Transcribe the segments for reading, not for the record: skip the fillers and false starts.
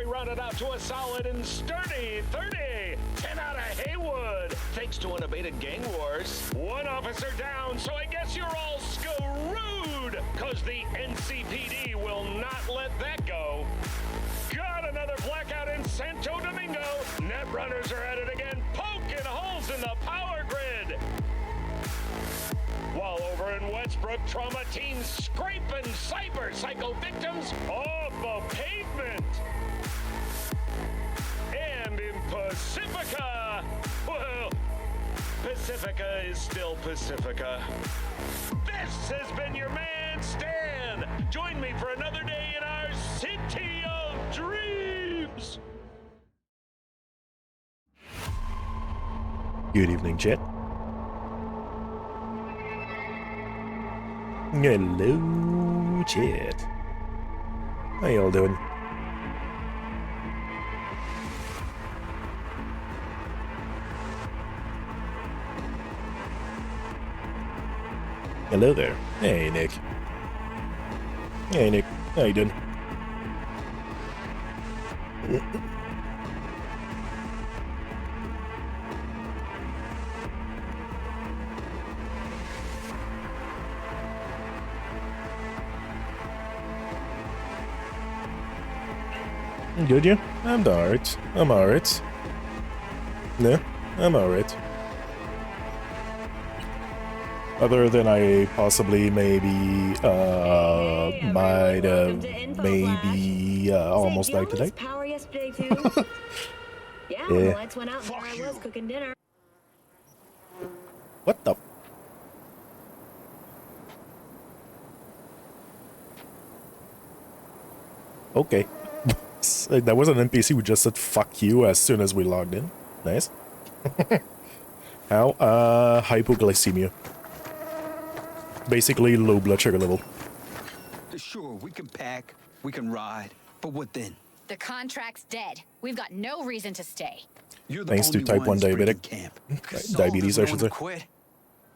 rounded out to a solid and sturdy 30. 10 out of Haywood, thanks to unabated gang wars. One officer down, so I guess you're all screwed, cause the NCPD will not let that go. Got another blackout in Santo Domingo. Net runners are at it again, poking holes in the power grid. While over in Westbrook, trauma teams scraping cyber psycho victims off the pavement. And in Pacifica, well, Pacifica is still Pacifica. This has been your man, Stan. Join me for another day in our city of dreams. Good evening, chat. Hello, chat. How y'all doing? Hello there. Hey, Nick. Hey, Nick. How you doing? Good, you? I'm alright. I'm alright. No, I'm alright. Other than I possibly maybe, might have maybe, almost died today. Yeah. Lights went out while I was cooking dinner. What the? Okay. That was an NPC who just said fuck you as soon as we logged in. Nice. How? Hypoglycemia. Basically low blood sugar level. Sure, we can pack, we can ride, but what then? The contract's dead. We've got no reason to stay. You're the Thanks to only type 1 ones breaking diabetic. camp. Diabetes, I should say. Quit.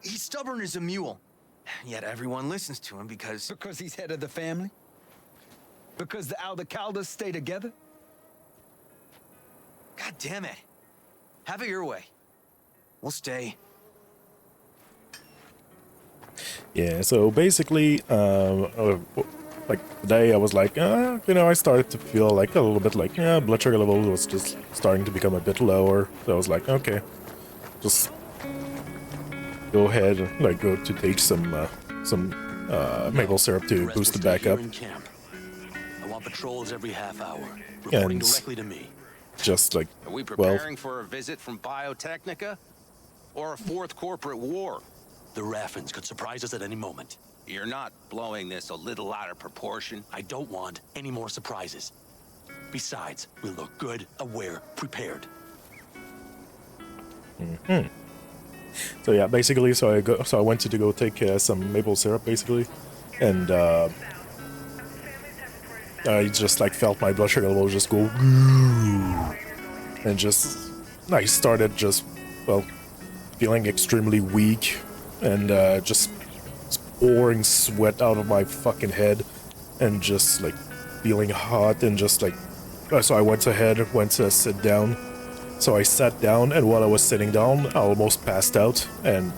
He's stubborn as a mule. Yet everyone listens to him because Because he's head of the family? Because the Aldecaldas stay together? God damn it. Have it your way. We'll stay. Yeah, so basically, like today I was like, you know, I started to feel like a little bit like, blood sugar level was just starting to become a bit lower. So I was like, okay, just go ahead and like go to take some maple syrup to boost it back up. I want patrols every half hour, reporting directly to me. Just like, Are we well, preparing for a visit from Biotechnica? Or a fourth corporate war? The Raffins could surprise us at any moment. You're not blowing this a little out of proportion? I don't want any more surprises. Besides, we look good, aware, prepared. So yeah, basically, so I went to go take some maple syrup, basically, and I just like felt my blood sugar level just go, and just I started just, well, feeling extremely weak, and just pouring sweat out of my fucking head, and just like feeling hot, and just like, so I went to sit down. So I sat down, and while I was sitting down, I almost passed out, and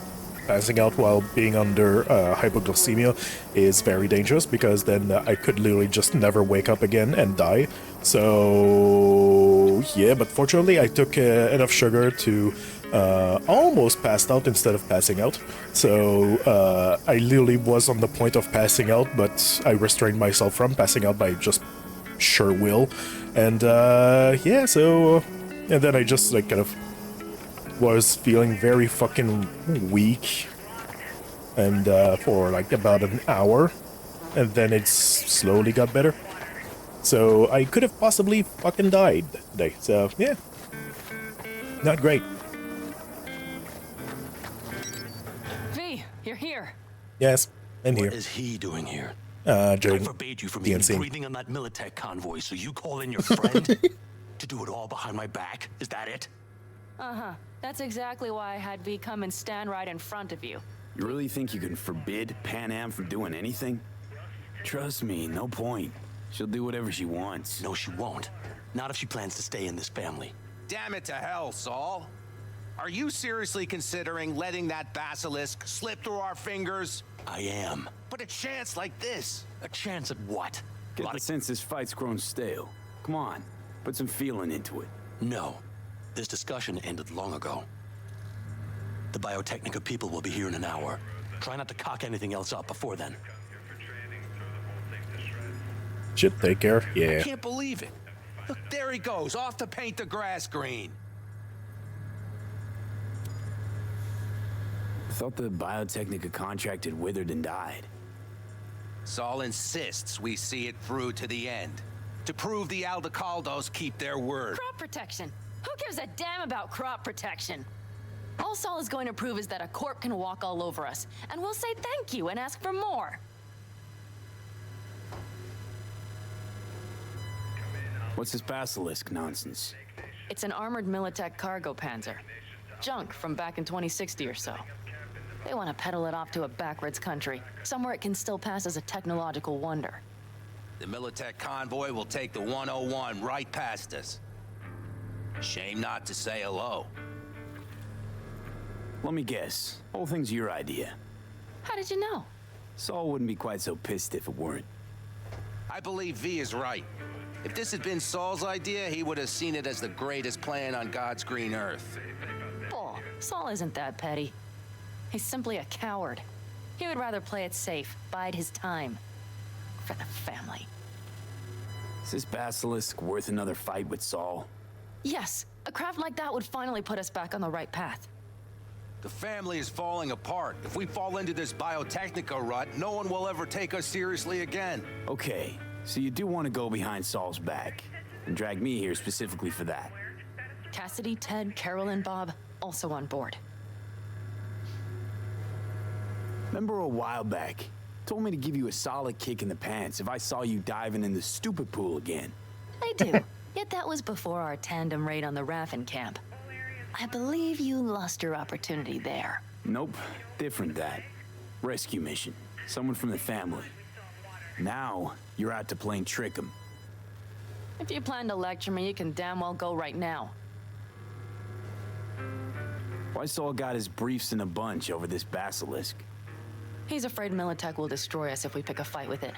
passing out while being under hypoglycemia is very dangerous, because then I could literally just never wake up again and die. So yeah, but fortunately I took enough sugar to almost passed out instead of passing out. So I literally was on the point of passing out, but I restrained myself from passing out by just sheer will. And yeah, so... And then I just, like, kind of was feeling very fucking weak, and for, like, about an hour, and then it slowly got better. So I could have possibly fucking died today, so, yeah. Not great. V, you're here. Yes, I'm here. What is he doing here? I I forbade you from even breathing on that Militech convoy, so you call in your friend? To do it all behind my back? Is that it? Uh-huh. That's exactly why I had V come and stand right in front of you. You really think you can forbid Pan Am from doing anything? Trust me, no point. She'll do whatever she wants. No, she won't. Not if she plans to stay in this family. Damn it to hell, Saul. Are you seriously considering letting that basilisk slip through our fingers? I am. But a chance like this. A chance at what? Get the sense this fight's grown stale. Come on, put some feeling into it. No. This discussion ended long ago. The Biotechnica people will be here in an hour. Try not to cock anything else up before then. Should take care. I Yeah. can't believe it. Look, there he goes, off to paint the grass green. I thought the Biotechnica contract had withered and died. Saul insists we see it through to the end. To prove the Aldecaldos keep their word. Crop protection. Who gives a damn about crop protection? All Saul is going to prove is that a corp can walk all over us, and we'll say thank you and ask for more. What's this basilisk nonsense? It's an armored Militech cargo panzer. Junk from back in 2060 or so. They want to peddle it off to a backwards country, somewhere it can still pass as a technological wonder. The Militech convoy will take the 101 right past us. Shame not to say hello. Let me guess. Whole thing's your idea. How did you know? Saul wouldn't be quite so pissed if it weren't. I believe V is right. If this had been Saul's idea, he would have seen it as the greatest plan on God's green earth. Bull. Saul isn't that petty. He's simply a coward. He would rather play it safe, bide his time. For the family. Is this basilisk worth another fight with Saul? Yes, a craft like that would finally put us back on the right path. The family is falling apart. If we fall into this Biotechnica rut, no one will ever take us seriously again. Okay, so you do want to go behind Saul's back, and drag me here specifically for that. Cassidy, Ted, Carol, and Bob also on board. Remember a while back, told me to give you a solid kick in the pants if I saw you diving in the stupid pool again. I do. Yet that was before our tandem raid on the Raffin camp. I believe you lost your opportunity there. Nope, different that. Rescue mission. Someone from the family. Now, you're out to plain trick 'em. If you plan to lecture me, you can damn well go right now. Why Saul got his briefs in a bunch over this basilisk? He's afraid Militech will destroy us if we pick a fight with it.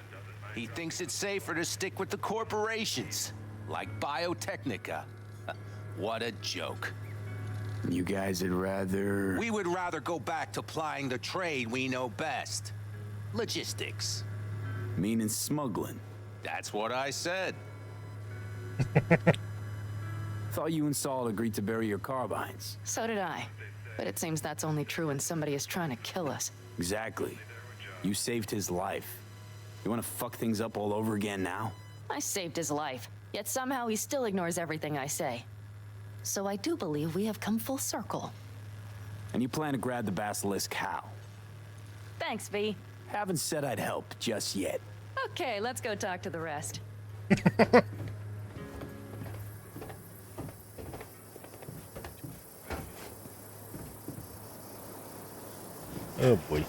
He thinks it's safer to stick with the corporations, like Biotechnica. What a joke. You guys would rather... We would rather go back to plying the trade we know best. Logistics. Meaning smuggling. That's what I said. Thought you and Saul agreed to bury your carbines. So did I. But it seems that's only true when somebody is trying to kill us. Exactly. You saved his life. You want to fuck things up all over again now? I saved his life, yet somehow he still ignores everything I say. So I do believe we have come full circle. And you plan to grab the basilisk how? Thanks, V. Haven't said I'd help just yet. Okay, let's go talk to the rest. Oh boy.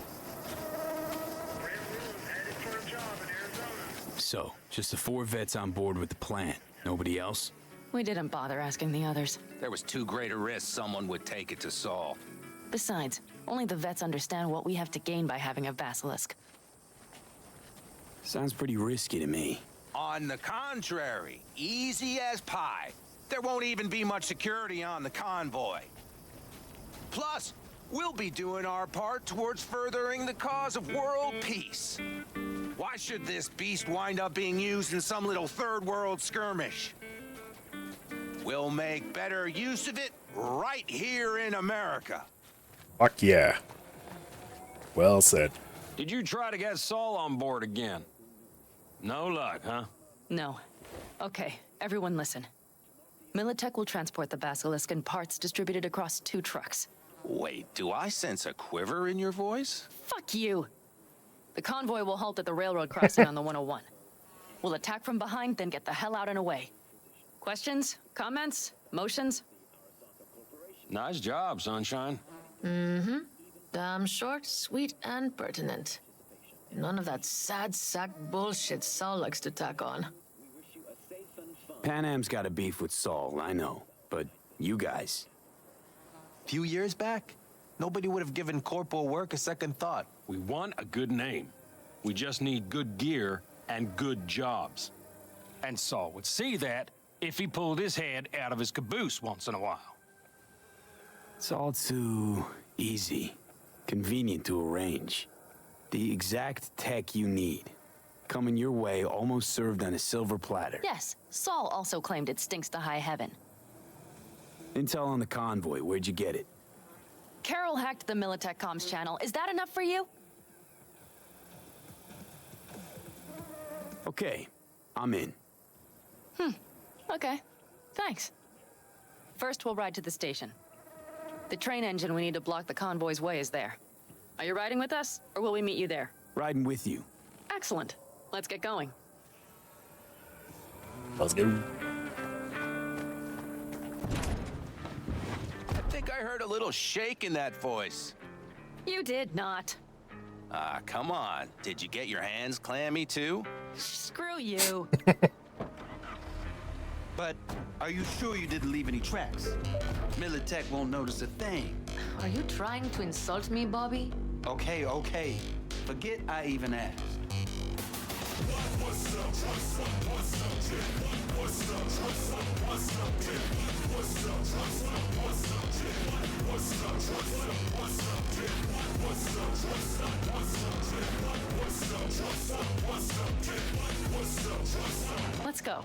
So, just the 4 vets on board with the plan. Nobody else? We didn't bother asking the others. There was too great a risk someone would take it to Saul. Besides, only the vets understand what we have to gain by having a basilisk. Sounds pretty risky to me. On the contrary, easy as pie. There won't even be much security on the convoy. Plus, we'll be doing our part towards furthering the cause of world peace. Why should this beast wind up being used in some little third world skirmish? We'll make better use of it right here in America. Fuck yeah. Well said. Did you try to get Saul on board again? No luck, huh? No. Okay, everyone listen. Militech will transport the basilisk in parts distributed across 2 trucks. Wait, do I sense a quiver in your voice? Fuck you! The convoy will halt at the railroad crossing on the 101. We'll attack from behind, then get the hell out and away. Questions? Comments? Motions? Nice job, Sunshine. Mm-hmm. Damn short, sweet, and pertinent. None of that sad sack bullshit Saul likes to tack on. Pan Am's got a beef with Saul, I know. But you guys... Few years back, nobody would have given corporal work a second thought. We want a good name. We just need good gear and good jobs. And Saul would see that if he pulled his head out of his caboose once in a while. It's all too easy. Convenient to arrange. The exact tech you need. Coming your way, almost served on a silver platter. Yes, Saul also claimed it stinks to high heaven. Intel on the convoy, where'd you get it? Carol hacked the Militech comms channel. Is that enough for you? Okay, I'm in. Okay, thanks. First, we'll ride to the station. The train engine we need to block the convoy's way is there. Are you riding with us, or will we meet you there? Riding with you. Excellent. Let's get going. Let's go. I think I heard a little shake in that voice. You did not. Ah, come on. Did you get your hands clammy too? Screw you. But are you sure you didn't leave any tracks? Militech won't notice a thing. Are you trying to insult me, Bobby? Okay, okay. Forget I even asked. Let's go.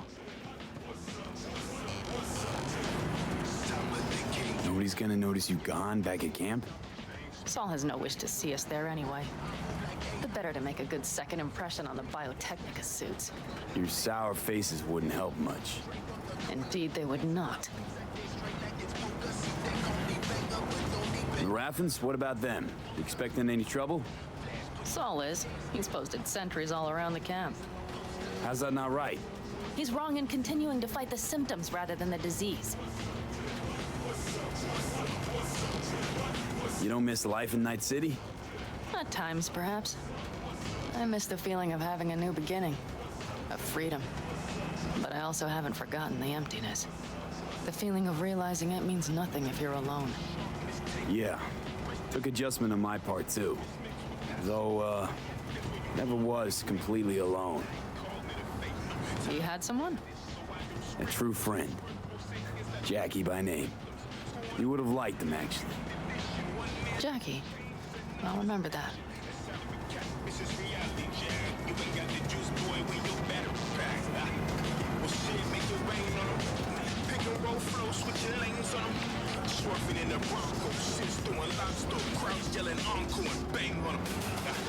Nobody's gonna notice you gone back at camp? Saul has no wish to see us there anyway. The better to make a good second impression on the Biotechnica suits. Your sour faces wouldn't help much. Indeed, they would not. The Raffens, what about them? You expecting any trouble? Saul is. He's posted sentries all around the camp. How's that not right? He's wrong in continuing to fight the symptoms rather than the disease. You don't miss life in Night City? At times, perhaps. I miss the feeling of having a new beginning. Of freedom. But I also haven't forgotten the emptiness. The feeling of realizing it means nothing if you're alone. Yeah. Took adjustment on my part, too. Though, never was completely alone. You had someone? A true friend. Jackie by name. You would have liked him, actually. Jackie. I'll remember that.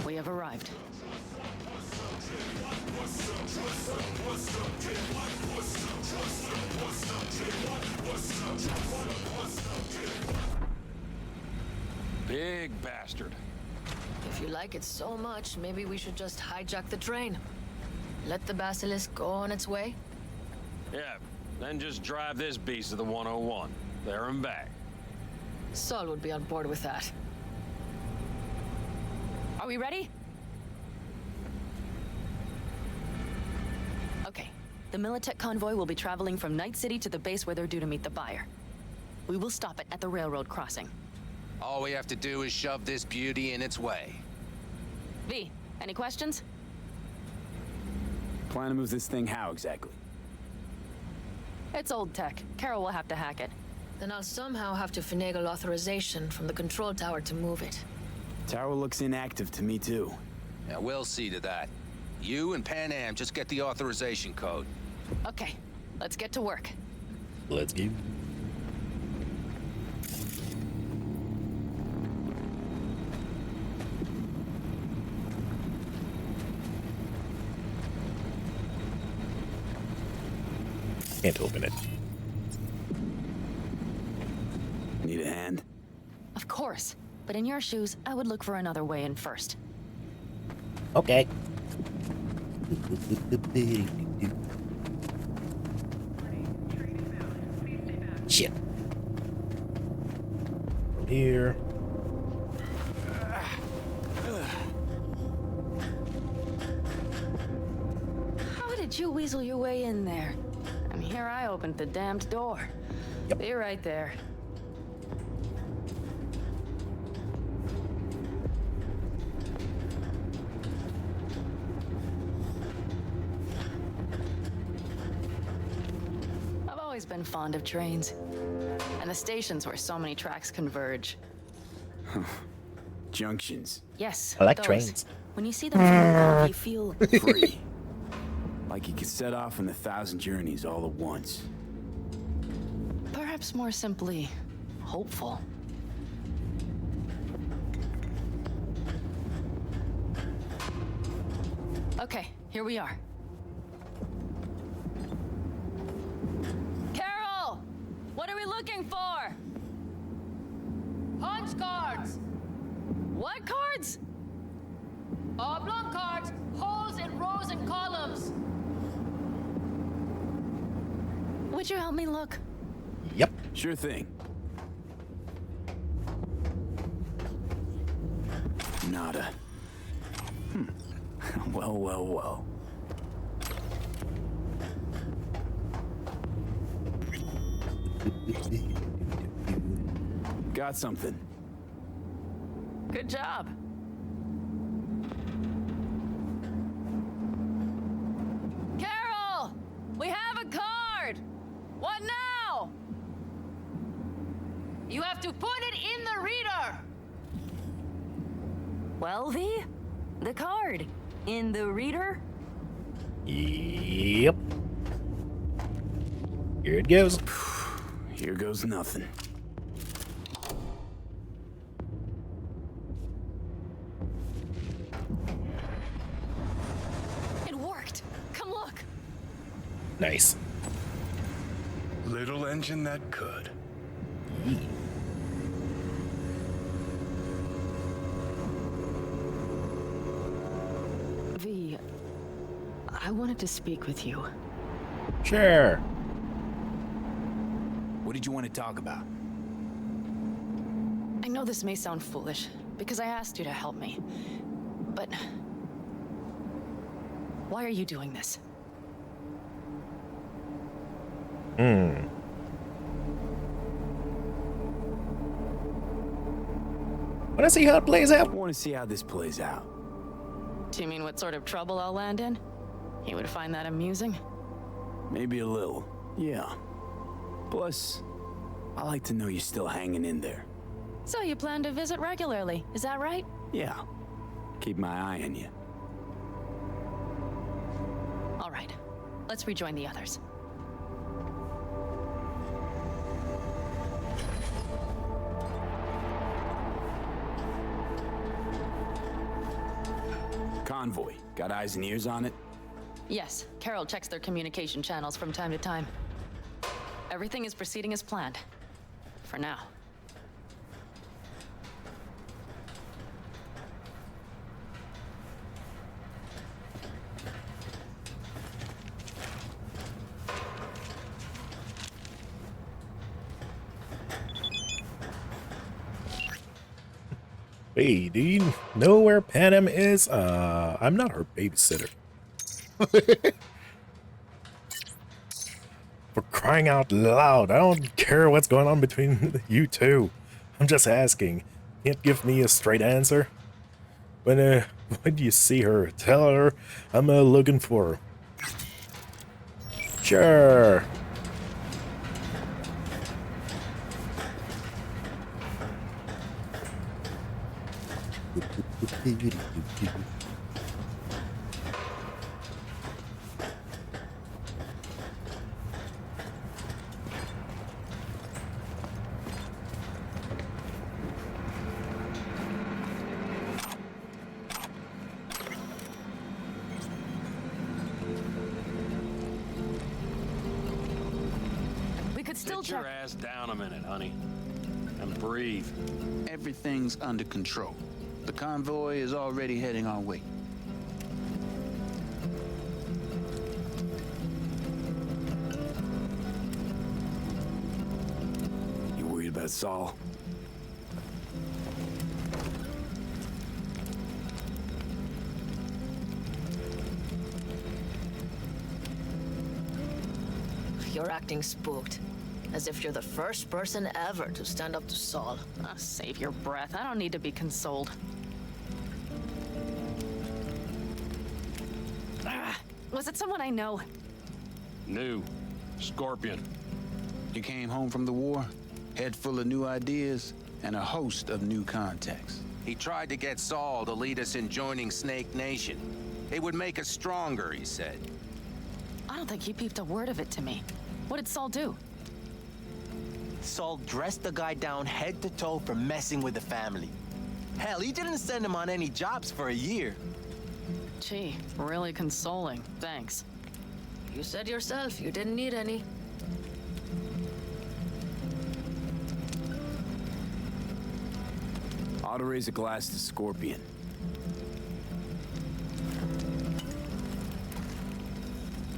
We have arrived. Big bastard. If you like it so much, maybe we should just hijack the train. Let the Basilisk go on its way. Yeah, then just drive this beast to the 101. There and back. Saul would be on board with that. Are we ready? Okay. The Militech convoy will be traveling from Night City to the base where they're due to meet the buyer. We will stop it at the railroad crossing. All we have to do is shove this beauty in its way. V, any questions? Plan to move this thing how exactly? It's old tech. Carol will have to hack it. Then I'll somehow have to finagle authorization from the control tower to move it. Tower looks inactive to me, too. Yeah, we'll see to that. You and Pan Am just get the authorization code. Okay, let's get to work. Let's go. Can't open it. Need a hand? Of course. But in your shoes, I would look for another way in first. Okay. Shit. From here. How did you weasel your way in there? And here I opened the damned door. Yep. Be right there. I've always been fond of trains. And the stations where so many tracks converge. Junctions. Yes, I like those. trains. When you see them from above, you feel... Free. Like you could set off on 1,000 journeys all at once. perhaps more simply, hopeful. Okay, here we are. Carol! What are we looking for? Punch cards! What cards? Oblong cards, holes in rows and columns. Would you help me look? Yep. Sure thing. Nada. Well, well, well. Got something. Good job. Carol! We have a card! What now? You have to put it in the reader. Well, V? The card. In the reader? Yep. Here it goes. Here goes nothing. It worked. Come look. Nice. Little engine that could. V, I wanted to speak with you. Sure. What did you want to talk about? I know this may sound foolish, because I asked you to help me. But... why are you doing this? Wanna see how it plays out? I want to see how this plays out. Do you mean what sort of trouble I'll land in? You would find that amusing? Maybe a little, yeah. Plus, I like to know you're still hanging in there. So you plan to visit regularly, is that right? Yeah. Keep my eye on you. All right. Let's rejoin the others. Convoy. Got eyes and ears on it? Yes, Carol checks their communication channels from time to time. Everything is proceeding as planned. For now. Hey, do you know where Panem is? I'm not her babysitter. For crying out loud, I don't care what's going on between you two. I'm just asking. Can't give me a straight answer? When you see her, tell her I'm looking for her. Sure. We could still Sit your check. ass down a minute, honey. And breathe. Everything's under control. The convoy is already heading our way. You worried about Saul? you're acting spooked. As if you're the first person ever to stand up to Saul. Oh, save your breath. I don't need to be consoled. Was it someone I know? New. Scorpion. You came home from the war, head full of new ideas, and a host of new contacts. He tried to get Saul to lead us in joining Snake Nation. It would make us stronger, he said. I don't think he peeped a word of it to me. What did Saul do? Saul dressed the guy down head to toe for messing with the family. Hell, he didn't send him on any jobs for a year. Gee, really consoling. Thanks. You said yourself you didn't need any. Ought to raise a glass to Scorpion.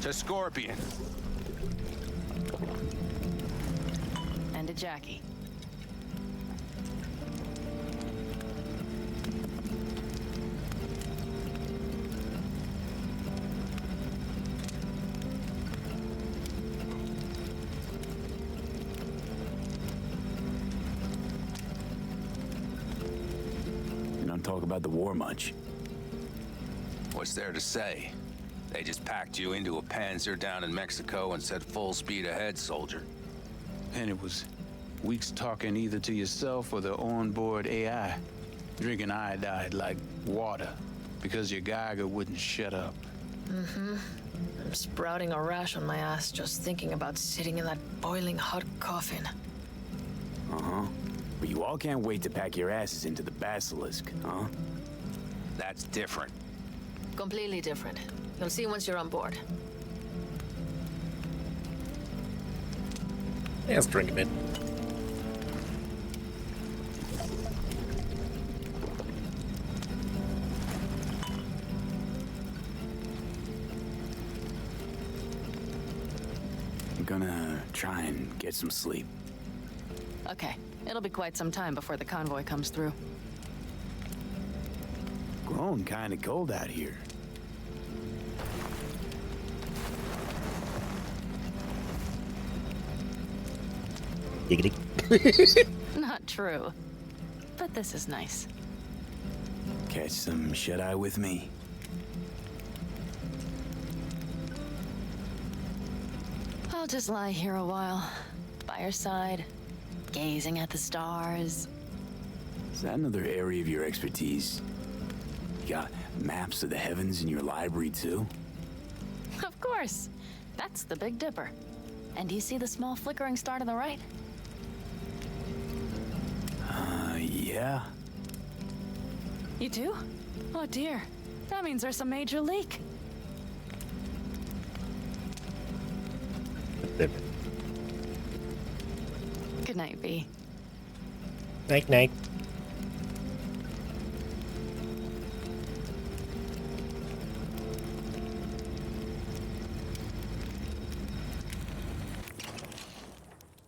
To Scorpion. And to Jackie. You don't talk about the war much. What's there to say? They just packed you into a Panzer down in Mexico and said full speed ahead, soldier. And it was weeks talking either to yourself or the onboard AI, drinking iodide like water because your Geiger wouldn't shut up. Mm-hmm. I'm sprouting a rash on my ass just thinking about sitting in that boiling hot coffin. Uh-huh. But you all can't wait to pack your asses into the Basilisk, huh? That's different. Completely different. You'll see once you're on board. Yeah, let's drink a bit. I'm gonna try and get some sleep. Okay, it'll be quite some time before the convoy comes through. Grown kinda cold out here. Giggity. Not true. But this is nice. Catch some shut-eye with me. I'll just lie here a while, by your side, gazing at the stars. Is that another area of your expertise? You got maps of the heavens in your library, too? Of course. That's the Big Dipper. And do you see the small flickering star to the right? Yeah. You do? Oh dear. That means there's a major leak. Good night, V. Night, night.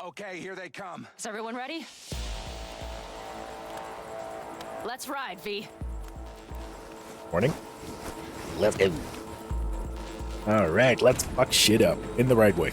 Okay, here they come. Is everyone ready? Let's ride, V. Morning. Let's go. Alright, let's fuck shit up in the right way.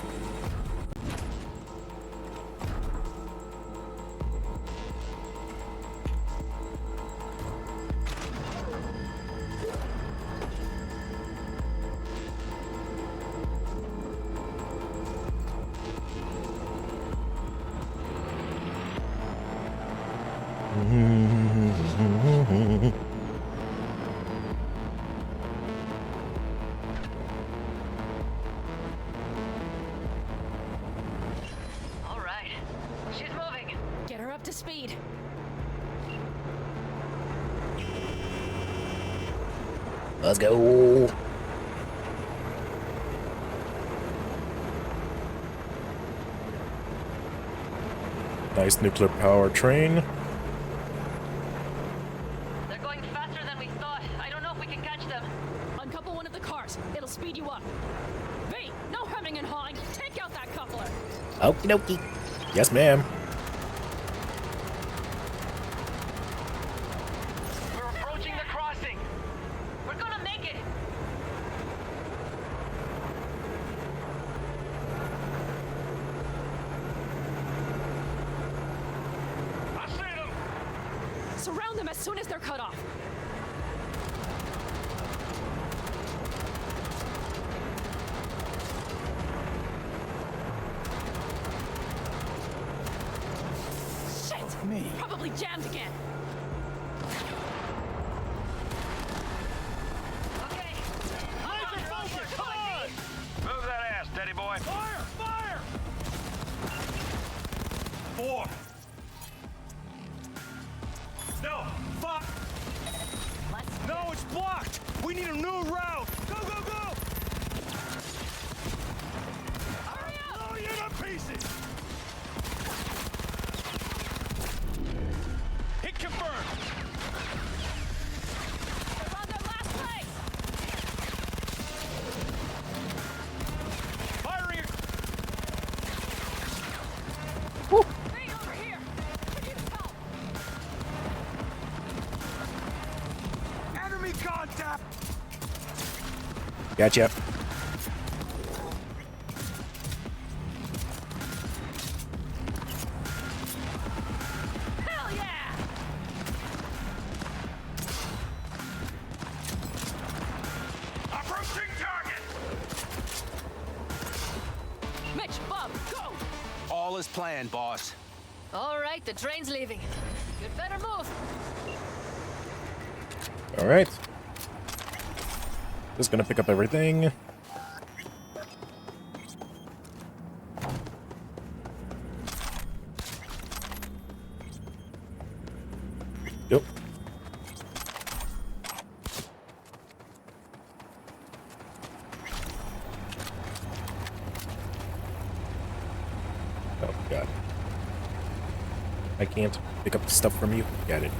All right. She's moving. Get her up to speed. Let's go. Nice nuclear power train. They're going faster than we thought. I don't know if we can catch them. Uncouple one of the cars. It'll speed you up. V, no hemming and hawing. Take out that coupler. Okie dokie. Yes, ma'am. We're approaching the crossing. We're gonna make it. Surround them as soon as they're cut off. Shit! Me. Probably jammed again. Okay. Come on! Move that ass, Teddy boy. Fire! Fire! 4. No! 5. No, it's blocked! We need a new route! Go, go, go! Hurry up! Blow you to pieces! Hit confirmed! They're on their last legs! Firing! Hey, over here! We need help! Enemy contact! Gotcha. Hell yeah! Approaching target! Mitch, Bob, go! All is planned, boss. All right, the train's leaving. You'd better move. All right. Just gonna pick up everything. Yep. Oh god. I can't pick up the stuff from you. Got it.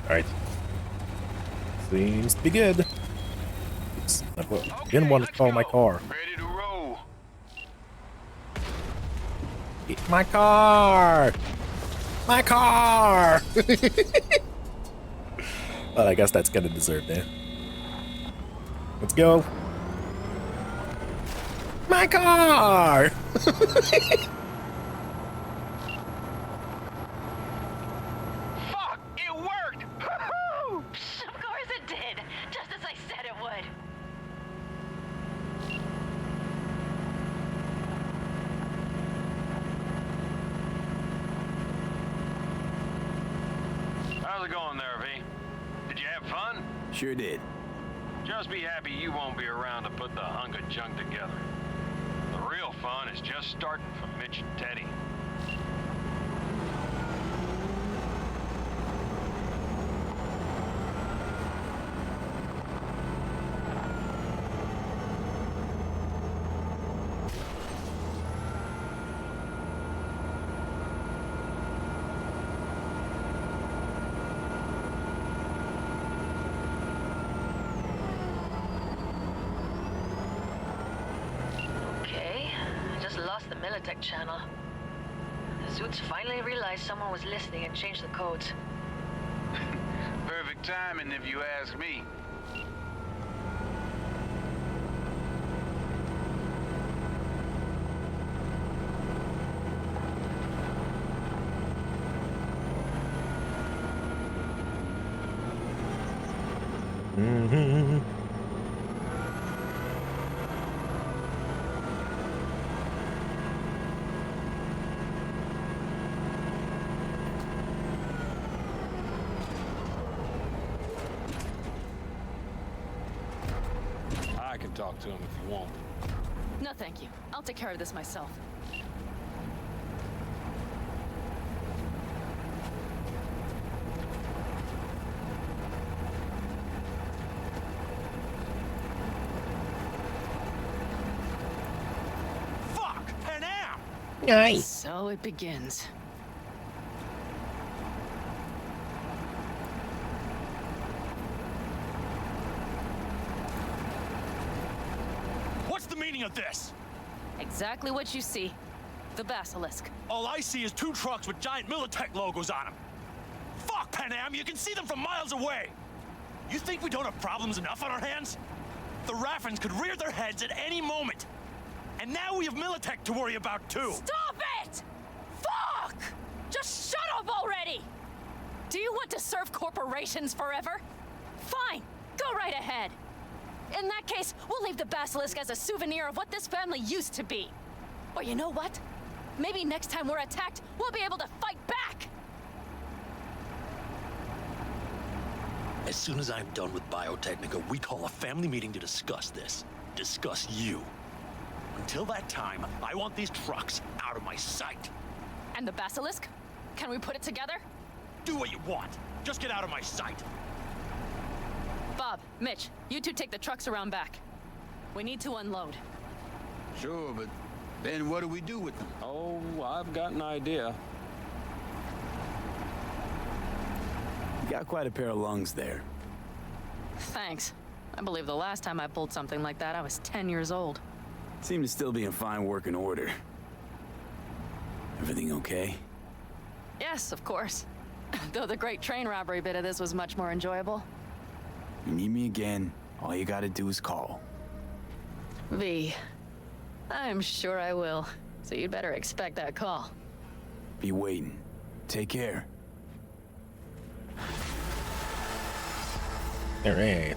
Alright. Seems to be good. Didn't want to call my car. Ready to roll. My car! My car! Well, I guess that's gonna deserve that. Let's go. My car! Fuck! It worked! Woo-hoo! Of course it did, just as I said it would. How's it going there, V? Did you have fun? Sure did. Just be happy you won't be around to put the hunk of junk together. The real fun is just starting for Mitch and Teddy. Okay, I just lost the Militech channel. The Zoots finally realized someone was listening and changed the codes. Perfect timing, if you ask me. Mm-hmm. I can talk to him if you want. No, thank you. I'll take care of this myself. Fuck! Panam! Nice. So it begins. What's the meaning of this? Exactly what you see. The Basilisk. All I see is 2 trucks with giant Militech logos on them. Fuck, Panam! You can see them from miles away! You think we don't have problems enough on our hands? The Raffens could rear their heads at any moment. And now we have Militech to worry about too. Stop it! Fuck! Just shut up already! Do you want to serve corporations forever? Fine, go right ahead. In that case, we'll leave the basilisk as a souvenir of what this family used to be. Or you know what? Maybe next time we're attacked, we'll be able to fight back! As soon as I'm done with Biotechnica, we call a family meeting to discuss this. Discuss you. Until that time, I want these trucks out of my sight. And the basilisk? Can we put it together? Do what you want. Just get out of my sight. Bob, Mitch, you two take the trucks around back. We need to unload. Sure, but then what do we do with them? Oh, I've got an idea. You got quite a pair of lungs there. Thanks. I believe the last time I pulled something like that, I was 10 years old. Seem to still be in fine working order. Everything okay? Yes, of course. Though the great train robbery bit of this was much more enjoyable. You need me again, all you gotta do is call. V. I'm sure I will. So you'd better expect that call. Be waiting. Take care. All right.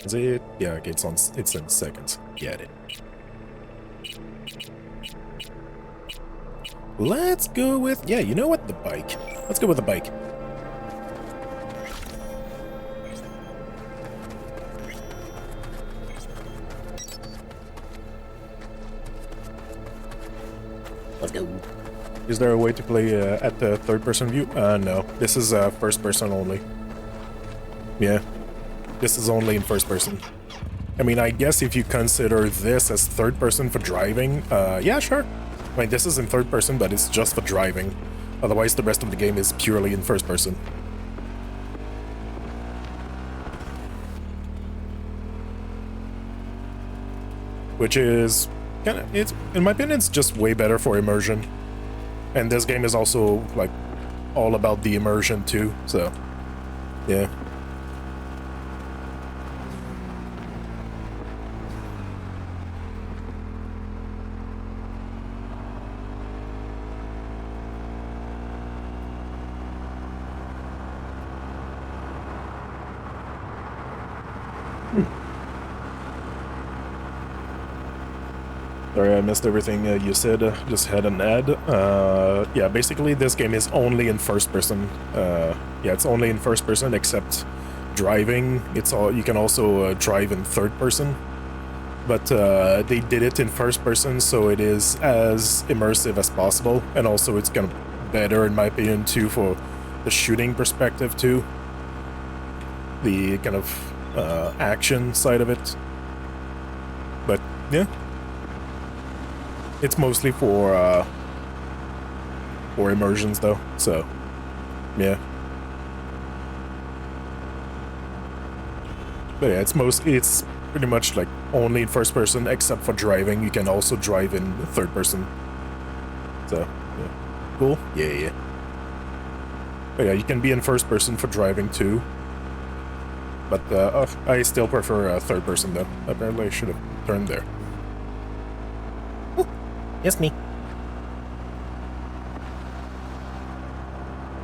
Is it? Yeah, okay, it's in seconds. Get it. Let's go with, yeah, you know what? The bike. Let's go with the bike. Let's go. Is there a way to play at the third-person view? No. This is first-person only. Yeah. This is only in first-person. I mean, I guess if you consider this as third-person for driving, yeah, sure. I mean, this is in third-person, but it's just for driving. Otherwise, the rest of the game is purely in first-person. Which is kind of, it's, in my opinion, it's just way better for immersion. And this game is also, like, all about the immersion, too, so, yeah. Sorry, I missed everything you said. Just had an ad. Yeah, basically this game is only in first person. Yeah, it's only in first person except driving. It's all you can also drive in third person, but they did it in first person, so it is as immersive as possible, and also it's kind of better in my opinion too for the shooting perspective too. The kind of action side of it. But yeah. It's mostly for immersions though, so yeah. But yeah, it's pretty much like only in first person except for driving. You can also drive in third person. So yeah. Cool. Yeah. But yeah, you can be in first person for driving too. But I still prefer third person though. Apparently I should have turned there. Yes, me.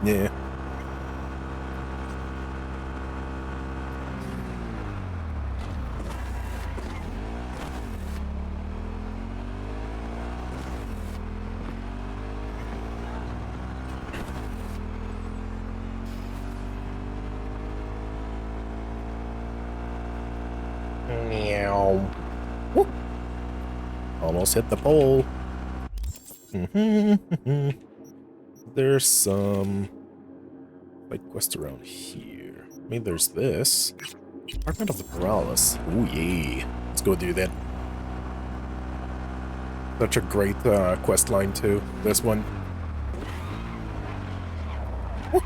Yeah. Meow. Whoop. Almost hit the pole. There's some like quest around here. I mean, there's this Department of the Paralysis. Ooh yeah, let's go do that. Such a great quest line too. This one. Woo.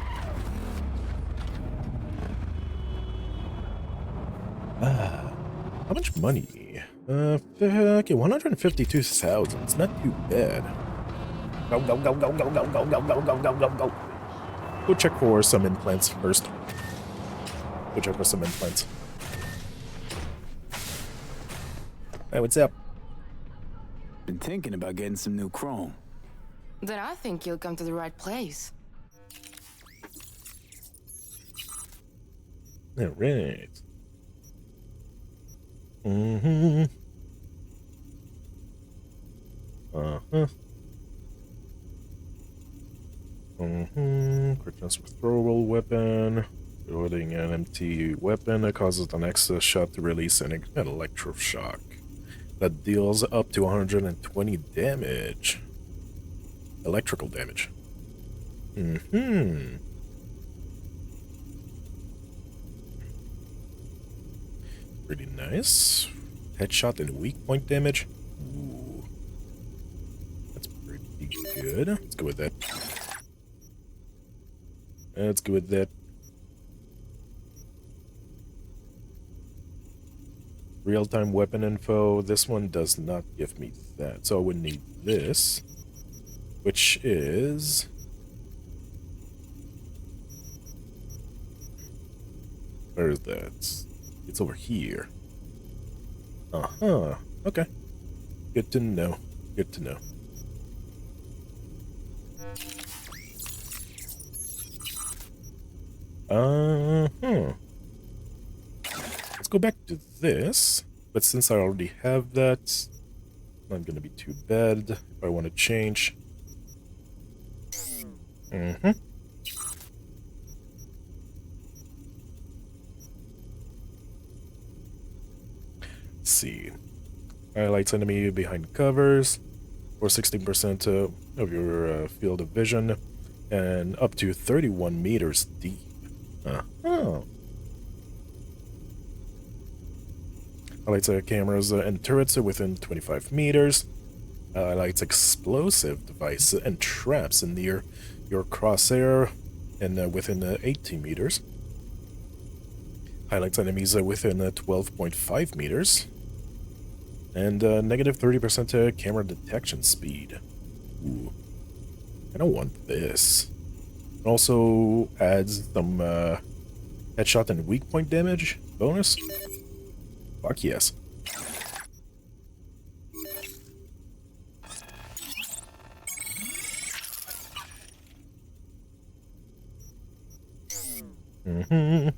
money. Okay, 152,000. It's not too bad. Go, go, go, go, go, go, go, go, go, go, go, go, go. Go check for some implants first. Go check for some implants. Hey, what's up? Been thinking about getting some new chrome. Then I think you'll come to the right place. Alright. Mm-hmm. Uh-huh. Mm-hmm. Quick transfer throwable weapon. Loading an empty weapon that causes the next shot to release an electroshock that deals up to 120 damage. Electrical damage. Mm-hmm. Pretty nice. Headshot and weak point damage. Ooh. That's pretty good. Let's go with that. Let's go with that. Real-time weapon info. This one does not give me that. So I would need this. Which is... Where is that? It's over here. Uh-huh. Okay. Good to know. Good to know. Uh-huh. Let's go back to this. But since I already have that, it's not gonna be too bad if I want to change. Mm-hmm. Let's see. Highlights enemy behind covers, or 16% of your field of vision, and up to 31 meters deep. Uh-huh. Highlights cameras and turrets within 25 meters. Highlights explosive device and traps near your crosshair and within 18 meters. Highlights enemies within 12.5 meters. And negative 30% camera detection speed. Ooh. I don't want this. It also adds some headshot and weak point damage bonus. Fuck yes. Mm-hmm.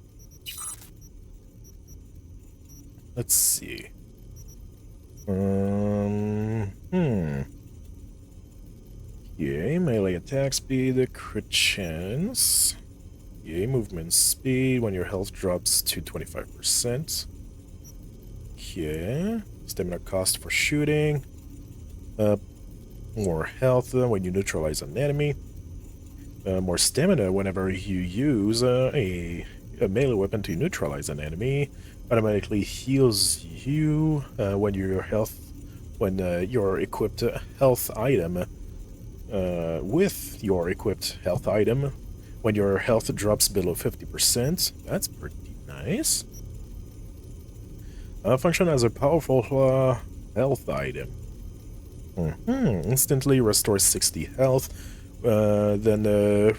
Let's see. Okay, melee attack speed, crit chance. Okay, movement speed when your health drops to 25%. Okay, stamina cost for shooting. More health when you neutralize an enemy. More stamina whenever you use a melee weapon to neutralize an enemy. Automatically heals you when your equipped health item with your equipped health item when your health drops below 50%. That's pretty nice. Function as a powerful health item. Instantly restores 60 health, then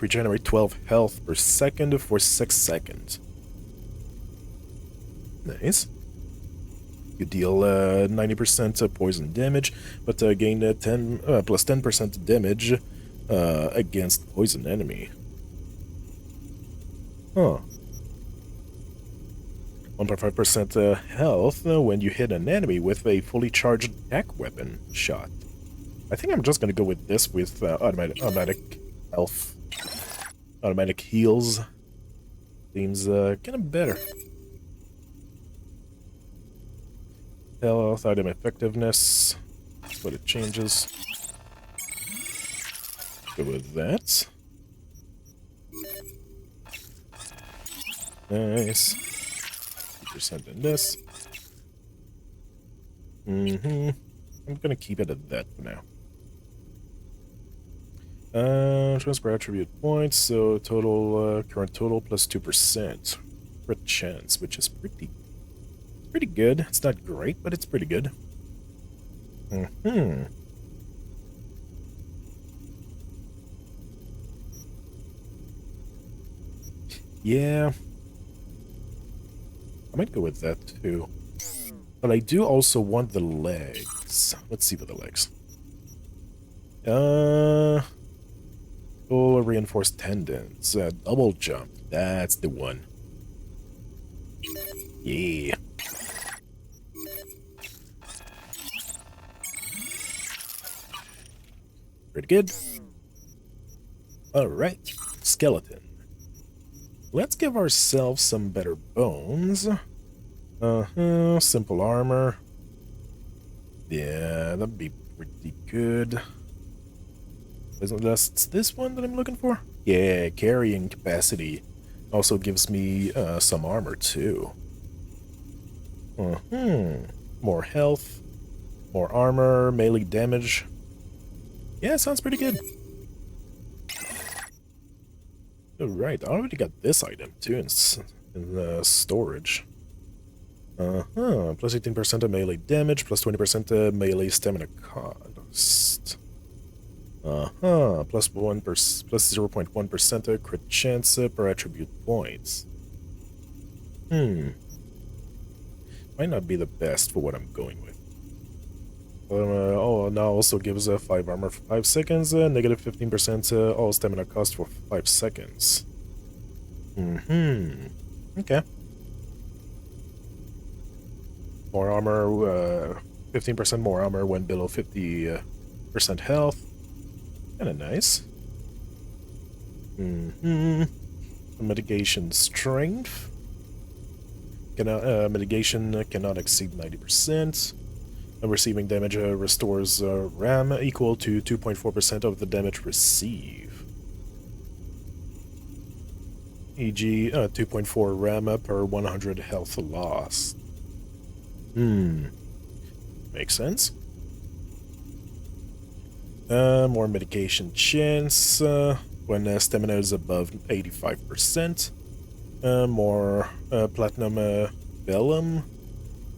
regenerate 12 health per second for 6 seconds. Nice. You deal 90% poison damage, but gain plus 10% damage against poison enemy. Huh. 1.5% health when you hit an enemy with a fully charged attack weapon shot. I think I'm just gonna go with this with automatic health. Automatic heals. Seems kinda better. Health item effectiveness. That's what it changes. Go with that. Nice. 50% in this. I'm gonna keep it at that for now. Transfer attribute points, so total current total plus 2%. Crit chance, which is pretty Pretty good. It's not great, but it's pretty good. Yeah. I might go with that too. But I do also want the legs. Let's see for the legs. Full reinforced tendons. Double jump. That's the one. Yeah. Pretty good. Alright. Skeleton. Let's give ourselves some better bones. Simple armor. Yeah, that'd be pretty good. Isn't that this one that I'm looking for? Yeah, carrying capacity also gives me some armor too. More health, more armor, melee damage. Yeah, sounds pretty good. Alright, I already got this item too in the storage. Plus 18% of melee damage, plus 20% melee stamina cost. Plus 0.1% crit chance per attribute points. Might not be the best for what I'm going with. Oh, now also gives 5 armor for 5 seconds, negative 15% all stamina cost for 5 seconds. Okay. More armor, 15% more armor when below 50% health. Kinda nice. Mitigation strength. Mitigation cannot exceed 90%. Receiving damage restores RAM equal to 2.4% of the damage received. E.g., 2.4 RAM per 100 health lost. Makes sense. More mitigation chance when stamina is above 85%. More platinum vellum,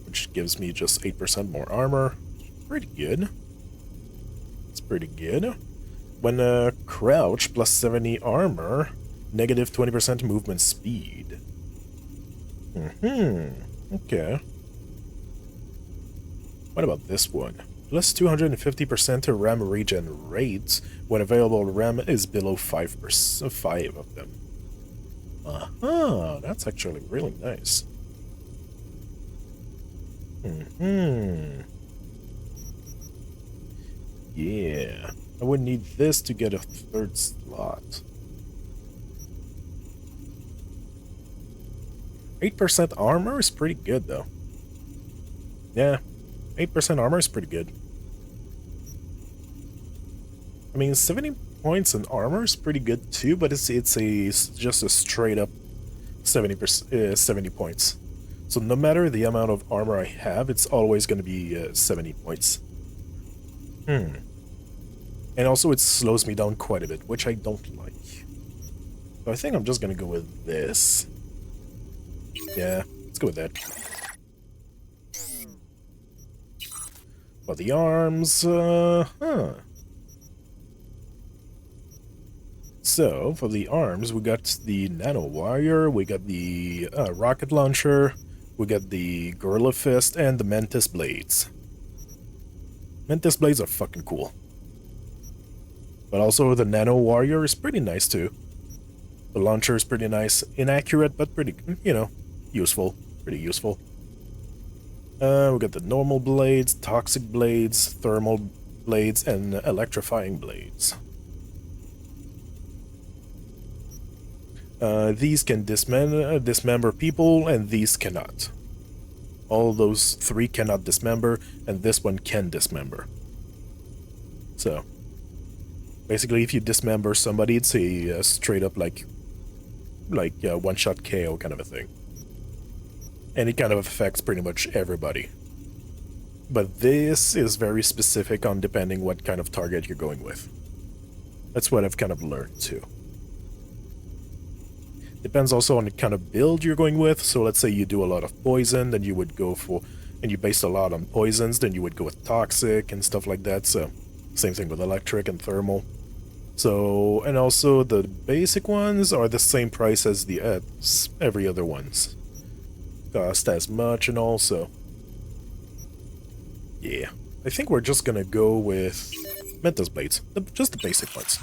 which gives me just 8% more armor. Pretty good. It's pretty good. When crouch, plus 70 armor, negative 20% movement speed. Okay. What about this one? Plus 250% RAM regen rates when available RAM is below 5 of them. That's actually really nice. Yeah, I would need this to get a 3rd slot. 8% armor is pretty good though. Yeah, 8% armor is pretty good. I mean, 70 points in armor is pretty good too, but it's just a straight up 70 points. So no matter the amount of armor I have, it's always going to be 70 points. And also it slows me down quite a bit, which I don't like. So I think I'm just going to go with this. Yeah, let's go with that. For the arms, So, for the arms, we got the nano warrior, we got the rocket launcher, we got the gorilla fist, and the mantis blades. Mantis blades are fucking cool. But also the nano warrior is pretty nice too. The launcher is pretty nice, inaccurate, but pretty, you know, useful. Pretty useful. We got the normal blades, toxic blades, thermal blades, and electrifying blades. These can dismember people, and these cannot. All those 3 cannot dismember, and this one can dismember. So, basically, if you dismember somebody, it's a straight up like one-shot KO kind of a thing. And it kind of affects pretty much everybody. But this is very specific on depending what kind of target you're going with. That's what I've kind of learned too. Depends also on the kind of build you're going with. So let's say you do a lot of poison, then you would go for, and you based a lot on poisons, then you would go with toxic and stuff like that. So same thing with electric and thermal. So, and also the basic ones are the same price as the every other ones. Cost as much and also. Yeah, I think we're just gonna go with Mentos Blades, just the basic ones.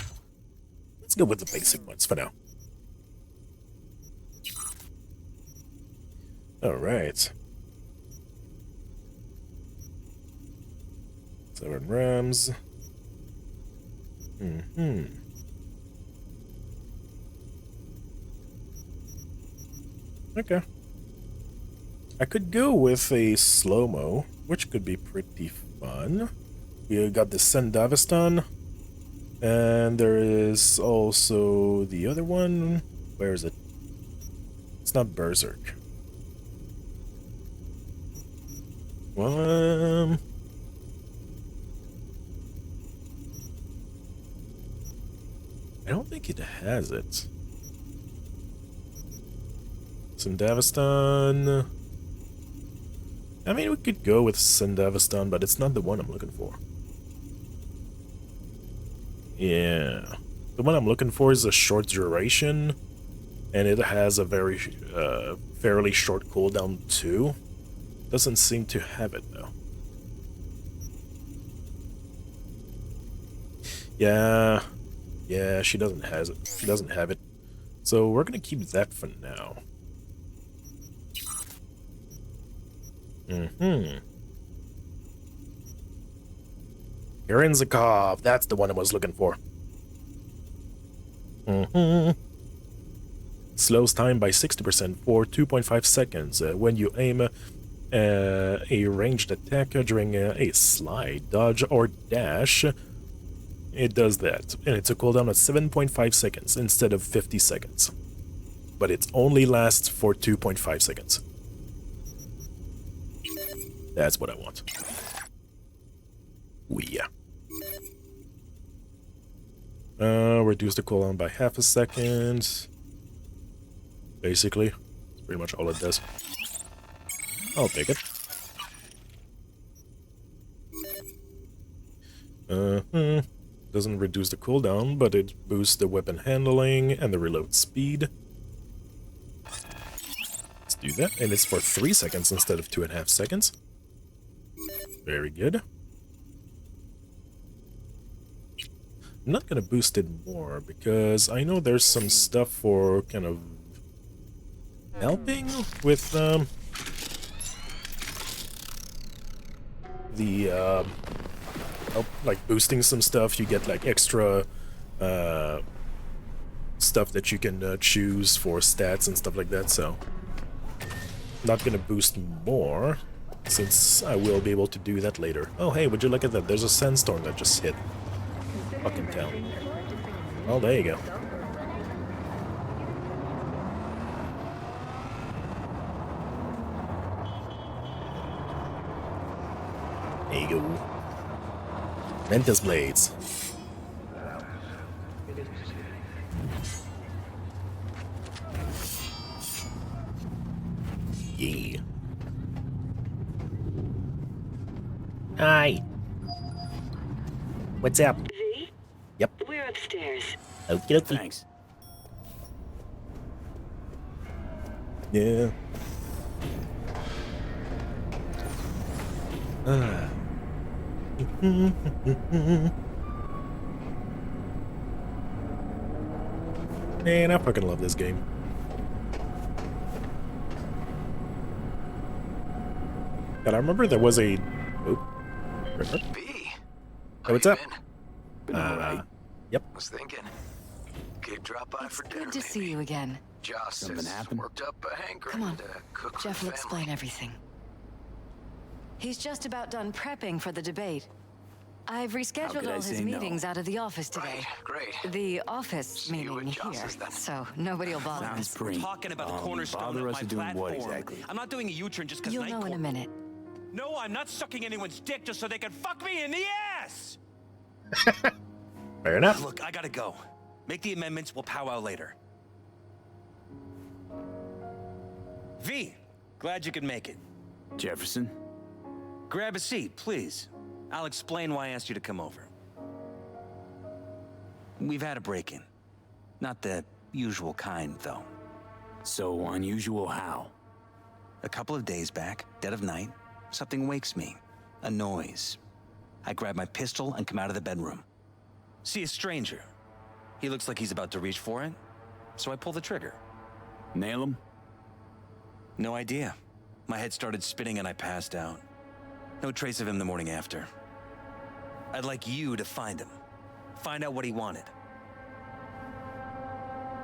Let's go with the basic ones for now. Alright. 7 rams. Okay. I could go with a slow-mo, which could be pretty fun. We got the Sendavistan, and there is also the other one. Where is it? It's not Berserk. Well, I don't think it has it. Sendavistan. I mean, we could go with Sendavistan, but it's not the one I'm looking for. Yeah. The one I'm looking for is a short duration, and it has a very, fairly short cooldown too. Doesn't seem to have it, though. Yeah, she doesn't have it. She doesn't have it. So we're gonna keep that for now. Karinsakov, that's the one I was looking for. Slows time by 60% for 2.5 seconds when you aim a ranged attack during a slide, dodge, or dash. It does that, and it's a cooldown of 7.5 seconds instead of 50 seconds. But it only lasts for 2.5 seconds. That's what I want. Yeah. Reduce the cooldown by half a second. Basically, that's pretty much all it does. I'll take it. Doesn't reduce the cooldown, but it boosts the weapon handling and the reload speed. Let's do that, and it's for 3 seconds instead of 2.5 seconds. Very good. I'm not gonna boost it more, because I know there's some stuff for kind of helping with like boosting some stuff. You get like extra stuff that you can choose for stats and stuff like that, so not gonna boost more, since I will be able to do that later. Oh hey, would you look at that? There's a sandstorm that just hit fucking town. Oh, there you go. There you go. Mentos Blades. Yeah. Hi. What's up? V? Yep. We're upstairs. Okay. Thanks. Yeah. Man, I fucking love this game. God, I remember there was a... Oh. B. Hey, what's up? Yep. Was thinking. Could drop by for dinner. Good to see you again. Joss Something has happened? worked up a hankering Come on. to cook for Jeff the will family. explain everything. He's just about done prepping for the debate. I've rescheduled could I all his say no? meetings out of the office today. Great. The office See you meaning at here, Joss's then. so nobody will bother Sounds us. pretty. Talking about the cornerstone bother of us my doing what platform. exactly? I'm not doing a U-turn just because You'll know in a minute. No, I'm not sucking anyone's dick just so they can fuck me in the ass! Fair enough. Look, I gotta go. Make the amendments, we'll powwow later. V, glad you could make it. Jefferson? Grab a seat, please. I'll explain why I asked you to come over. We've had a break-in. Not the usual kind, though. So unusual how? A couple of days back, dead of night, something wakes me. A noise. I grab my pistol and come out of the bedroom. See a stranger. He looks like he's about to reach for it, so I pull the trigger. Nail him? No idea. My head started spinning and I passed out. No trace of him the morning after. I'd like you to find him. Find out what he wanted.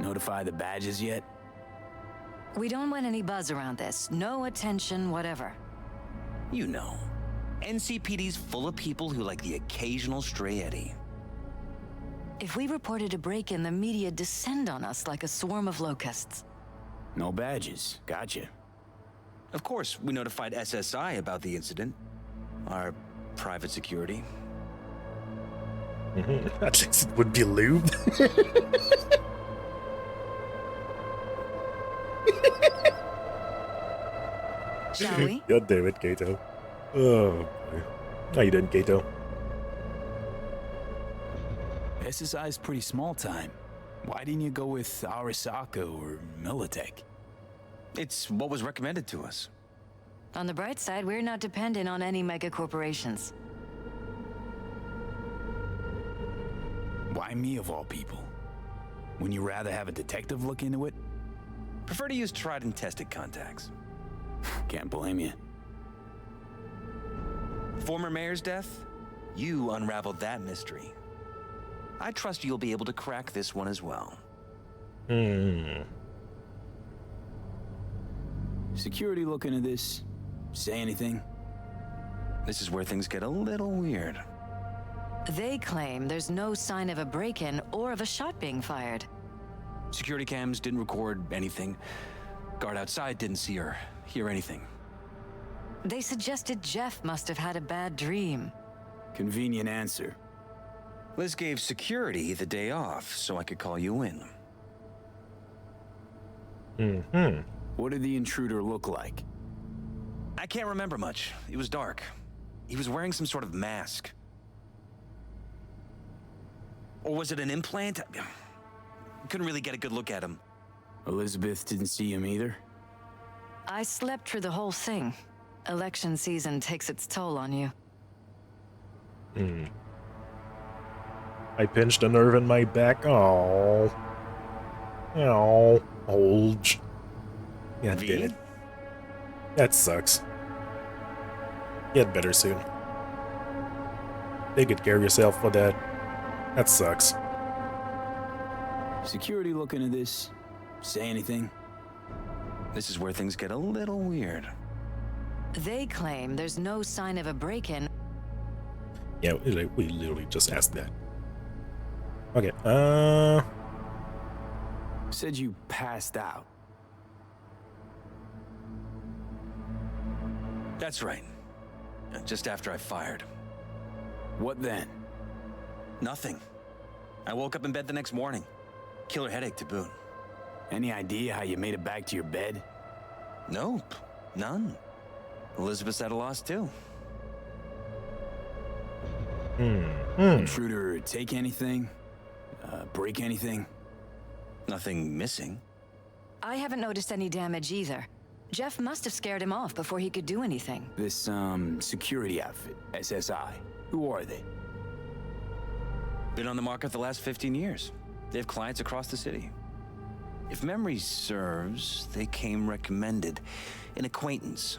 Notify the badges yet? We don't want any buzz around this. No attention, whatever. You know. NCPD's full of people who like the occasional stray eddy. If we reported a break-in, the media descend on us like a swarm of locusts. No badges. Gotcha. Of course, we notified SSI about the incident. Our private security. At least it would be lubed. Shall we? God damn it, Gato. Oh, boy. How you doing, Gato? SSI's pretty small time. Why didn't you go with Arasaka or Militech? It's what was recommended to us. On the bright side, we're not dependent on any mega corporations. Why me of all people? Wouldn't you rather have a detective look into it? Prefer to use tried and tested contacts. Can't blame you. Former mayor's death? You unraveled that mystery. I trust you'll be able to crack this one as well. Security looking at this? Say anything? This is where things get a little weird. They claim there's no sign of a break-in or of a shot being fired. Security cams didn't record anything. Guard outside didn't see or hear anything. They suggested Jeff must have had a bad dream. Convenient answer. Liz gave security the day off so I could call you in. What did the intruder look like? I can't remember much. It was dark. He was wearing some sort of mask. Or was it an implant? Couldn't really get a good look at him. Elizabeth didn't see him either? I slept through the whole thing. Election season takes its toll on you. I pinched a nerve in my back. Oh. Oh. Bulge. God damn it. That sucks. Get better soon. Take good care of yourself for that. That sucks. Security looking at this? Say anything? This is where things get a little weird. They claim there's no sign of a break-in. Yeah, we literally just asked that. Okay, Said you passed out. That's right. Just after I fired. What then? Nothing. I woke up in bed the next morning. Killer headache to boot. Any idea how you made it back to your bed? Nope. None. Elizabeth's at a loss too. Intruder take anything? Break anything? Nothing missing. I haven't noticed any damage either. Jeff must have scared him off before he could do anything. This, security outfit, SSI. Who are they? Been on the market the last 15 years. They have clients across the city. If memory serves, they came recommended. An acquaintance.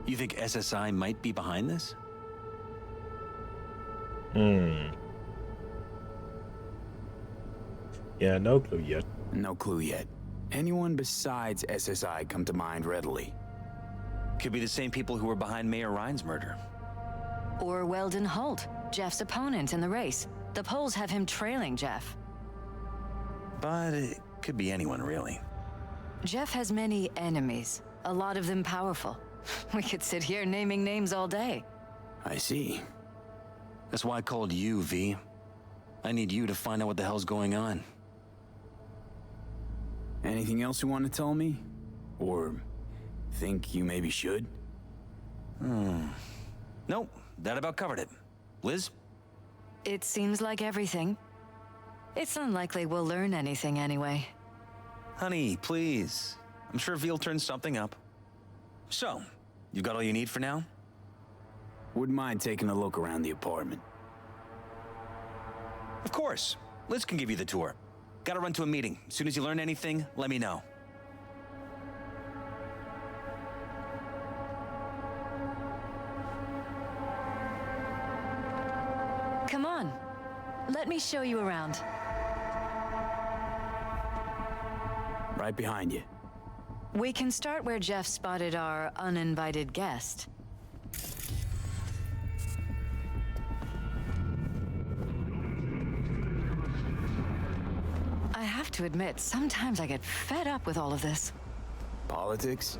You think SSI might be behind this? Yeah, no clue yet. No clue yet. Anyone besides SSI come to mind readily? Could be the same people who were behind Mayor Ryan's murder. Or Weldon Holt, Jeff's opponent in the race. The polls have him trailing Jeff. But it could be anyone, really. Jeff has many enemies, a lot of them powerful. We could sit here naming names all day. I see. That's why I called you, V. I need you to find out what the hell's going on. Anything else you want to tell me? Or think you maybe should? Nope, that about covered it. Liz? It seems like everything. It's unlikely we'll learn anything anyway. Honey, please. I'm sure Veal turned something up. So, you got all you need for now? Wouldn't mind taking a look around the apartment. Of course. Liz can give you the tour. Gotta run to a meeting. As soon as you learn anything, let me know. Come on. Let me show you around. Right behind you. We can start where Jeff spotted our uninvited guest. I have to admit, sometimes I get fed up with all of this. Politics?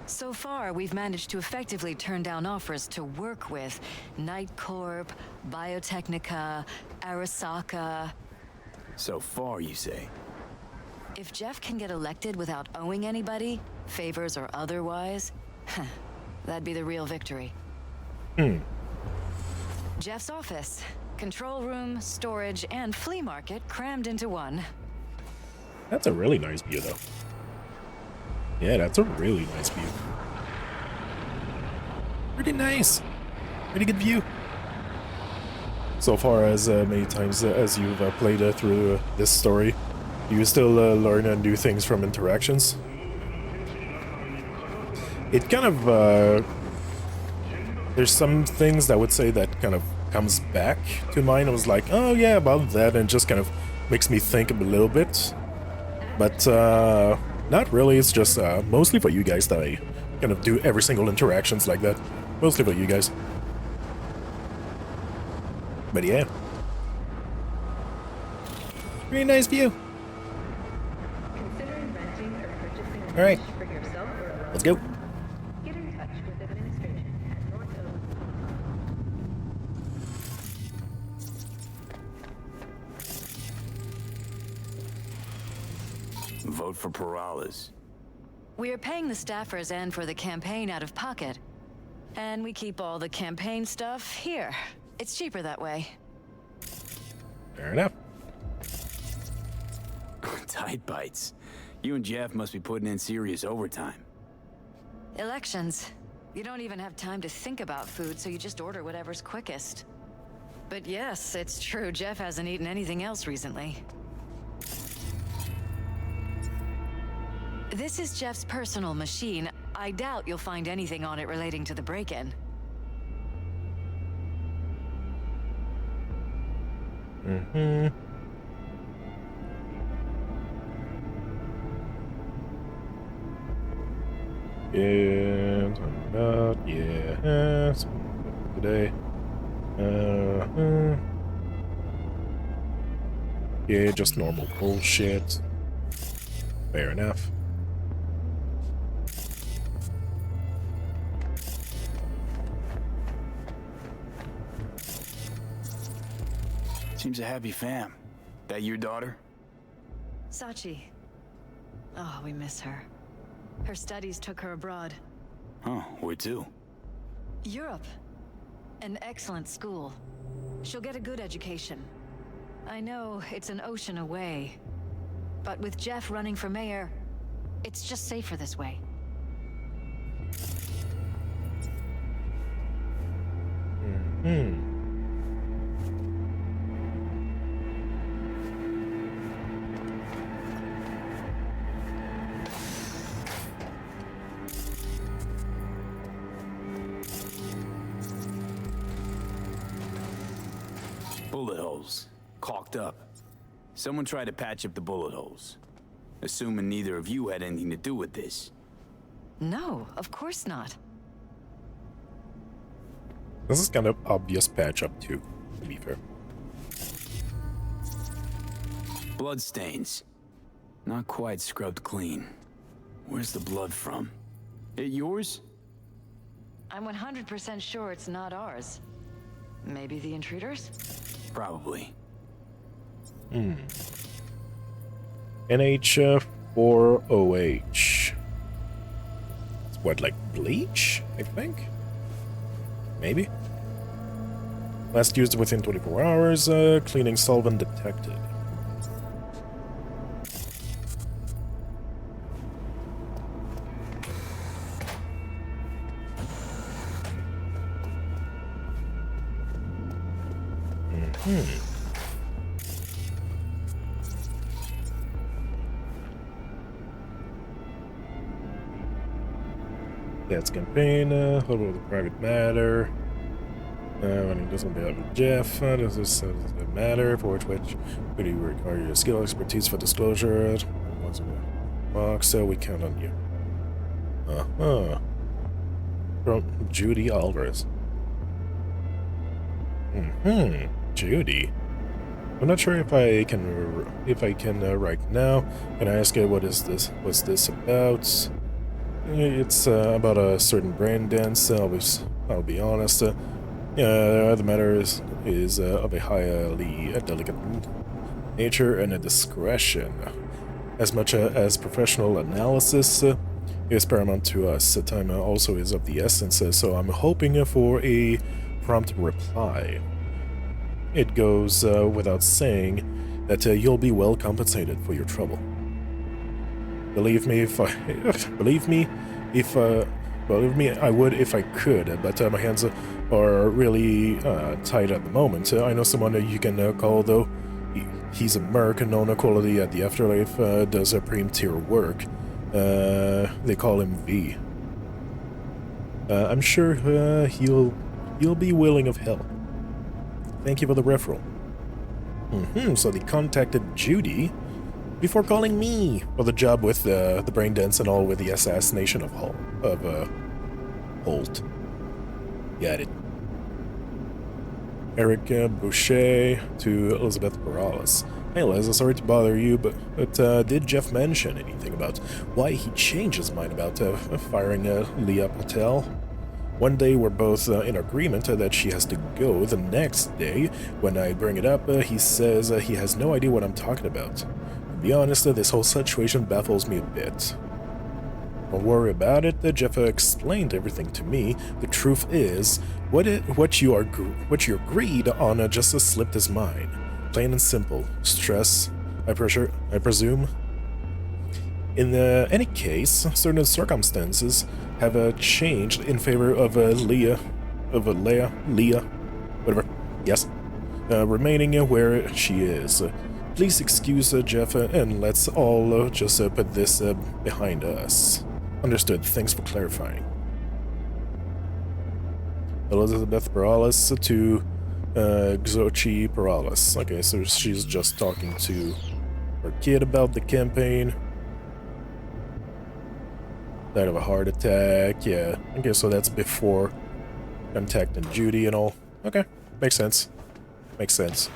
So far, we've managed to effectively turn down offers to work with Night Corp, Biotechnica, Arasaka. So far, you say? If Jeff can get elected without owing anybody, favors or otherwise, that'd be the real victory. Jeff's office, control room, storage, and flea market crammed into one. That's a really nice view, though. Yeah, that's a really nice view. Pretty nice. Pretty good view. So far as many times as you've played through this story, you still learn new things from interactions. It kind of... there's some things that I would say that kind of comes back to mind. I was like, oh yeah, about that, and just kind of makes me think a little bit. But not really, it's just mostly for you guys that I kind of do every single interactions like that. Mostly for you guys. But yeah. Really nice view. Alright. Let's go. Get in touch with administration at North Oak. Vote for Perales. We're paying the staffers and for the campaign out of pocket. And we keep all the campaign stuff here. It's cheaper that way. Fair enough. Tight bites. You and Jeff must be putting in serious overtime. Elections. You don't even have time to think about food, so you just order whatever's quickest. But yes, it's true, Jeff hasn't eaten anything else recently. This is Jeff's personal machine. I doubt you'll find anything on it relating to the break-in. Yeah, talking about, yeah, today. Yeah, just normal bullshit. Fair enough. Seems a happy fam. That your daughter? Sachi. Oh, we miss her. Her studies took her abroad. Oh, where to? Europe. An excellent school. She'll get a good education. I know it's an ocean away, but with Jeff running for mayor, it's just safer this way. Bullet holes. Caulked up. Someone tried to patch up the bullet holes. Assuming neither of you had anything to do with this. No, of course not. This is kind of obvious patch up too, to be fair. Bloodstains. Not quite scrubbed clean. Where's the blood from? It yours? I'm 100% sure it's not ours. Maybe the intruders? Probably. NH4OH. what, like bleach, I think? Maybe? Last used within 24 hours, cleaning solvent detected. That's campaign, hold on the private matter. When he doesn't be out with Jeff, does this matter? For which would you require your skill expertise for disclosure? Box, so we count on you. From Judy Alvarez. Judy. I'm not sure if I can right now. Can I ask you what is this? What's this about? It's about a certain brain dance. I'll be honest. The matter is of a highly delicate nature and a discretion. As much as professional analysis is paramount to us, time also is of the essence, so I'm hoping for a prompt reply. It goes without saying that you'll be well compensated for your trouble. Believe me, I would if I could, but my hands are really tight at the moment. I know someone you can call, though. He's a merc, known quality at the Afterlife, does a tier work. They call him V. I'm sure he'll be willing of help. Thank you for the referral. So they contacted Judy before calling me for the job with the brain dance and all with the assassination of Holt. Got it. Eric Boucher to Elizabeth Morales. Hey Liz, sorry to bother you, but did Jeff mention anything about why he changed his mind about firing Leah Patel? One day we're both in agreement that she has to go. The next day, when I bring it up, he says he has no idea what I'm talking about. To be honest, this whole situation baffles me a bit. Don't worry about it, Jeff explained everything to me. The truth is, what you agreed on just slipped his mind. Plain and simple. Stress, I presume. In any case, certain circumstances have changed in favor of Leah, whatever. Yes. Remaining where she is. Please excuse Jeff, and let's all just put this behind us. Understood. Thanks for clarifying. Elizabeth Morales to Xochi Perales. Okay, so she's just talking to her kid about the campaign. Died of a heart attack, yeah. Okay, so that's before contacting Judy and all. Okay, makes sense. Makes sense.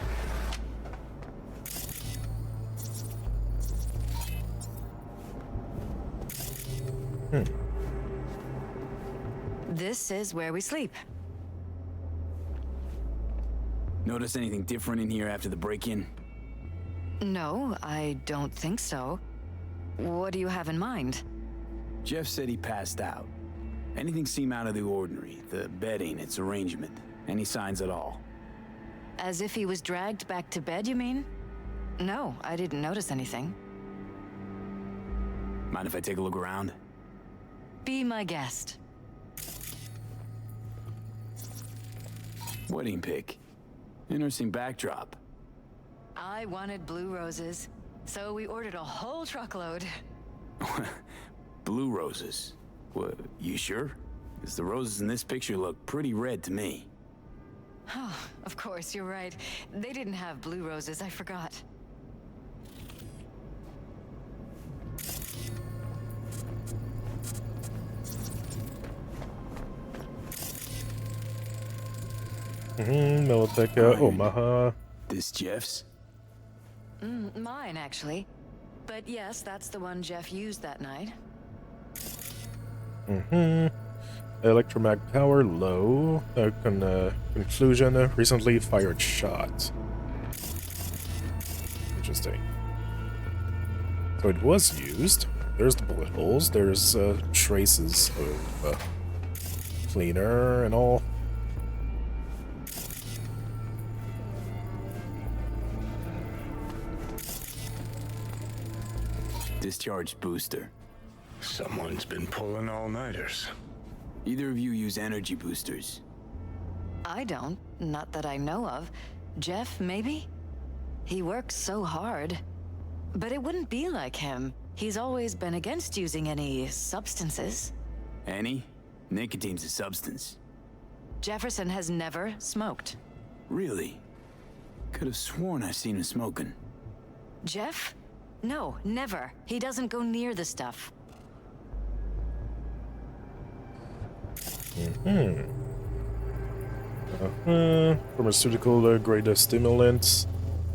This is where we sleep. Notice anything different in here after the break-in? No, I don't think so. What do you have in mind? Jeff said he passed out. Anything seem out of the ordinary? The bedding, its arrangement? Any signs at all? As if he was dragged back to bed, you mean? No, I didn't notice anything. Mind if I take a look around? Be my guest. Wedding pic. Interesting backdrop. I wanted blue roses, so we ordered a whole truckload. Blue roses? What, you sure? Because the roses in this picture look pretty red to me. Oh, of course, you're right. They didn't have blue roses, I forgot. Militech, Omaha. This Jeff's? Mine, actually. But yes, that's the one Jeff used that night. Electromag power low. Conclusion, recently fired shot. Interesting. So it was used. there's the bullet holes. There's traces of cleaner and all. Discharge booster. Someone's been pulling all-nighters. Either of you use energy boosters? I don't. Not that I know of. Jeff, maybe? He works so hard. But it wouldn't be like him. He's always been against using any substances. Any? Nicotine's a substance. Jefferson has never smoked. Really? Could have sworn I've seen him smoking. Jeff? No, never. He doesn't go near the stuff. Pharmaceutical grade stimulants.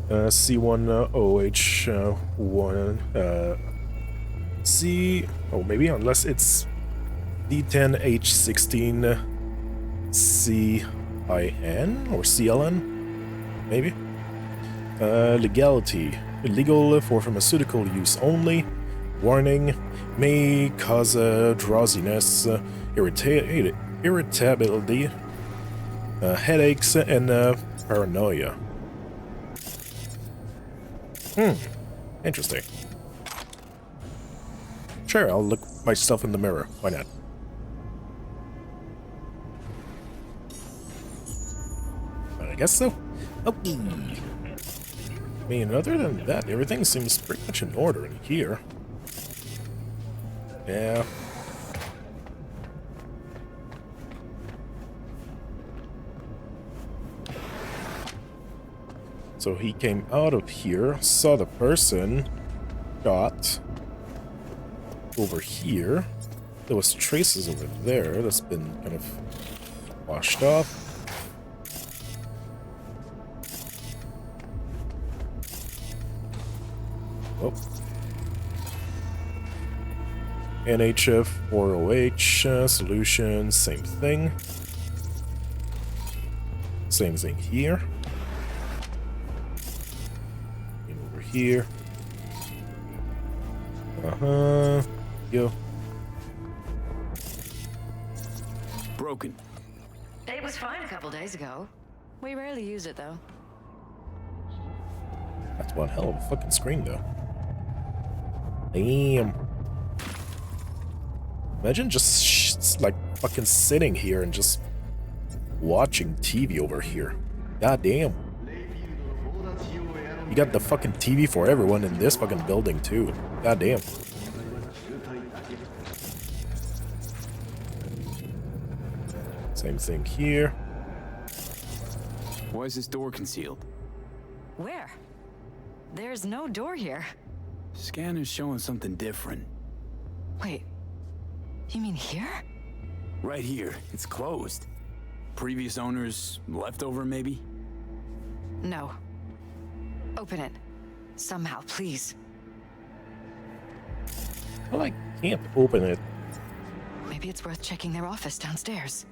C1OH1 C. Oh, maybe unless it's D10H16 CIN or CLN, maybe. Legality. Illegal for pharmaceutical use only. Warning. May cause drowsiness, irritability, headaches, and paranoia. Interesting. Sure, I'll look myself in the mirror. Why not? I guess so. Okay. I mean, other than that, everything seems pretty much in order in here. Yeah. So he came out of here, saw the person, got over here. There was traces over there that's been kind of washed off. Oh. NHF4OH solution, same thing. Same thing here. And over here. Yo. Broken. It was fine a couple days ago. We rarely use it, though. That's one hell of a fucking screen, though. Damn. Imagine just like fucking sitting here and just watching TV over here. God damn. You got the fucking TV for everyone in this fucking building too. God damn. Same thing here. Why is this door concealed? Where? There's no door here. Scanner's showing something different. Wait. You mean here? Right here. It's closed. Previous owners leftover, maybe? No. Open it. Somehow, please. Well, I can't open it. Maybe it's worth checking their office downstairs.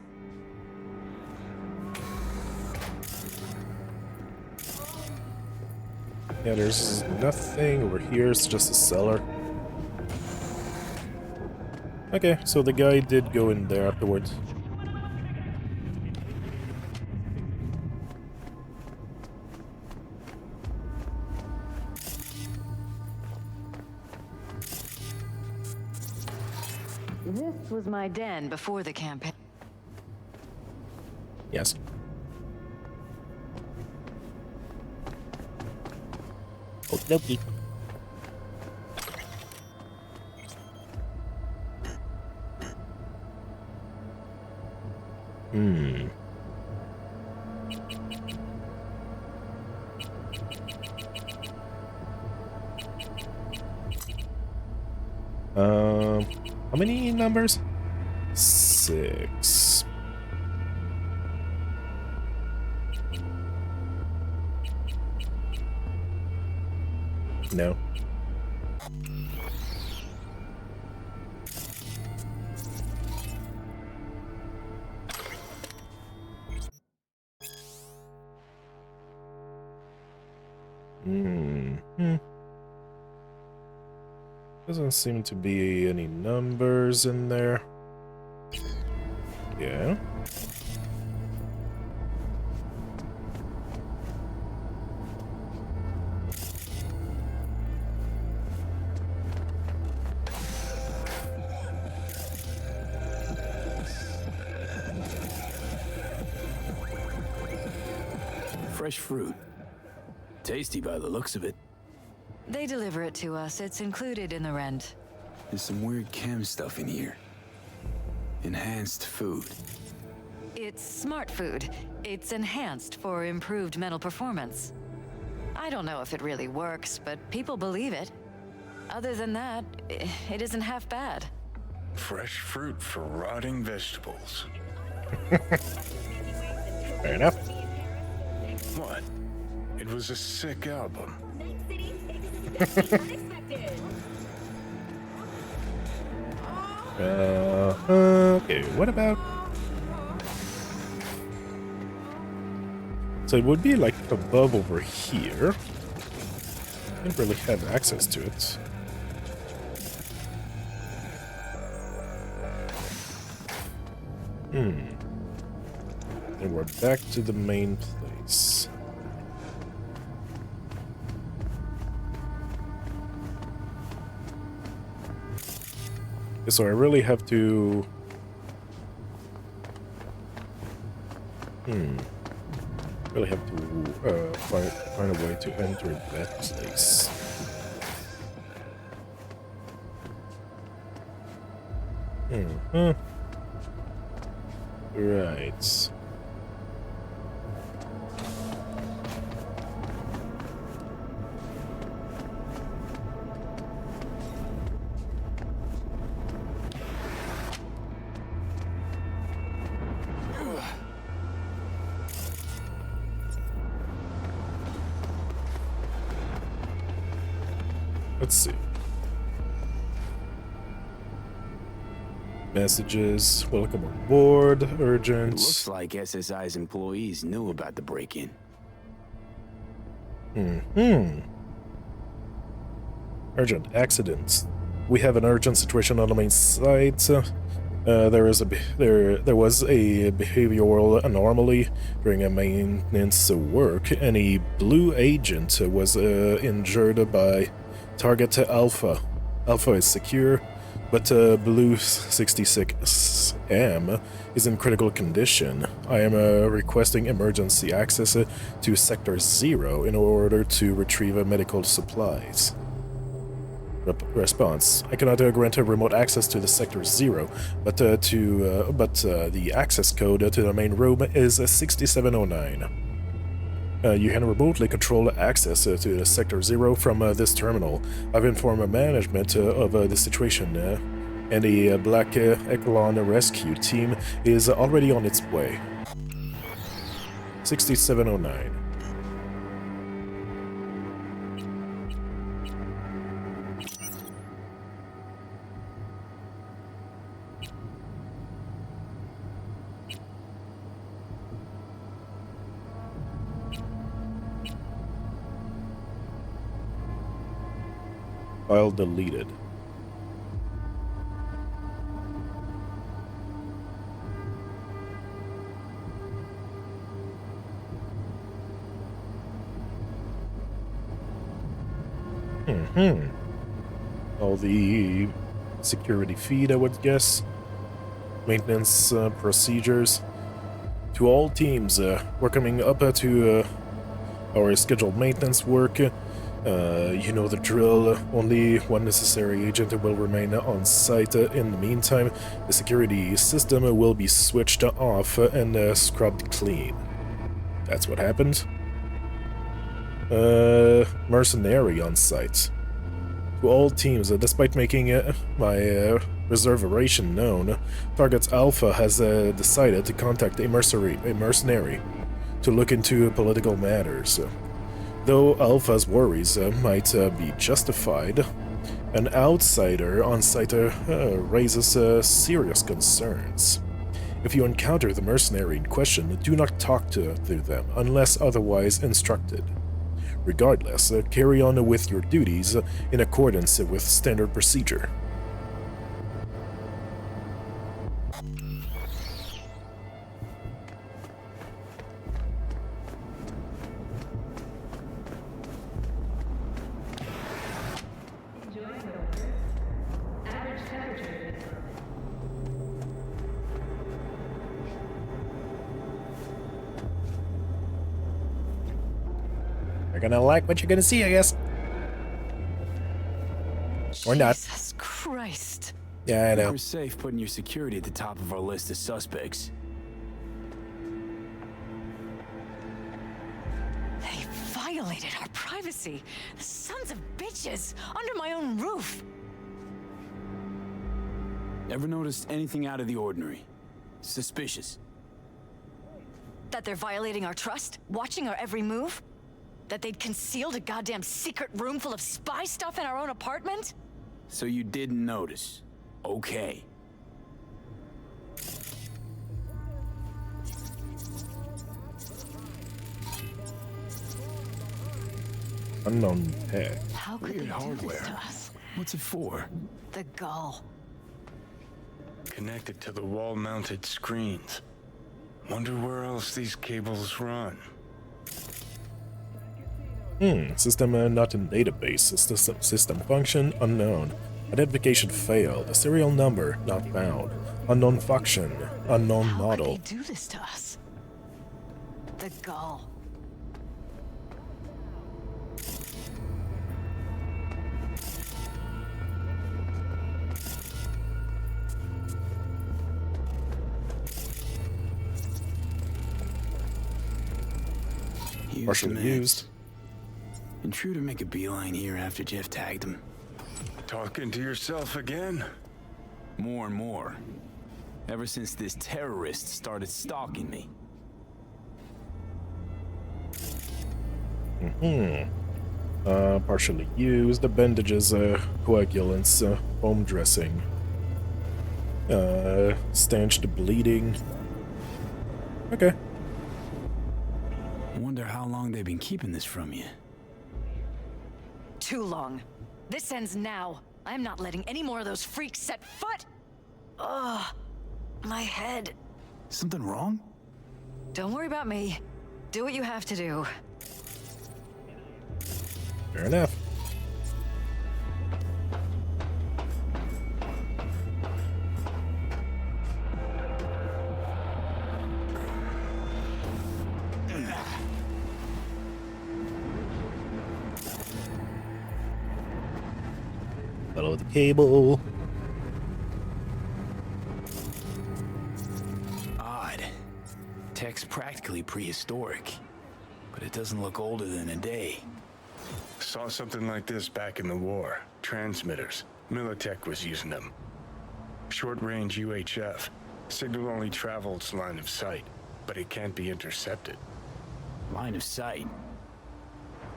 Yeah, there's nothing over here. It's just a cellar. Okay, so the guy did go in there afterwards. This was my den before the campaign. Yes. Okey-dokey. How many numbers? 6. No. Doesn't seem to be any numbers in there. Yeah. Fresh fruit. Tasty by the looks of it. They deliver it to us. It's included in the rent. There's some weird chem stuff in here. Enhanced food. It's smart food. It's enhanced for improved mental performance. I don't know if it really works, but people believe it. Other than that, it isn't half bad. Fresh fruit for rotting vegetables. Fair enough. What? It was a sick album. Okay, what about... So it would be like above over here. Didn't really have access to it. And we're back to the main place. So I really have to... Really have to find a way to enter that place. Right. Let's see. Messages. Welcome on board. Urgent. Looks like SSI's employees knew about the break-in. Urgent accidents. We have an urgent situation on the main site. There was a behavioral anomaly during a maintenance work, and a blue agent was injured by target Alpha. Alpha is secure, but Blue 66M is in critical condition. I am requesting emergency access to Sector 0 in order to retrieve medical supplies. Response: I cannot grant a remote access to the Sector 0, but the access code to the main room is 6709. You can remotely control access to the Sector 0 from this terminal. I've informed management of the situation, and the Black Echelon rescue team is already on its way. 6709. File deleted. All the security feed, I would guess. Maintenance procedures. To all teams, we're coming up to our scheduled maintenance work. You know the drill. Only one necessary agent will remain on site. In the meantime, the security system will be switched off and scrubbed clean. That's what happened. Mercenary on site. To all teams, despite making my reservation known, Target Alpha has decided to contact a mercenary to look into political matters. Though Alpha's worries might be justified, an outsider on site raises serious concerns. If you encounter the mercenary in question, do not talk to them unless otherwise instructed. Regardless, carry on with your duties in accordance with standard procedure. You're gonna like what you're gonna see, I guess. Or not. Jesus Christ. Yeah, I know. We're safe putting your security at the top of our list of suspects. They violated our privacy. The sons of bitches. Under my own roof. Ever noticed anything out of the ordinary? Suspicious? That they're violating our trust? Watching our every move? That they'd concealed a goddamn secret room full of spy stuff in our own apartment? So you didn't notice. Okay. Unknown tag. How could Weird they do hardware. this to us? What's it for? The Gull. Connected to the wall-mounted screens. Wonder where else these cables run. System not in database. System function unknown. Identification failed. Serial number not found. Unknown function. Unknown model. How could they do this to us? The Gull. Partially used. Intruder make a beeline here after Jeff tagged him. Talking to yourself again? More and more. Ever since this terrorist started stalking me. Partially used. The bandages, coagulants, foam dressing. Stanched bleeding. Okay. Wonder how long they've been keeping this from you. Too long. This ends now. I'm not letting any more of those freaks set foot. Ugh. My head. Something wrong? Don't worry about me. Do what you have to do. Fair enough. Follow the cable. Odd. Tech's practically prehistoric, but it doesn't look older than a day. Saw something like this back in the war. Transmitters. Militech was using them. Short-range UHF. Signal only travels line of sight, but it can't be intercepted. Line of sight.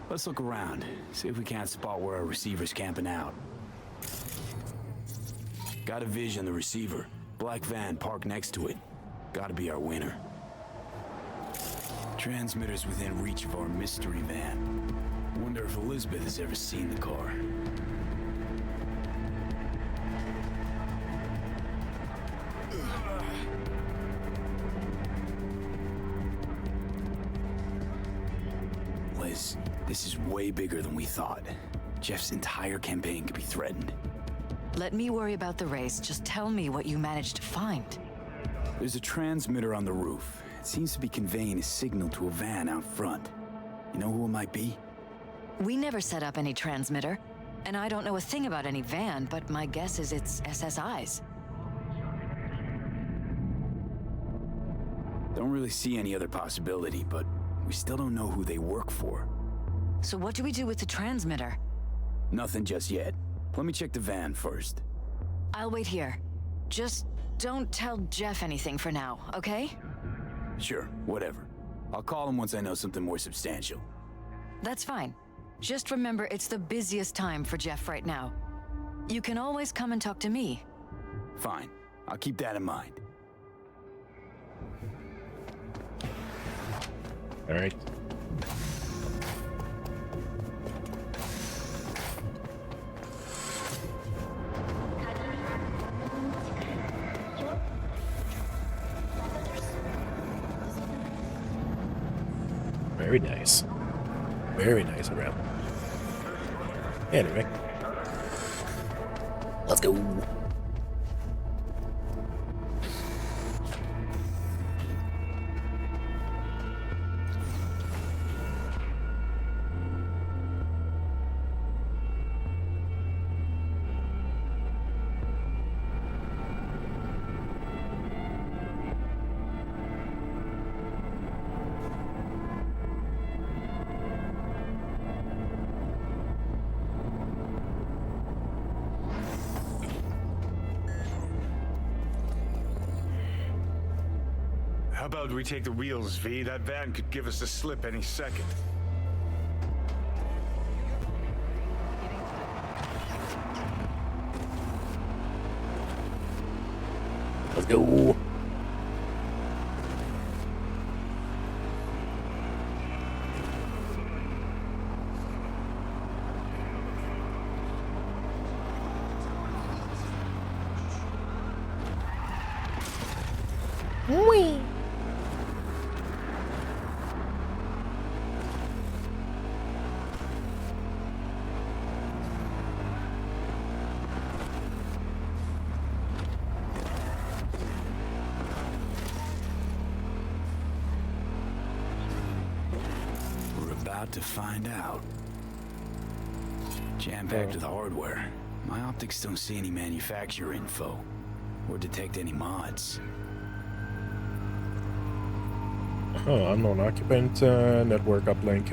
Let's look around, see if we can't spot where our receiver's camping out. Got a vision, the receiver. Black van parked next to it. Gotta be our winner. Transmitters within reach of our mystery van. Wonder if Elizabeth has ever seen the car. Liz, this is way bigger than we thought. Jeff's entire campaign could be threatened. Let me worry about the race. Just tell me what you managed to find. There's a transmitter on the roof. It seems to be conveying a signal to a van out front. You know who it might be? We never set up any transmitter, and I don't know a thing about any van, but my guess is it's SSI's. Don't really see any other possibility, but we still don't know who they work for. So what do we do with the transmitter? Nothing just yet. Let me check the van first. I'll wait here. Just don't tell Jeff anything for now, okay? Sure, whatever. I'll call him once I know something more substantial. That's fine. Just remember it's the busiest time for Jeff right now. You can always come and talk to me. Fine. I'll keep that in mind. All right. Very nice. Very nice around. Anyway. Let's go. How about we take the wheels, V? That van could give us a slip any second. Let's go. Whee! We're about to find out. Jam-packed with hardware. My optics don't see any manufacturer info or detect any mods. Unknown occupant, network uplink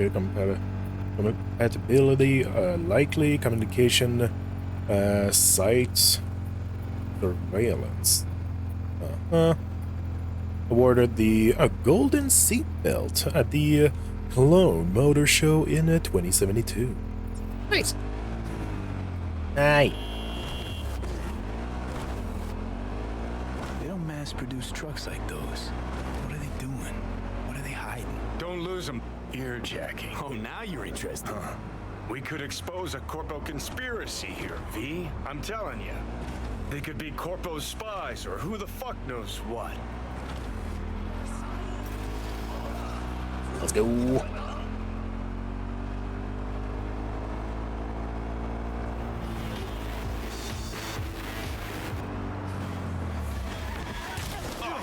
compatibility, likely communication, sites, surveillance. Awarded the Golden Seatbelt at the Cologne Motor Show in 2072. Nice. Aye. They don't mass-produce trucks like those. What are they doing? What are they hiding? Don't lose them. Earjacking. Oh, now you're interested. We could expose a Corpo conspiracy here, V. I'm telling you. They could be Corpo's spies or who the fuck knows what. Let's go.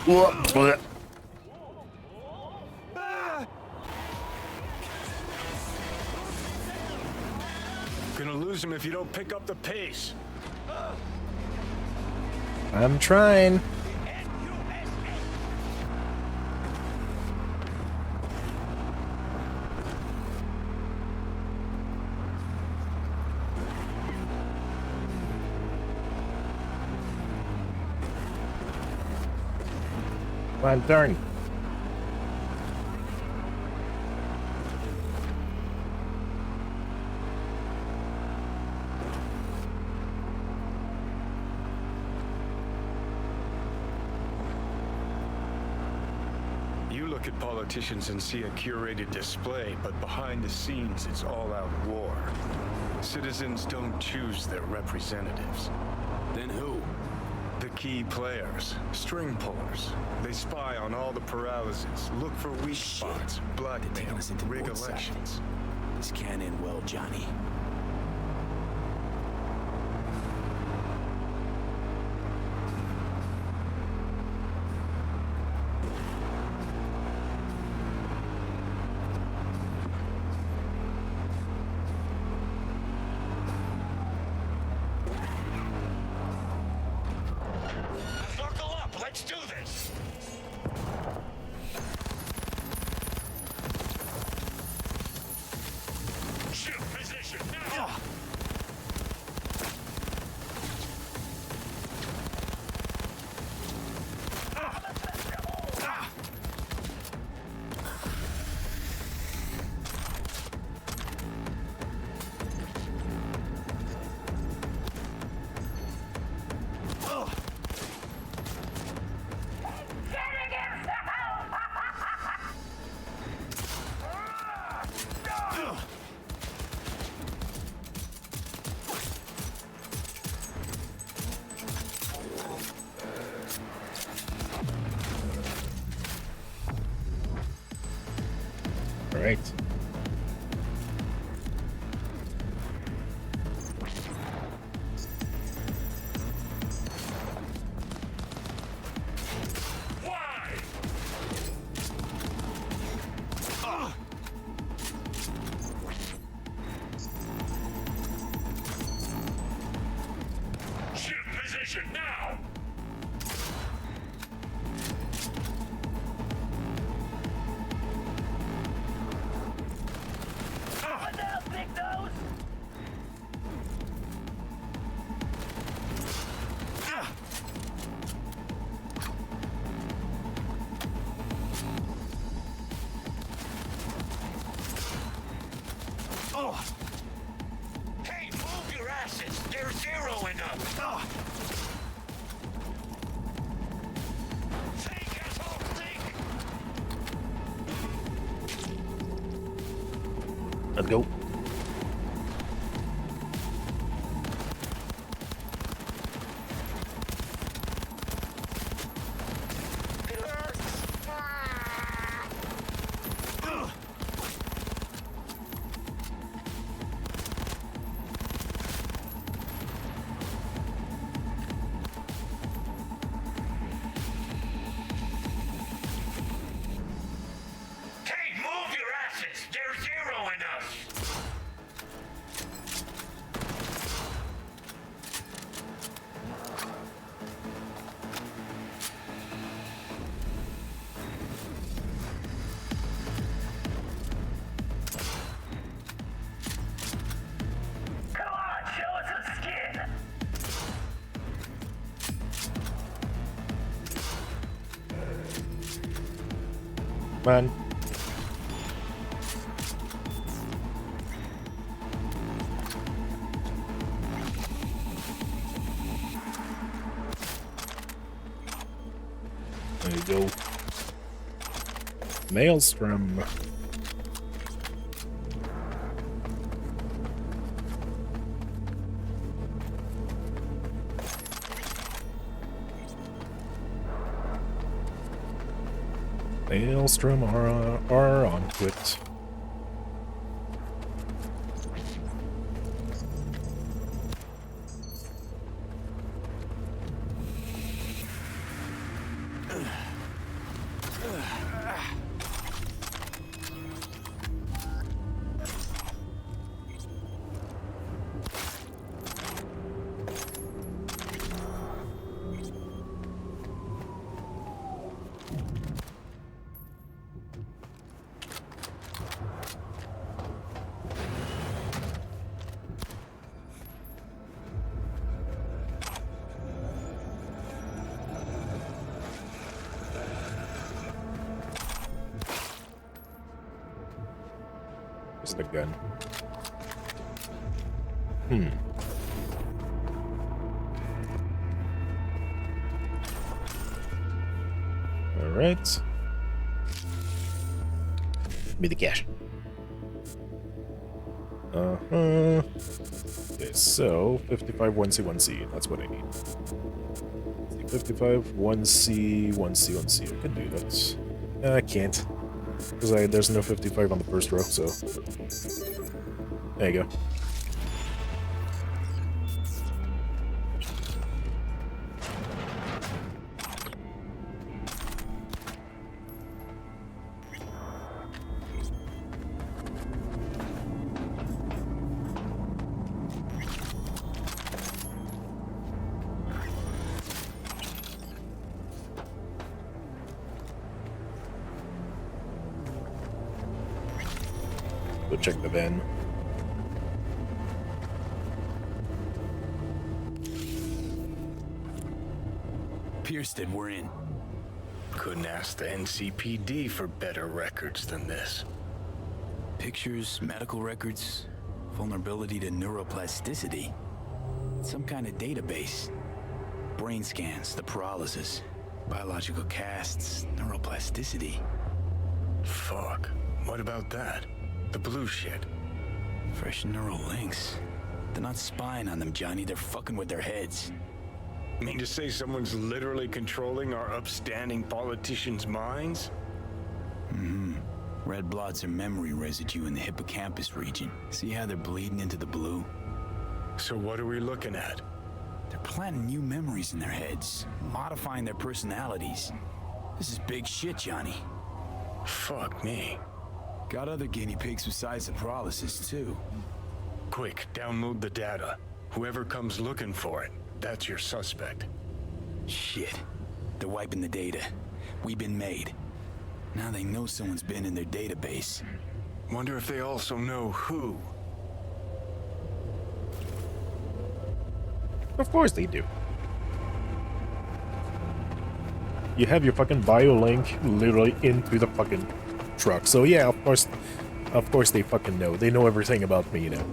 Whoa. Gonna lose him if you don't pick up the pace. I'm trying. Well, darn. You look at politicians and see a curated display, but behind the scenes, it's all-out war. Citizens don't choose their representatives. Then who? The key players, string pullers. They spy on all the paralyses, look for weak spots, blackmail, rig elections. This can't end well, Johnny. Let's do this! Shift position now! right. Now! What now, big nose? Oh! Hey, move your asses! They're zeroing up! Oh. Let's go. Man. There you go. Maelstrom. Maelstrom are on it. Just a gun. All right. Give me the cash. Okay, so 55 1C 1C. That's what I need. 55 1C 1C 1C. I can do that. I can't. Because there's no 55 on the first row, so... There you go. Go check the van. Pierston, we're in. Couldn't ask the NCPD for better records than this. Pictures, medical records, vulnerability to neuroplasticity. Some kind of database. Brain scans, the paralysis, biological casts, neuroplasticity. Fuck. What about that? The blue shit. Fresh neural links. They're not spying on them, Johnny. They're fucking with their heads. Mean to say someone's literally controlling our upstanding politicians' minds? Mm-hmm. Red blots are memory residue in the hippocampus region. See how they're bleeding into the blue? So what are we looking at? They're planting new memories in their heads, modifying their personalities. This is big shit, Johnny. Fuck me. Got other guinea pigs besides the paralysis, too. Quick, download the data. Whoever comes looking for it, that's your suspect. Shit. They're wiping the data. We've been made. Now they know someone's been in their database. Wonder if they also know who. Of course they do. You have your fucking bio link literally into the fucking truck. So yeah, of course they fucking know. They know everything about me, you know.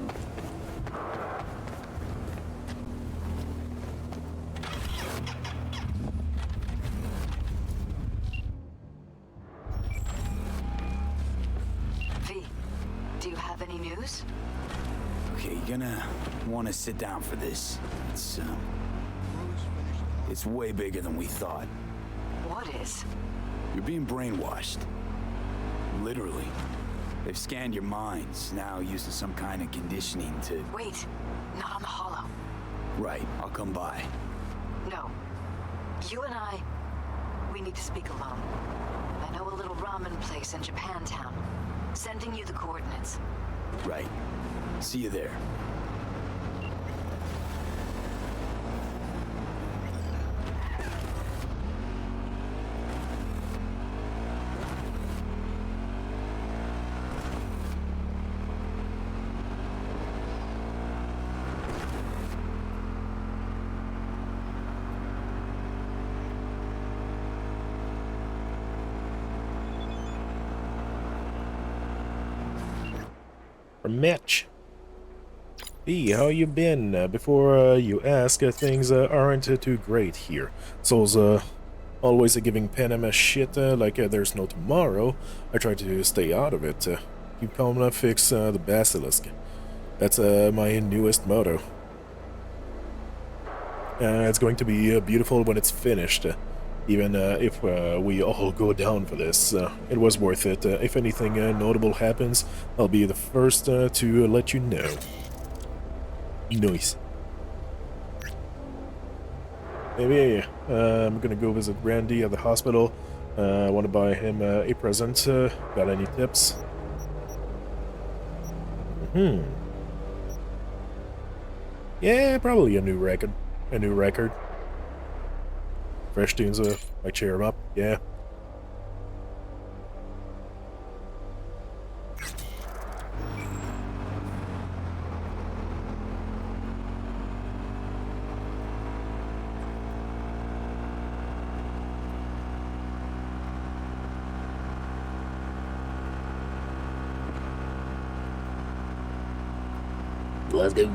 V, do you have any news? Okay, you're gonna want to sit down for this. It's way bigger than we thought. What is? You're being brainwashed. Literally. They've scanned your minds, now using some kind of conditioning to... Wait, not on the hollow. Right, I'll come by. No. You and I, we need to speak alone. I know a little ramen place in Japantown. Sending you the coordinates. Right. See you there. From Mitch. Hey, how you been? Before you ask, things aren't too great here. Soul's always giving Panama shit like there's no tomorrow. I try to stay out of it. Keep calm and fix the basilisk. That's my newest motto. It's going to be beautiful when it's finished. Even if we all go down for this, it was worth it. If anything notable happens, I'll be the first to let you know. Nice. Maybe I'm gonna go visit Randy at the hospital. I want to buy him a present. Got any tips? Yeah, probably a new record. A new record. Fresh tunes might cheer him up, yeah. Let's go.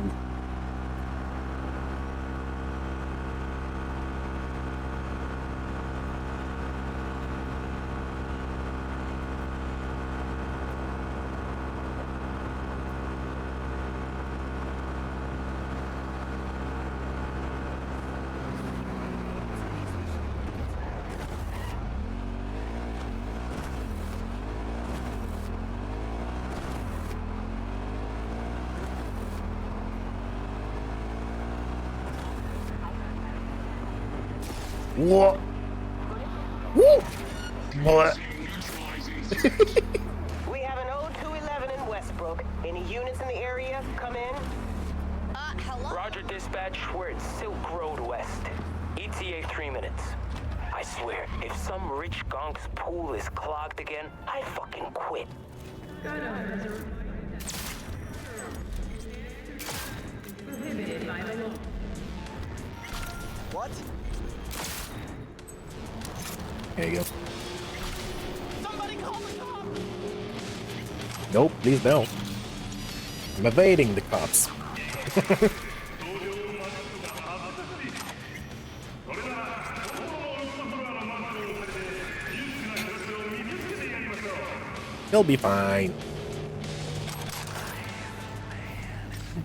What? Woo! What? We have an 0211 in Westbrook. Any units in the area? Come in. Hello? Roger, dispatch. We're at Silk Road West. ETA 3 minutes. I swear, if some rich gonk's pool is clogged again, I fucking quit. What? There you go. Somebody call the cops! Nope, please don't. I'm evading the cops. He'll be fine.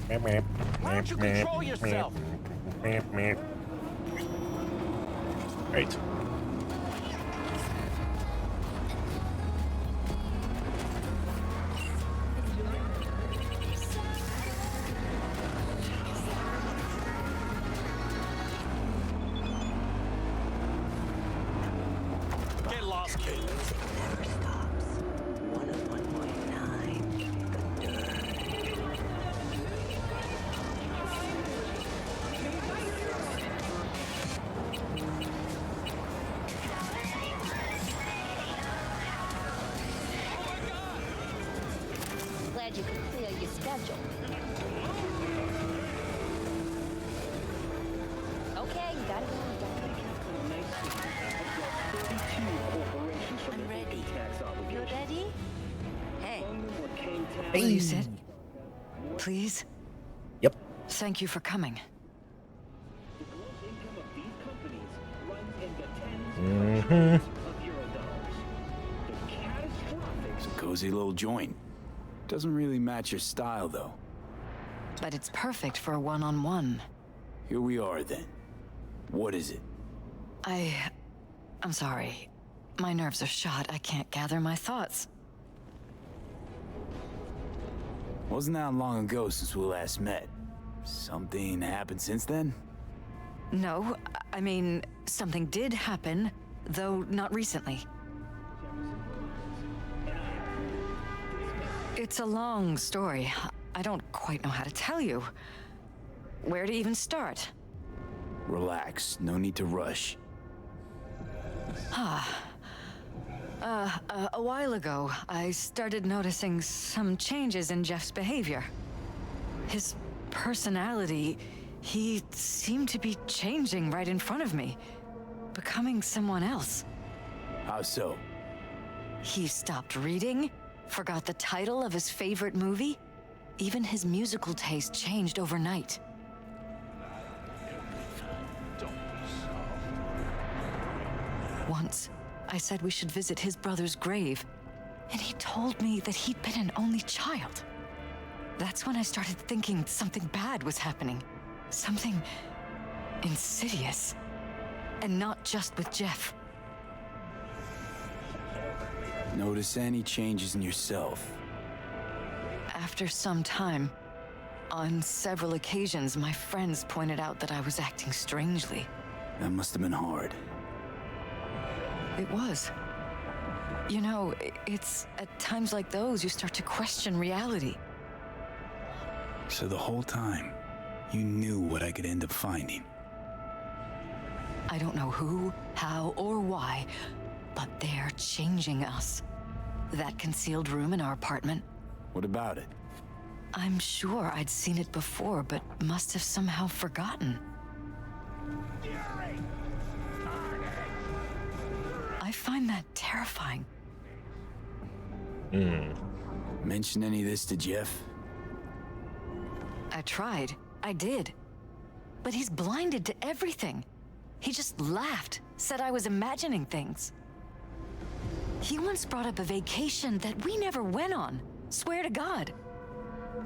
Why don't you control yourself? Right. schedule. Okay, you got it. I'm ready. You ready? Hey. Will you sit? Please? Yep. Thank you for coming. It's a cozy little joint. Doesn't really match your style, though. But it's perfect for a one-on-one. Here we are, then. What is it? I'm sorry. My nerves are shot. I can't gather my thoughts. Wasn't that long ago since we last met? Something happened since then? No, I mean, something did happen, though not recently. It's a long story. I don't quite know how to tell you. Where to even start? Relax, no need to rush. A while ago, I started noticing some changes in Jeff's behavior. His personality, he seemed to be changing right in front of me, becoming someone else. How so? He stopped reading, forgot the title of his favorite movie. Even his musical taste changed overnight. Once, I said we should visit his brother's grave, and he told me that he'd been an only child. That's when I started thinking something bad was happening. Something insidious. And not just with Jeff. Notice any changes in yourself? After some time, on several occasions, my friends pointed out that I was acting strangely. That must have been hard. It was. You know, it's at times like those you start to question reality. So the whole time, you knew what I could end up finding. I don't know who, how, or why, but they're changing us. That concealed room in our apartment. What about it? I'm sure I'd seen it before, but must have somehow forgotten. I find that terrifying. Mention any of this to Jeff? I tried. I did. But he's blinded to everything. He just laughed, said I was imagining things. He once brought up a vacation that we never went on. Swear to God.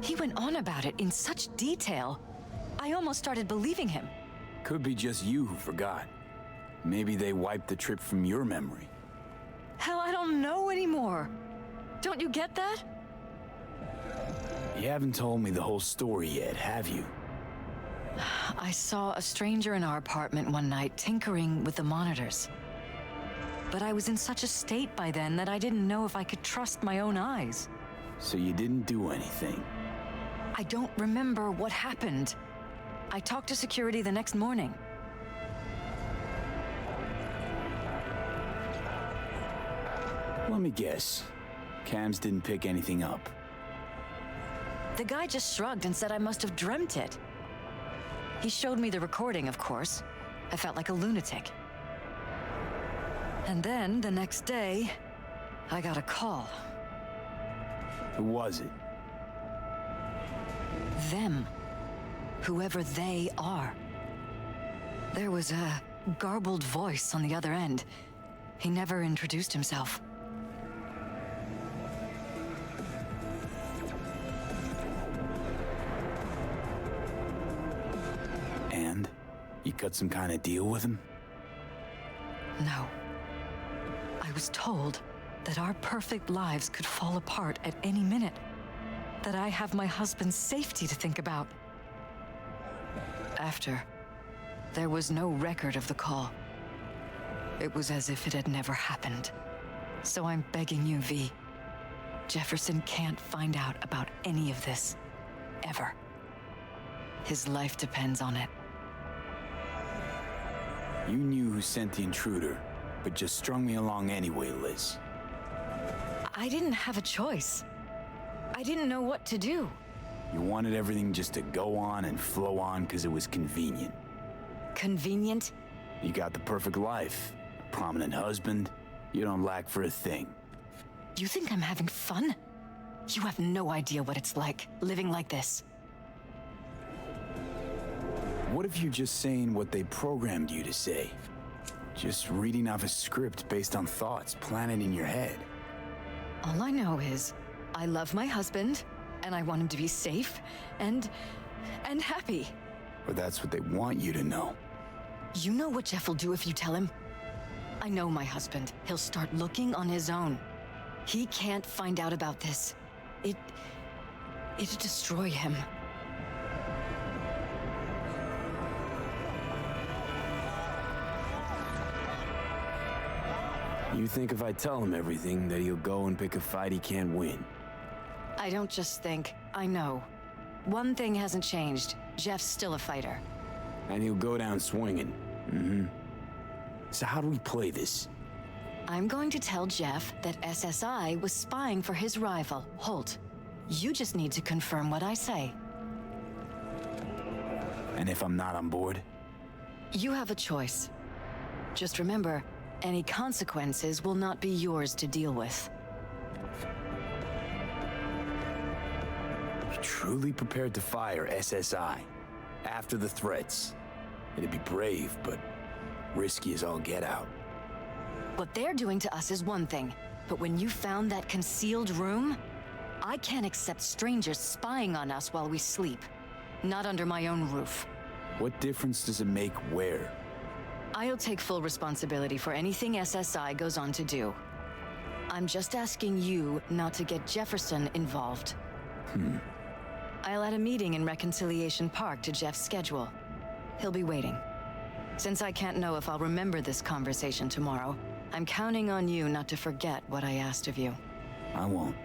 He went on about it in such detail, I almost started believing him. Could be just you who forgot. Maybe they wiped the trip from your memory. Hell, I don't know anymore. Don't you get that? You haven't told me the whole story yet, have you? I saw a stranger in our apartment one night tinkering with the monitors. But I was in such a state by then that I didn't know if I could trust my own eyes. So you didn't do anything? I don't remember what happened. I talked to security the next morning. Let me guess. Cams didn't pick anything up. The guy just shrugged and said I must have dreamt it. He showed me the recording, of course. I felt like a lunatic. And then, the next day, I got a call. Who was it? Them. Whoever they are. There was a garbled voice on the other end. He never introduced himself. And? You cut some kind of deal with him? No. I was told that our perfect lives could fall apart at any minute. That I have my husband's safety to think about. After, there was no record of the call. It was as if it had never happened. So I'm begging you, V. Jefferson can't find out about any of this. Ever. His life depends on it. You knew who sent the intruder, but just strung me along anyway, Liz. I didn't have a choice. I didn't know what to do. You wanted everything just to go on and flow on because it was convenient. Convenient? You got the perfect life, a prominent husband. You don't lack for a thing. You think I'm having fun? You have no idea what it's like, living like this. What if you're just saying what they programmed you to say? Just reading off a script based on thoughts planted in your head. All I know is, I love my husband, and I want him to be safe, and happy. Or that's what they want you to know. You know what Jeff will do if you tell him? I know my husband. He'll start looking on his own. He can't find out about this. It'd destroy him. You think if I tell him everything, that he'll go and pick a fight he can't win? I don't just think, I know. One thing hasn't changed. Jeff's still a fighter. And he'll go down swinging. Mm-hmm. So how do we play this? I'm going to tell Jeff that SSI was spying for his rival, Holt. You just need to confirm what I say. And if I'm not on board? You have a choice. Just remember, any consequences will not be yours to deal with. You're truly prepared to fire SSI after the threats. It'd be brave, but risky as all get out. What they're doing to us is one thing, but when you found that concealed room, I can't accept strangers spying on us while we sleep. Not under my own roof. What difference does it make where? I'll take full responsibility for anything SSI goes on to do. I'm just asking you not to get Jefferson involved. I'll add a meeting in Reconciliation Park to Jeff's schedule. He'll be waiting. Since I can't know if I'll remember this conversation tomorrow, I'm counting on you not to forget what I asked of you. I won't.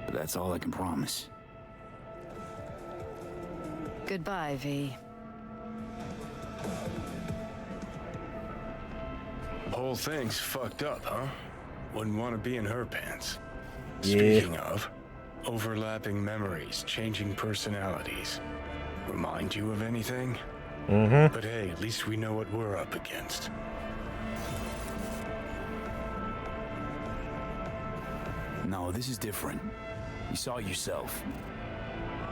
But that's all I can promise. Goodbye, V. Whole thing's fucked up, huh? Wouldn't want to be in her pants. Yeah. Speaking of, overlapping memories, changing personalities. Remind you of anything? Mm-hmm. But hey, at least we know what we're up against. No, this is different. You saw it yourself.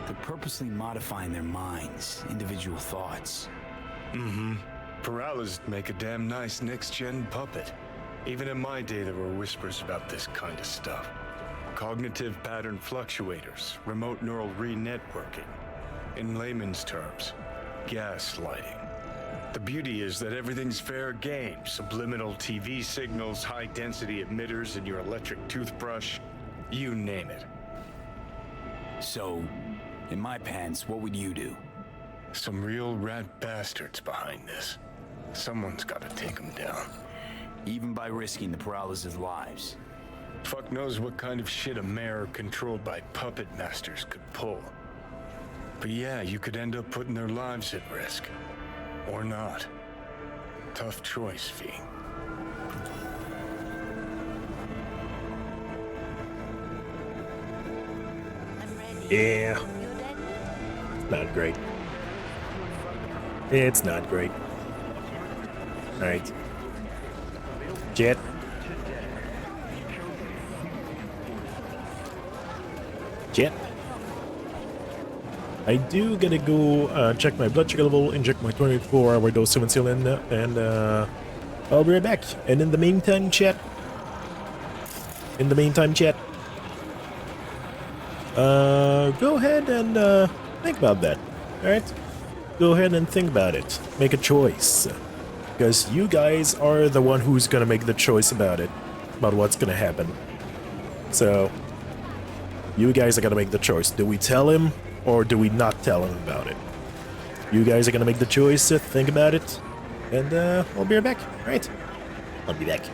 They're purposely modifying their minds, individual thoughts. Mm-hmm. Paralysis make a damn nice next-gen puppet. Even in my day, there were whispers about this kind of stuff. Cognitive pattern fluctuators, remote neural re-networking. In layman's terms, gaslighting. The beauty is that everything's fair game. Subliminal TV signals, high-density emitters in your electric toothbrush. You name it. So, in my pants, what would you do? Some real rat bastards behind this. Someone's got to take them down. Even by risking the paralysis' lives. Fuck knows what kind of shit a mayor controlled by puppet masters could pull. But yeah, you could end up putting their lives at risk. Or not. Tough choice, V. Yeah. Not great. It's not great. Alright. Jet. Jet. I do gotta go check my blood sugar level, inject my 24-hour dose of insulin, and I'll be right back. And in the meantime, chat. Go ahead and think about that. Alright? Go ahead and think about it. Make a choice. Because you guys are the one who's gonna make the choice about it. About what's gonna happen. So, you guys are gonna make the choice. Do we tell him, or do we not tell him about it? You guys are gonna make the choice, think about it, and I'll be right back. Alright? I'll be back.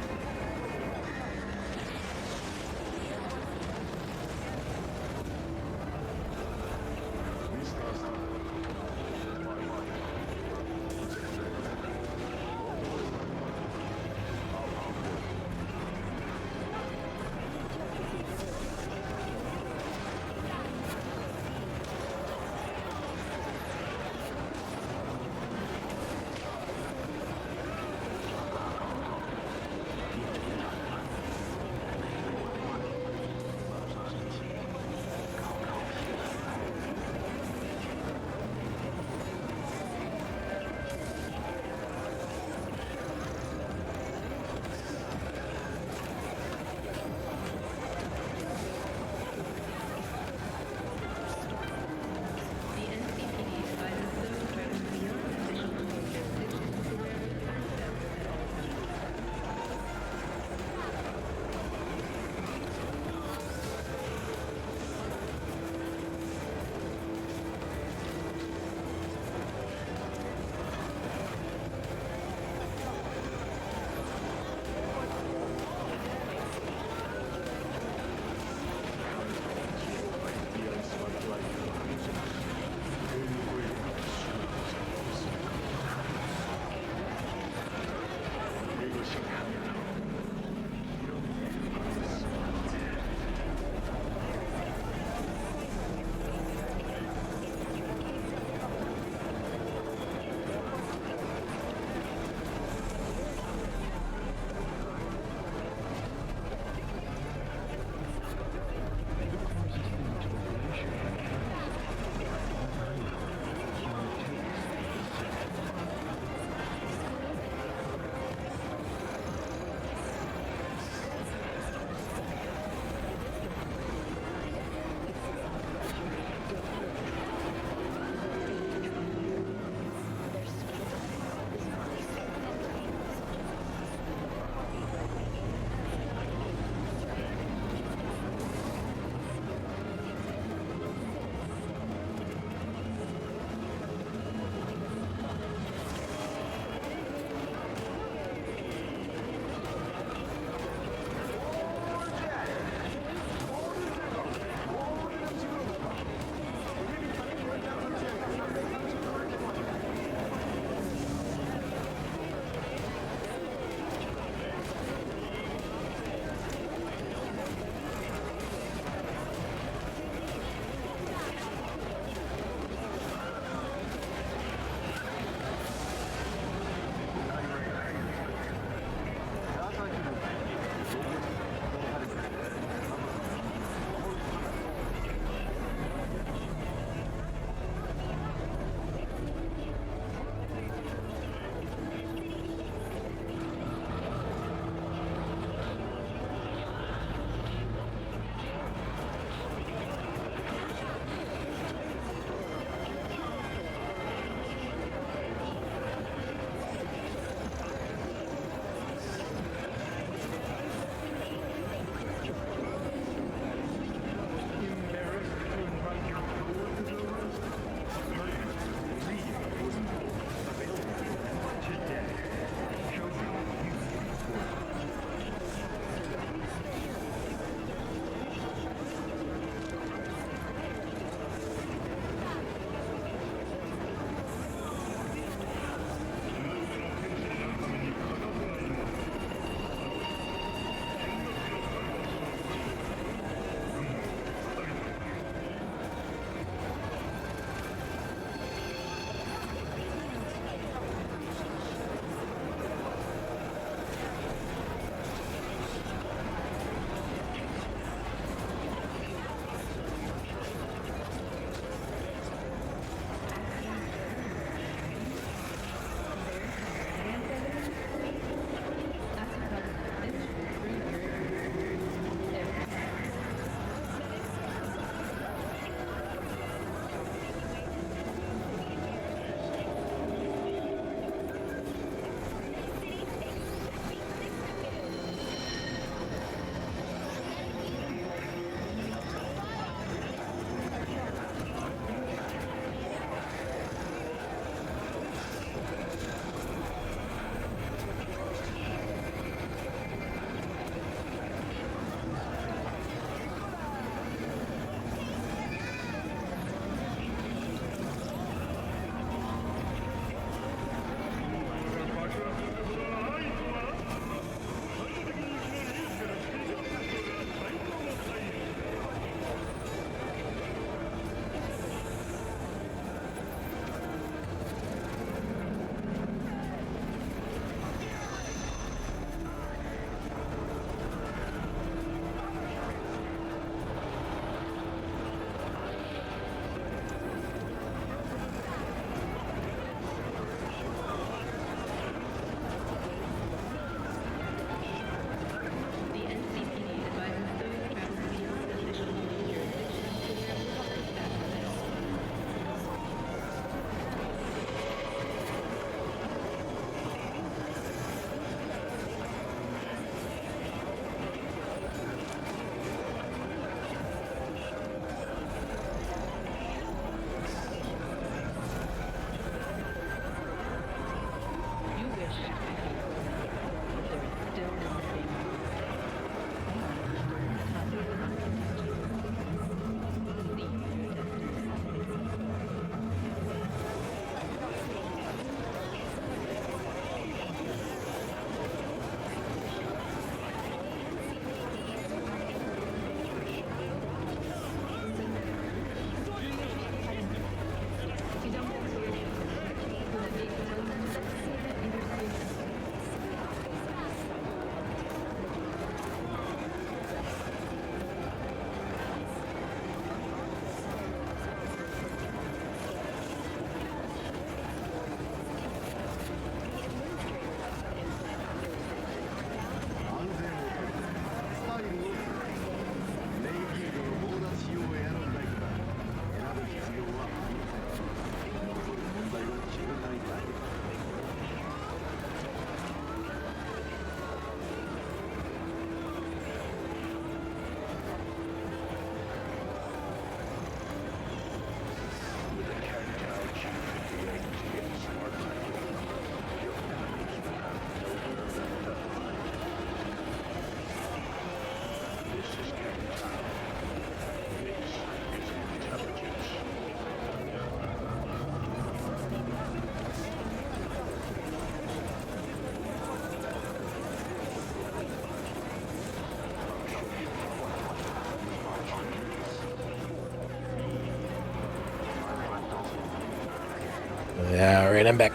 Alright, I'm back.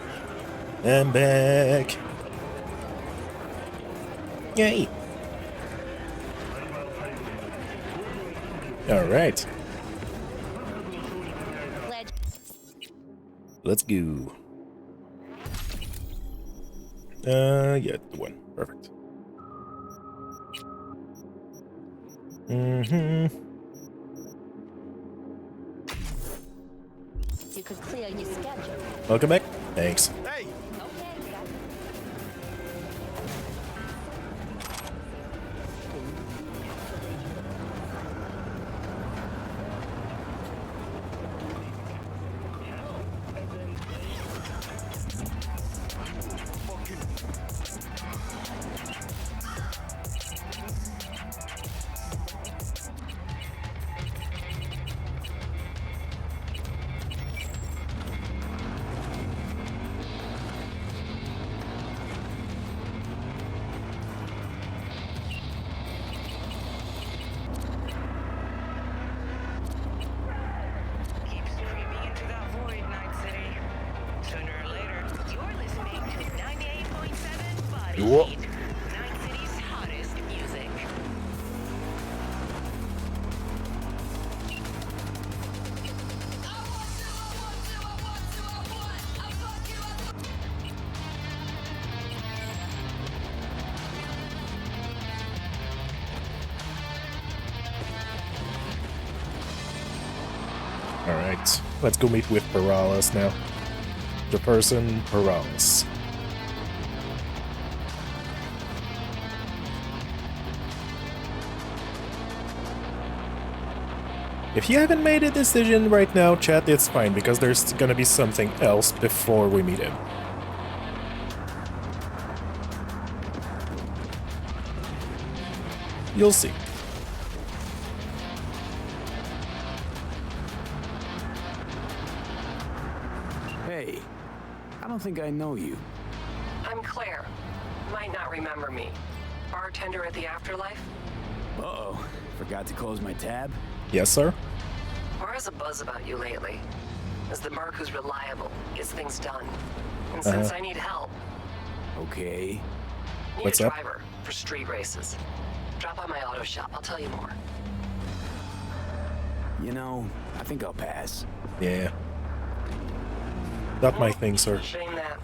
I'm back. Yay. Alright. Let's go. Yeah, the one. Perfect. You could clear your schedule. Welcome back. Thanks. Hey! Whoa. Alright, let's go meet with Perales now. The person, Perales. If you haven't made a decision right now, chat, it's fine, because there's gonna be something else before we meet him. You'll see. Hey, I don't think I know you. I'm Claire. Might not remember me. Bartender at the Afterlife? Uh-oh, forgot to close my tab? Yes, sir? Or has a buzz about you lately? As the merc who's reliable, gets things done. And since I need help... Okay. Need What's a up? driver for street races. Drop by my auto shop, I'll tell you more. You know, I think I'll pass. Yeah. Not my thing, sir. Shame that.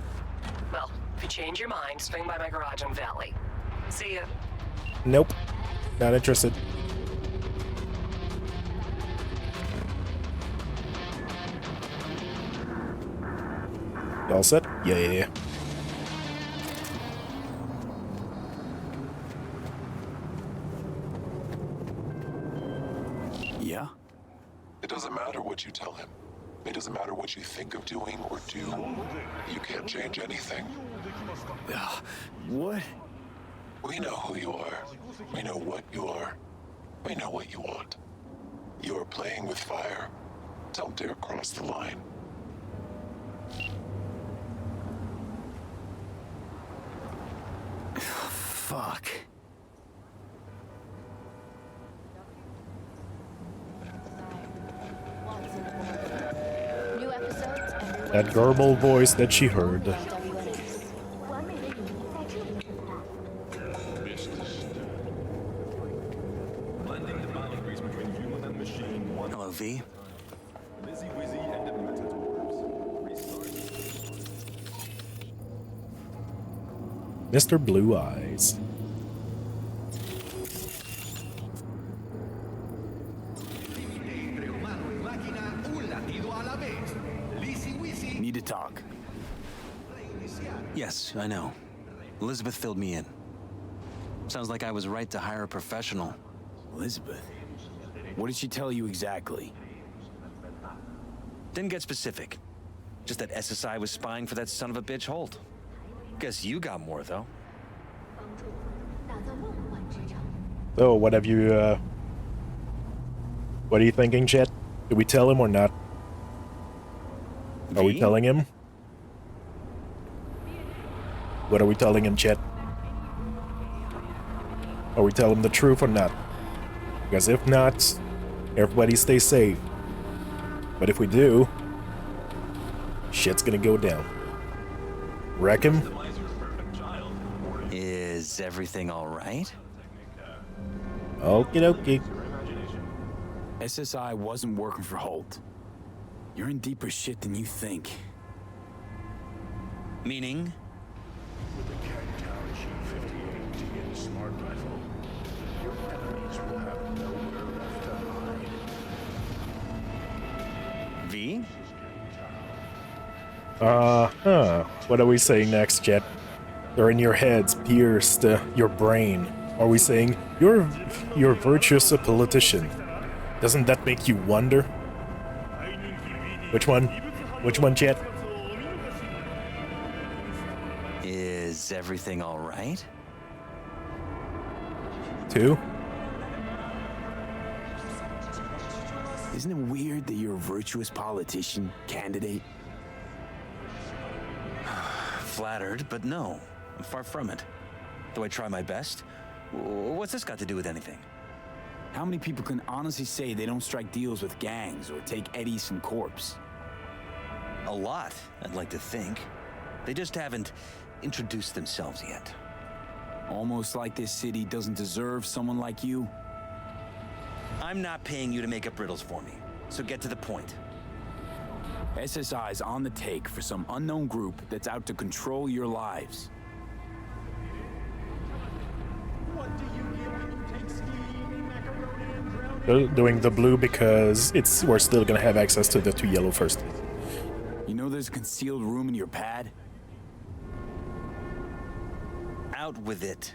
Well, if you change your mind, swing by my garage on Valley. See ya. Nope. Not interested. You all set? Yeah. Yeah? It doesn't matter what you tell him. It doesn't matter what you think of doing or do. You can't change anything. What? We know who you are. We know what you are. We know what you want. You are playing with fire. Don't dare cross the line. Fuck. New episodes and That garbled voice that she heard. Hello, V. Mr. Blue Eyes. Need to talk. Yes, I know. Elizabeth filled me in. Sounds like I was right to hire a professional. Elizabeth? What did she tell you exactly? Didn't get specific. Just that SSI was spying for that son of a bitch Holt. Guess you got more, though. So, what have you, what are you thinking, chat? Do we tell him or not? Are we telling him? What are we telling him, chat? Are we telling him the truth or not? Because if not, everybody stay safe. But if we do, shit's gonna go down. Wreck him? Is everything all right? Okie dokie. SSI wasn't working for Holt. You're in deeper shit than you think. Meaning? With the Cat G58 smart rifle, your enemies will have nowhere left to hide. V? What are we saying next, Jet? They're in your heads, pierced your brain. Are we saying you're virtuous a politician? Doesn't that make you wonder? Which one? Which one, Jet? Is everything all right? 2? Isn't it weird that you're a virtuous politician candidate? Flattered, but no. I'm far from it. Though I try my best. What's this got to do with anything? How many people can honestly say they don't strike deals with gangs or take eddies from corpse? A lot, I'd like to think. They just haven't introduced themselves yet. Almost like this city doesn't deserve someone like you. I'm not paying you to make up riddles for me, so get to the point. SSI's on the take for some unknown group that's out to control your lives. Doing the blue because we're still gonna have access to the 2 yellow first. You know there's a concealed room in your pad? Out with it.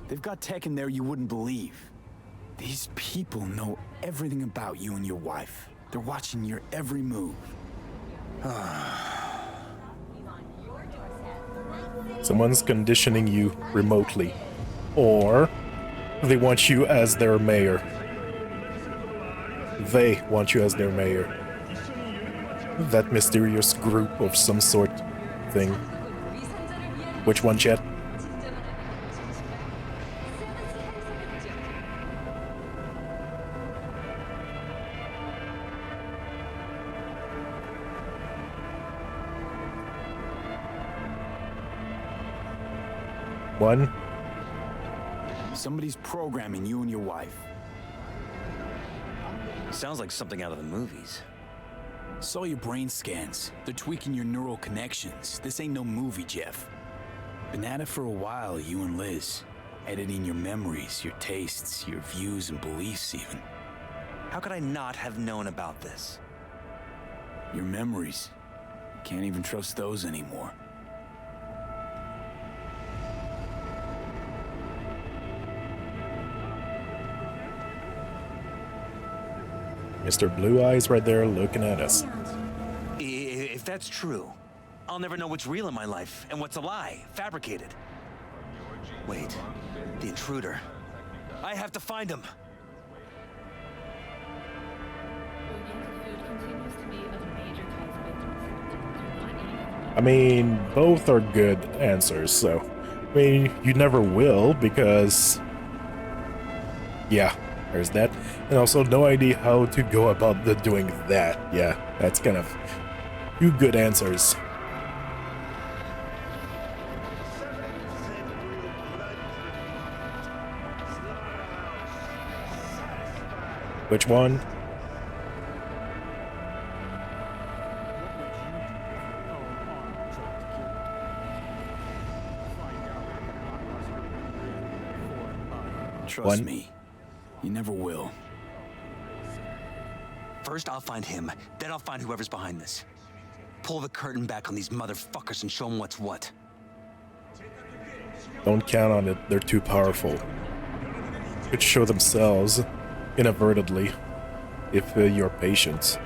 They've got tech in there you wouldn't believe. These people know everything about you and your wife. They're watching your every move. Someone's conditioning you remotely. Or they want you as their mayor. They want you as their mayor. That mysterious group of some sort thing. Which one, Chet? One. Somebody's programming you and your wife. Sounds like something out of the movies. Saw your brain scans. They're tweaking your neural connections. This ain't no movie, Jeff. Been at it for a while, you and Liz. Editing your memories, your tastes, your views and beliefs even. How could I not have known about this? Your memories. Can't even trust those anymore. Mr. Blue Eyes right there looking at us. If that's true, I'll never know what's real in my life and what's a lie, fabricated. Wait, the intruder. I have to find him. I mean, both are good answers, so... I mean, you never will, because... Yeah, there's that. And also, no idea how to go about doing that. Yeah, that's kind of... 2 good answers. Which one? Trust me, you never will. First, I'll find him. Then I'll find whoever's behind this. Pull the curtain back on these motherfuckers and show them what's what. Don't count on it. They're too powerful. Could show themselves inadvertently if you're patient.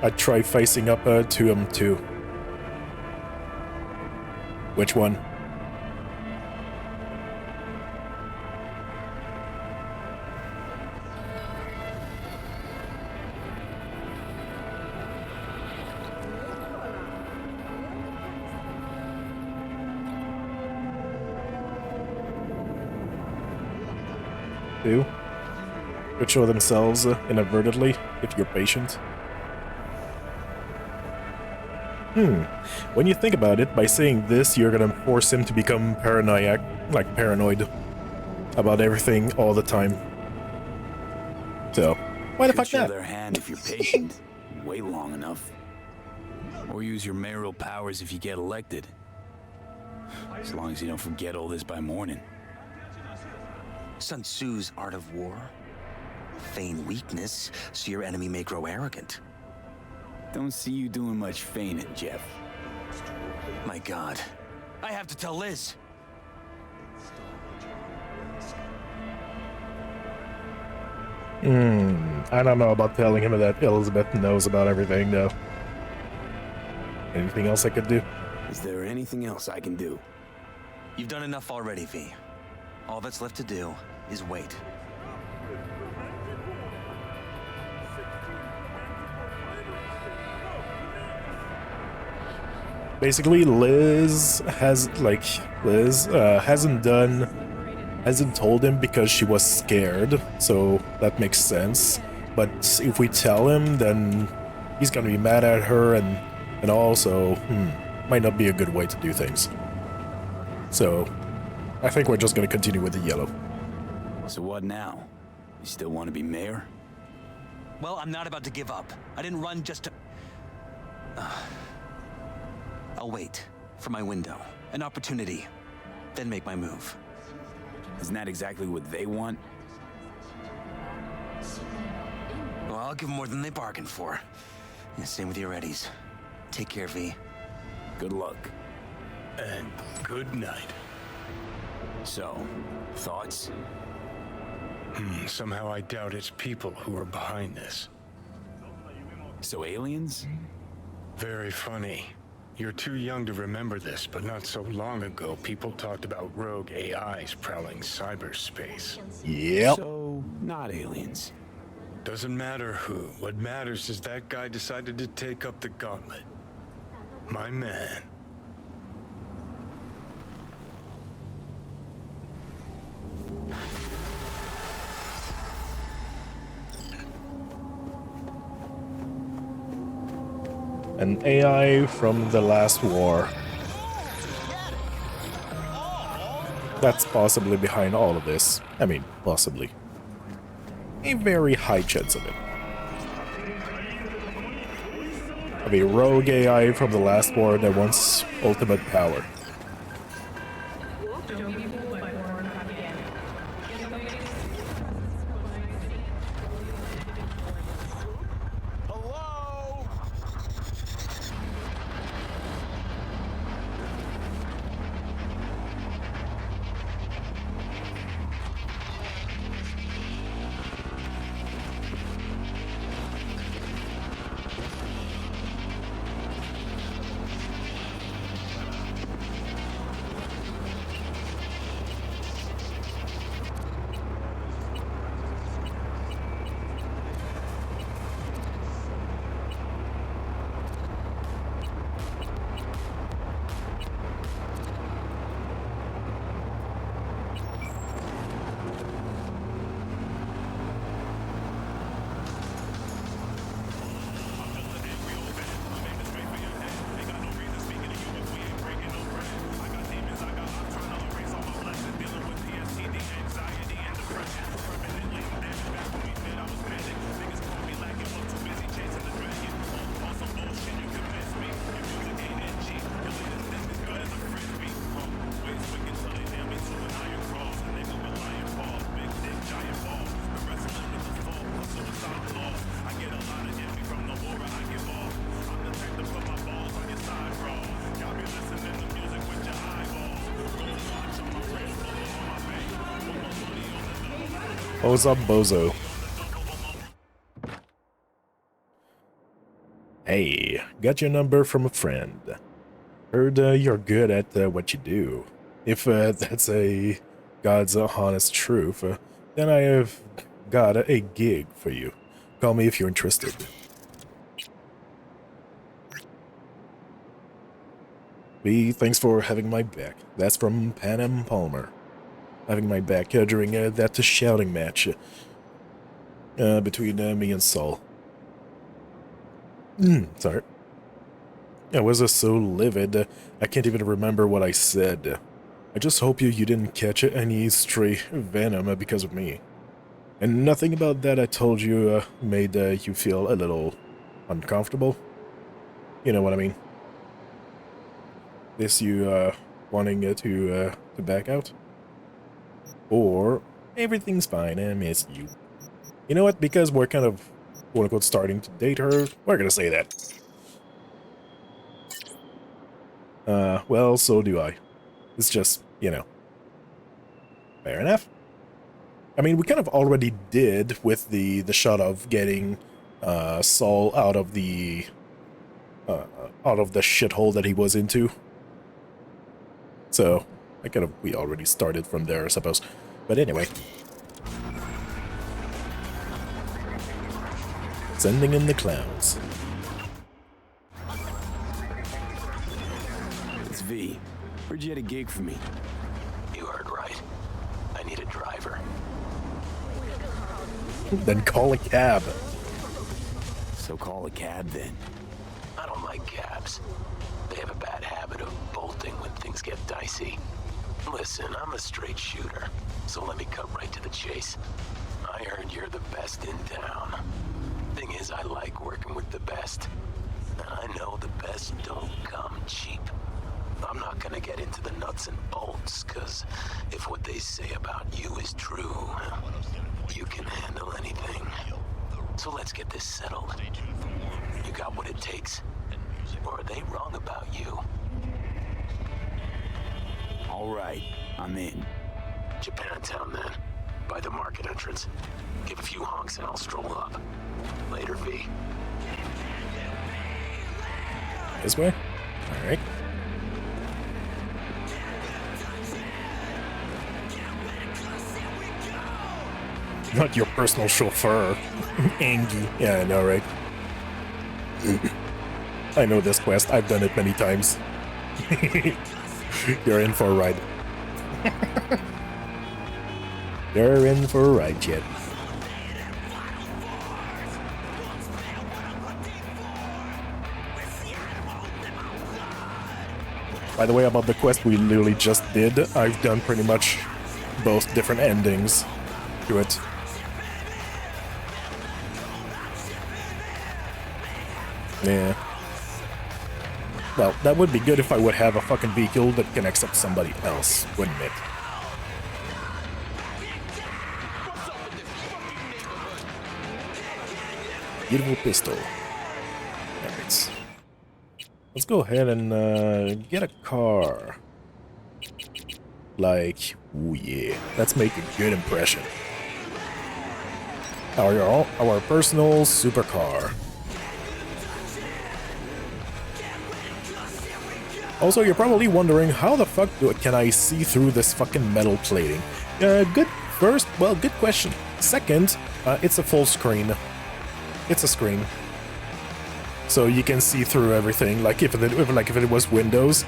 I'd try facing up to him too. Which one? Could show themselves inadvertently if you're patient. When you think about it, by saying this, you're gonna force him to become paranoid about everything all the time. So, why the Could fuck show not? their hand if you're patient, wait long enough. Or use your mayoral powers if you get elected. As long as you don't forget all this by morning. Sun Tzu's art of war. Feign weakness so your enemy may grow arrogant. Don't see you doing much feigning, Jeff. My God. I have to tell Liz. I don't know about telling him that Elizabeth knows about everything, though. Anything else I could do? Is there anything else I can do? You've done enough already, V. All that's left to do is wait. Basically, Liz hasn't told him because she was scared, so that makes sense. But if we tell him, then he's gonna be mad at her, and also, might not be a good way to do things. So, I think we're just gonna continue with the yellow. So what now? You still want to be mayor? Well, I'm not about to give up. I didn't run just to... I'll wait for my window, an opportunity, then make my move. Isn't that exactly what they want? Well, I'll give them more than they bargained for. Yeah, same with your Eddies. Take care, V. Good luck. And good night. So, thoughts? Somehow I doubt it's people who are behind this. So aliens? Very funny. You're too young to remember this, but not so long ago, people talked about rogue AIs prowling cyberspace. Yep. So, not aliens. Doesn't matter who. What matters is that guy decided to take up the gauntlet. My man. An AI from the last war. That's possibly behind all of this. I mean, possibly. A very high chance of it. Of a rogue AI from the last war that wants ultimate power. What's up, bozo? Hey, got your number from a friend. Heard you're good at what you do. If that's a God's honest truth, then I have got a gig for you. Call me if you're interested. B, thanks for having my back. That's from Panem Palmer. Having my back during that shouting match between me and Saul. Sorry. I was so livid, I can't even remember what I said. I just hope you didn't catch any stray venom because of me. And nothing about that I told you made you feel a little uncomfortable. You know what I mean? This you wanting to back out? Or everything's fine, I miss you. You know what? Because we're kind of, quote-unquote, starting to date her, we're gonna say that. Well, so do I. It's just, you know. Fair enough. I mean, we kind of already did with the shot of getting Saul out of the shithole that he was into. So, we already started from there, I suppose. But anyway. Sending in the clowns. It's V. Heard you had a gig for me. You heard right. I need a driver. Then call a cab. So call a cab then. I don't like cabs. They have a bad habit of bolting when things get dicey. Listen, I'm a straight shooter, so let me cut right to the chase. I heard you're the best in town. Thing is, I like working with the best. And I know the best don't come cheap. I'm not gonna get into the nuts and bolts, cause if what they say about you is true, you can handle anything. So let's get this settled. You got what it takes? Or are they wrong about you? All right, I'm in. Japantown, then. By the market entrance. Give a few honks and I'll stroll up. Later, V. This way? Alright. Not your personal chauffeur. Angie. Yeah, I know, right? I know this quest. I've done it many times. You're in for a ride. You're in for a ride, kid. By the way, about the quest we literally just did, I've done pretty much both different endings to it. Yeah. Well, that would be good if I would have a fucking vehicle that can accept somebody else, wouldn't it? Beautiful pistol. Alright. Let's go ahead and get a car. Like, ooh yeah, let's make a good impression. Our personal supercar. Also, you're probably wondering, how the fuck can I see through this fucking metal plating? Good question. Second, it's a full screen. It's a screen. So you can see through everything, like if it was Windows,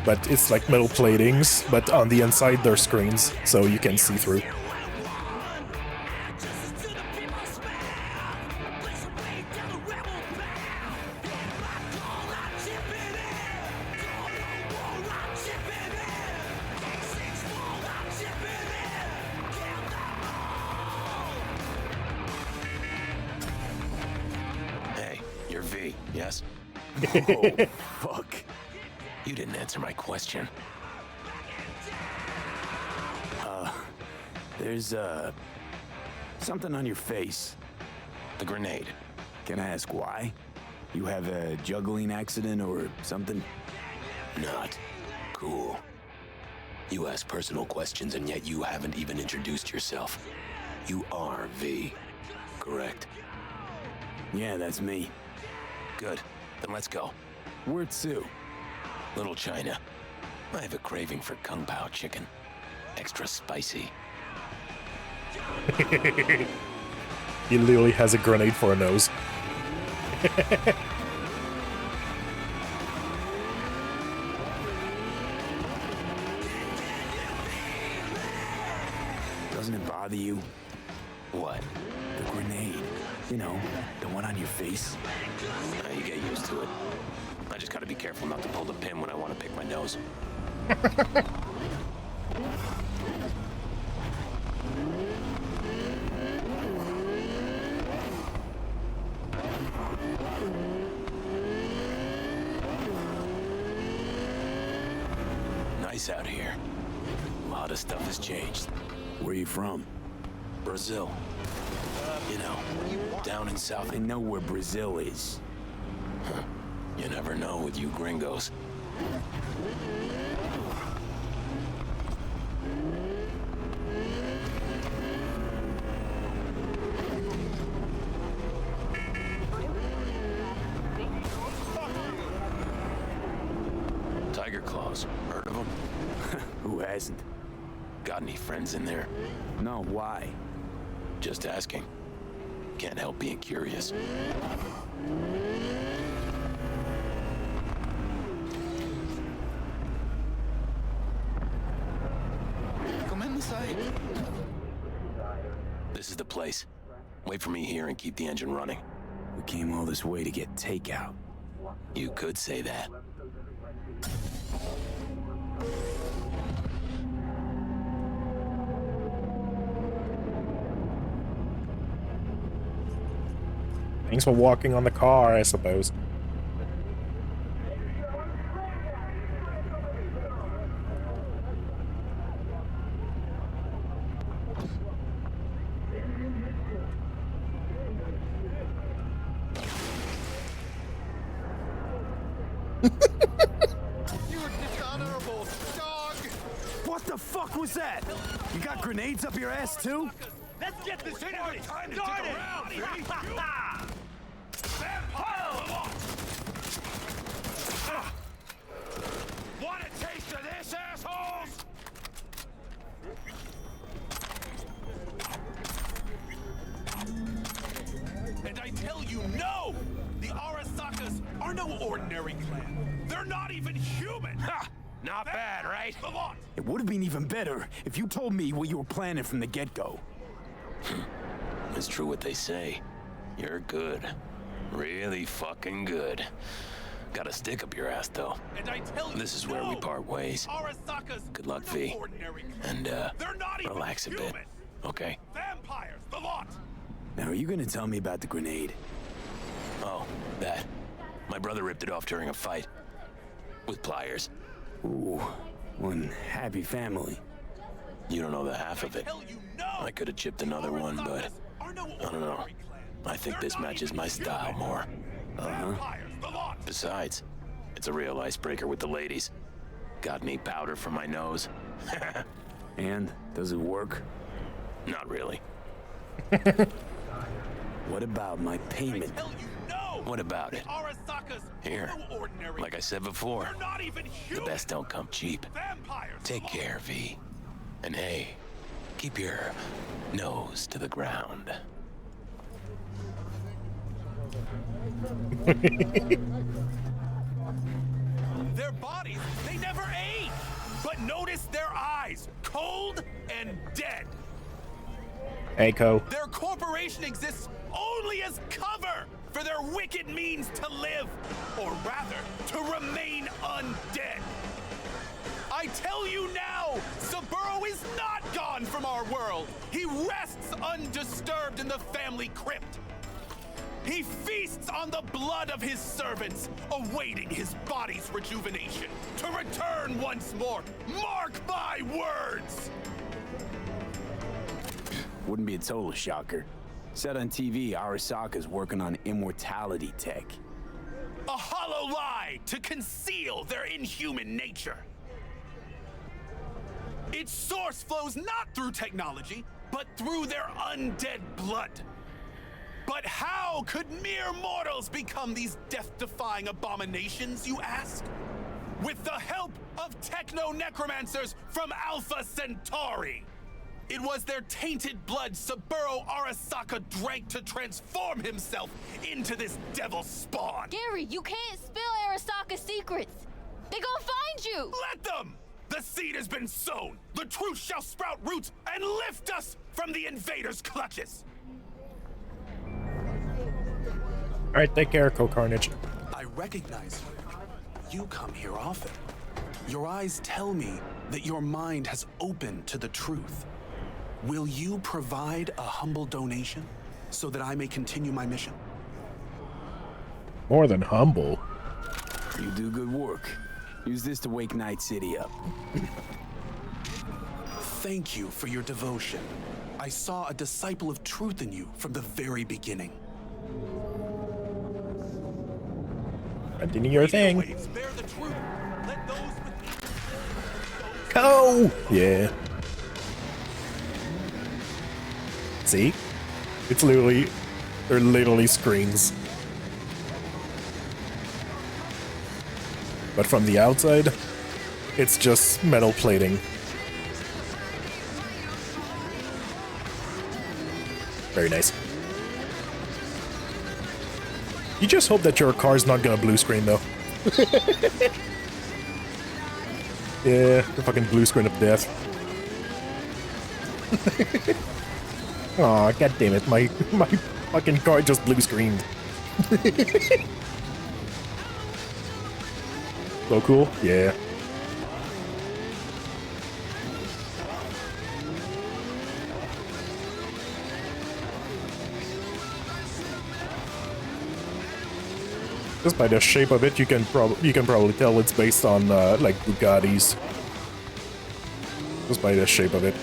but it's like metal platings, but on the inside they're screens, so you can see through. Yes? Oh, fuck. You didn't answer my question. There's, something on your face. The grenade. Can I ask why? You have a juggling accident or something? Not cool. You ask personal questions and yet you haven't even introduced yourself. You are V, correct? Yeah, that's me. Good. Then let's go. Where to? Little China. I have a craving for Kung Pao chicken. Extra spicy. He literally has a grenade for a nose. Doesn't it bother you? What? The grenade. You know, the one on your face. You get used to it. I just gotta be careful not to pull the pin when I want to pick my nose. Nice out here. A lot of stuff has changed. Where are you from? Brazil. You know, down in South. I know where Brazil is. Huh. You never know with you gringos. Tiger claws. Heard of them? Who hasn't? Got any friends in there? No, why? Just asking. Can't help being curious. Come inside. This is the place. Wait for me here and keep the engine running. We came all this way to get takeout. You could say that. Thanks for walking on the car, I suppose. You dishonorable dog! What the fuck was that? You got grenades up your ass too? Let's get this party started! Want a taste of this, assholes? And I tell you, no! The Arasakas are no ordinary clan. They're not even human! Ha! Not bad, right? Come on! It would have been even better if you told me what you were planning from the get-go. It's true what they say. You're good. Really fucking good. Got a stick up your ass, though. And I tell you, This is where we part ways. Arasakas Good luck, are no V. ordinary clan. And, They're not even relax a bit. human. Okay? Vampires, the lot! Now, are you gonna tell me about the grenade? Oh, that. My brother ripped it off during a fight. With pliers. Ooh, one happy family. You don't know the half of it. I could have chipped another one, but I don't know. I think this matches my style more. Besides, it's a real icebreaker with the ladies. Got any powder for my nose? And does it work? Not really. What about my payment? What about it? Here, like I said before, the best don't come cheap. Take care, V. And hey, keep your nose to the ground. Their bodies, they never age! But notice their eyes, cold and dead. Echo. Their corporation exists only as cover for their wicked means to live, or rather, to remain undead. I tell you now, Saburo is not gone from our world. He rests undisturbed in the family crypt. He feasts on the blood of his servants, awaiting his body's rejuvenation to return once more. Mark my words! Wouldn't be a total shocker. Said on TV, Arasaka's working on immortality tech. A hollow lie to conceal their inhuman nature. Its source flows not through technology, but through their undead blood. But how could mere mortals become these death-defying abominations, you ask? With the help of techno-necromancers from Alpha Centauri. It was their tainted blood Saburo Arasaka drank to transform himself into this devil spawn. Gary, you can't spill Arasaka's secrets. They gonna find you. Let them! The seed has been sown. The truth shall sprout roots and lift us from the invaders' clutches. Alright, take care, Co-Carnage. I recognize you. you come here often. Your eyes tell me that your mind has opened to the truth. Will you provide a humble donation so that I may continue my mission? More than humble. You do good work. Use this to wake Night City up. Thank you for your devotion. I saw a disciple of truth in you from the very beginning. Continue your thing. Go! Yeah. See? It's literally... They're literally screens. But from the outside, it's just metal plating. Very nice. You just hope that your car's not gonna blue screen, though. Yeah, the fucking blue screen of death. Aw, god damn it, my fucking car just blue screened. So cool? Yeah. Just by the shape of it, you can probably tell it's based on like Bugattis. Just by the shape of it.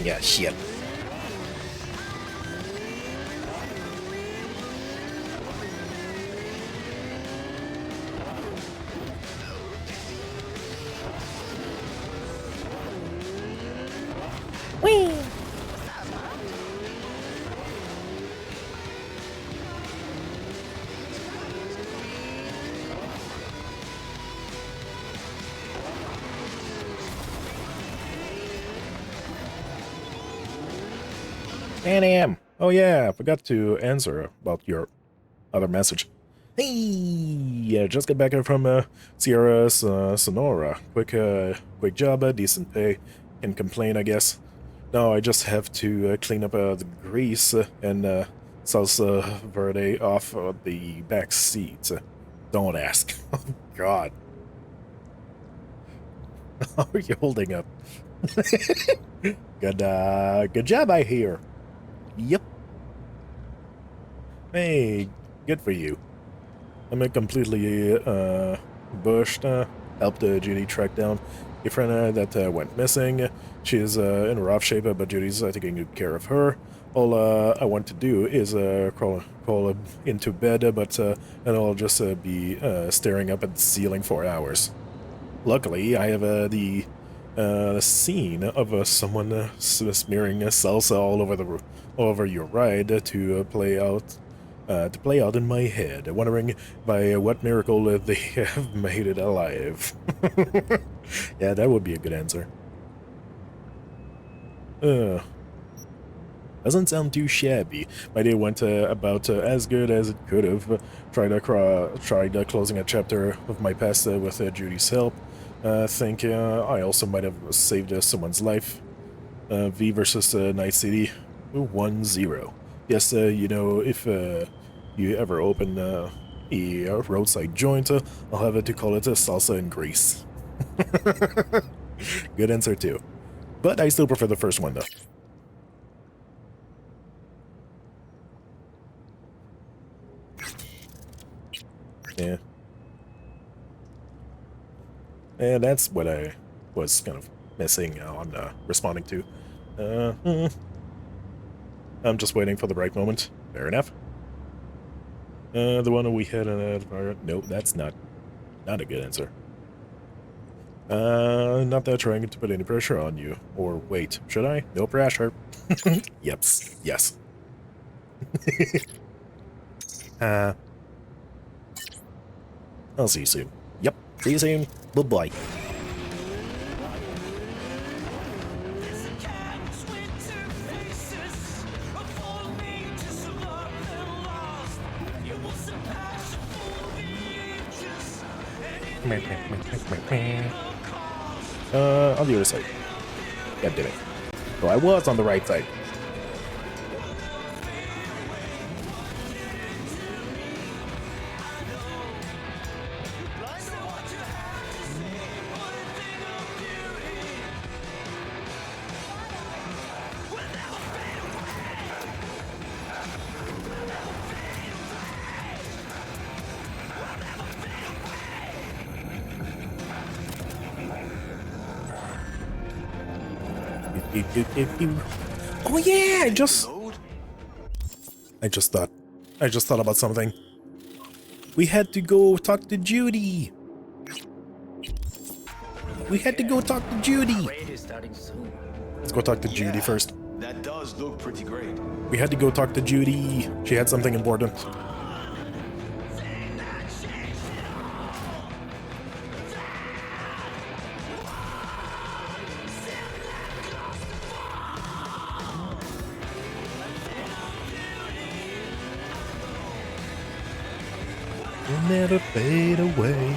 Yeah, shit. Whee! AM. Oh yeah, I forgot to answer about your other message. Hey, yeah, just got back from Sierra Sonora. Quick job, decent pay. Can complain, I guess. No, I just have to clean up the grease and salsa verde off the back seat. Don't ask. Oh God. How are you holding up? Good job, I hear. Yep. Hey, good for you. I'm completely bushed. Helped Judy track down a friend that went missing. She is in rough shape, but Judy's taking good care of her. All I want to do is crawl into bed, but and I'll just be staring up at the ceiling for hours. Luckily, I have the scene of someone smearing salsa all over your ride to play out in my head, wondering by what miracle they have made it alive. Yeah, that would be a good answer. Doesn't sound too shabby. My day went about as good as it could have. Tried closing a chapter of my past with Judy's help. Think I also might have saved someone's life. V versus Night City, 1-0. Yes, you know, if you ever open a roadside joint, I'll have to call it salsa and grease. Good answer too. But I still prefer the first one though. Yeah. And that's what I was kind of missing on responding to. I'm just waiting for the right moment. Fair enough. The one we had no, that's not a good answer. Not that trying to put any pressure on you. Or wait, should I? No pressure. Yeps. Yes. I'll see you soon. Yep. See you soon. Bye-bye. On the other side. God damn it. So I was on the right side. Oh yeah, I just thought about something. We had to go talk to Judy. We had to go talk to Judy. Let's go talk to Judy first. That does look pretty great. We had to go talk to Judy. She had something important. We'll never fade away.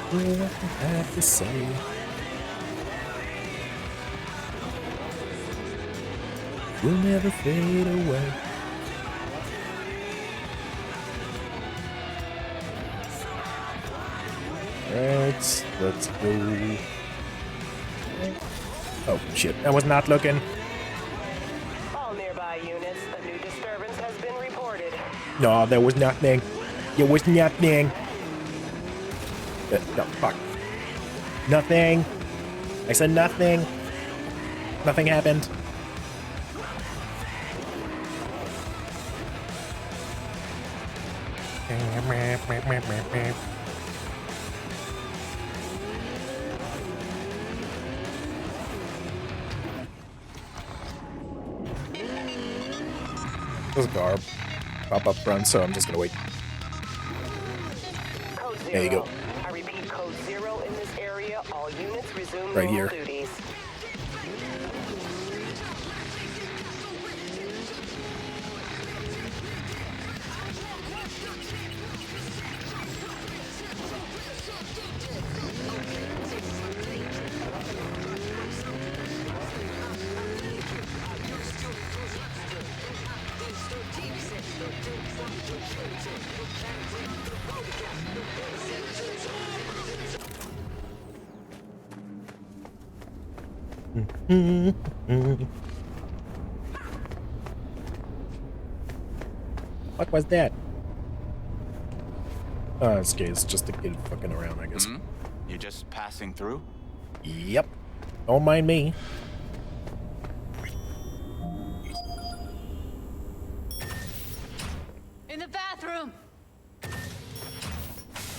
What I have to say. We'll never fade away. Alright, let's go. Oh shit, I was not looking. All nearby units, a new disturbance has been reported. No, there was nothing. There was nothing. No, fuck. Nothing. I said nothing. Nothing happened. There's a car pop up front, so I'm just gonna wait. Code 0. There you go. I repeat, code 0 in this area. All units resume Right normal here. duties. What was that? Oh, it's okay. It's just a kid fucking around, I guess. You're just passing through? Yep. Don't mind me. In the bathroom!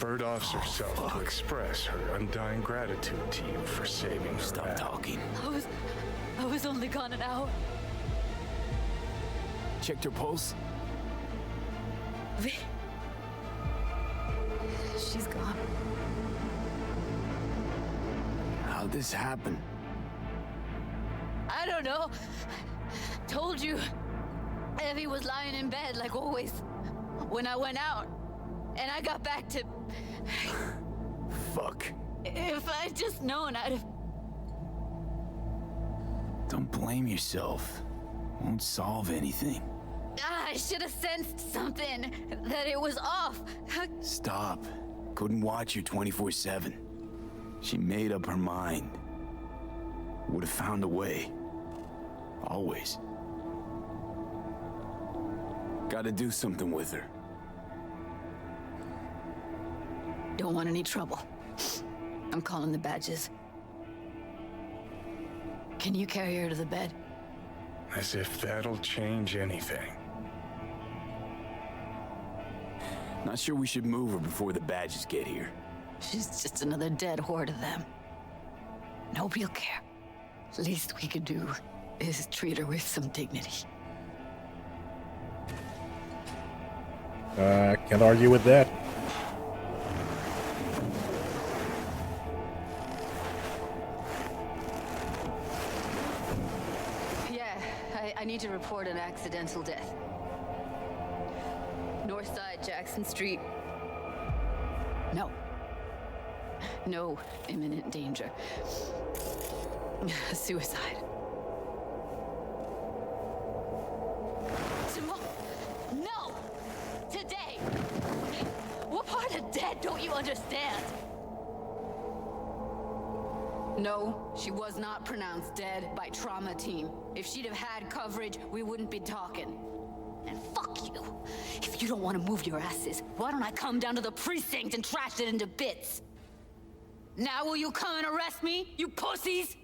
Bird Officer Self to express her undying gratitude to you for saving her. Stop talking. I was only gone an hour. Checked her pulse? V. She's gone. How'd this happen? I don't know. Told you. Evie was lying in bed like always. When I went out. And I got back to... Fuck. If I'd just known, I'd have... Don't blame yourself. Won't solve anything. I should have sensed something. That it was off. Stop. Couldn't watch her 24/7. She made up her mind. Would have found a way. Always. Gotta do something with her. Don't want any trouble. I'm calling the badges. Can you carry her to the bed? As if that'll change anything. Not sure we should move her before the badges get here. She's just another dead whore to them. Nobody'll care. Least we could do is treat her with some dignity. Can't argue with that. Yeah, I need to report an accidental death. North side, Jackson Street. No. No imminent danger. Suicide. Simone! No! Today! What part of dead don't you understand? No, she was not pronounced dead by trauma team. If she'd have had coverage, we wouldn't be talking. And fuck you. If you don't want to move your asses, why don't I come down to the precinct and trash it into bits? Now will you come and arrest me, you pussies?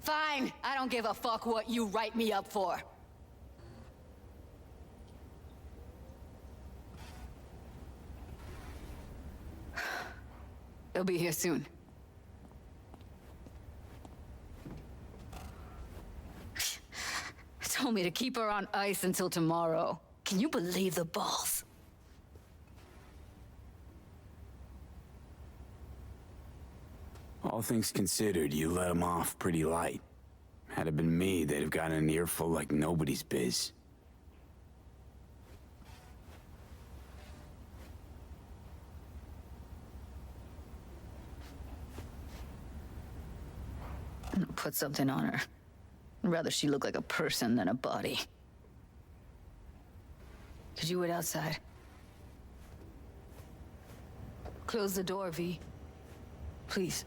Fine, I don't give a fuck what you write me up for. They'll be here soon. Told me to keep her on ice until tomorrow. Can you believe the balls? All things considered, you let them off pretty light. Had it been me, they'd have gotten an earful like nobody's biz. Put something on her. I'd rather she look like a person than a body. Could you wait outside? Close the door, V. Please.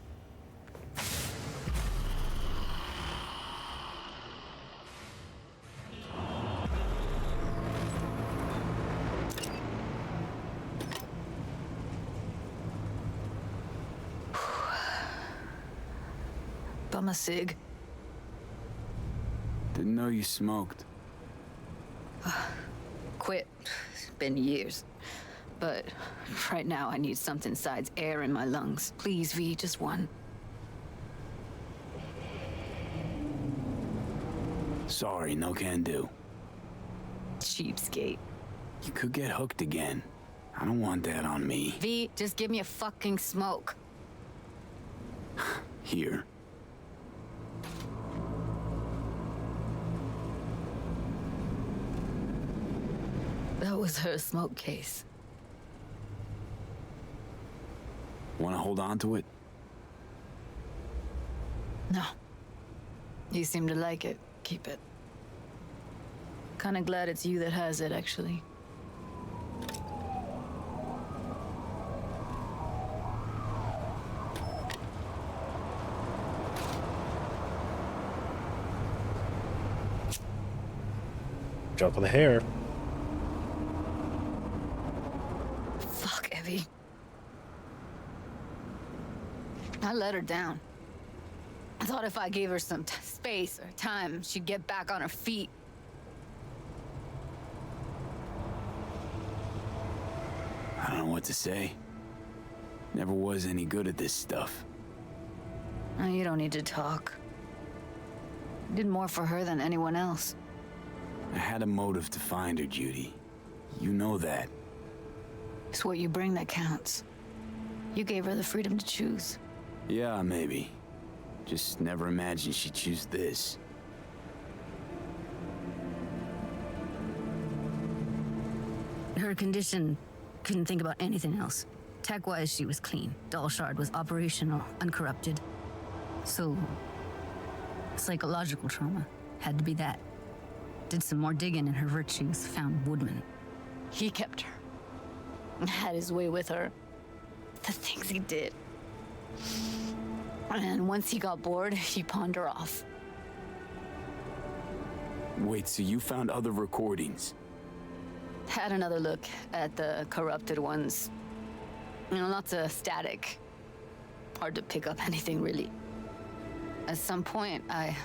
Bum a cig. Didn't know you smoked. Quit. It's been years. But right now I need something besides air in my lungs. Please, V, just one. Sorry, no can do. Cheapskate. You could get hooked again. I don't want that on me. V, just give me a fucking smoke. Here. That was her smoke case. Want to hold on to it? No. You seem to like it. Keep it. Kinda glad it's you that has it, actually. Jump on the hair. Fuck, Evie. I let her down. I thought if I gave her some space or time, she'd get back on her feet. I don't know what to say. Never was any good at this stuff. Oh, you don't need to talk. You did more for her than anyone else. I had a motive to find her, Judy. You know that. It's what you bring that counts. You gave her the freedom to choose. Yeah, maybe. Just never imagined she'd choose this. Her condition, couldn't think about anything else. Tech-wise, she was clean. Dalshard was operational, uncorrupted. So, psychological trauma had to be that. Did some more digging in her virtues, found Woodman. He kept her. Had his way with her. The things he did. And once he got bored, he pawned her off. Wait, so you found other recordings? Had another look at the corrupted ones. You know, lots of static. Hard to pick up anything, really. At some point, I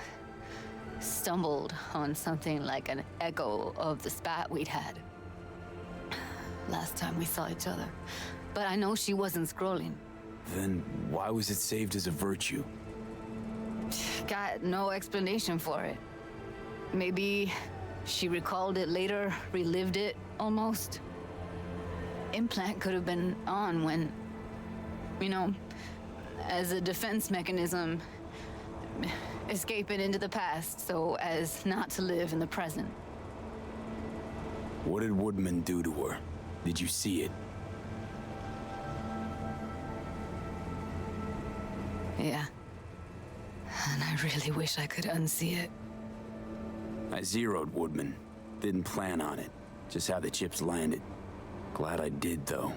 stumbled on something like an echo of the spat we'd had. Last time we saw each other. But I know she wasn't scrolling. Then why was it saved as a virtue? Got no explanation for it. Maybe she recalled it later, relived it, almost. Implant could have been on when, you know, as a defense mechanism, escaping into the past so as not to live in the present. What did Woodman do to her? Did you see it? Yeah. And I really wish I could unsee it. I zeroed Woodman. Didn't plan on it. Just how the chips landed. Glad I did, though.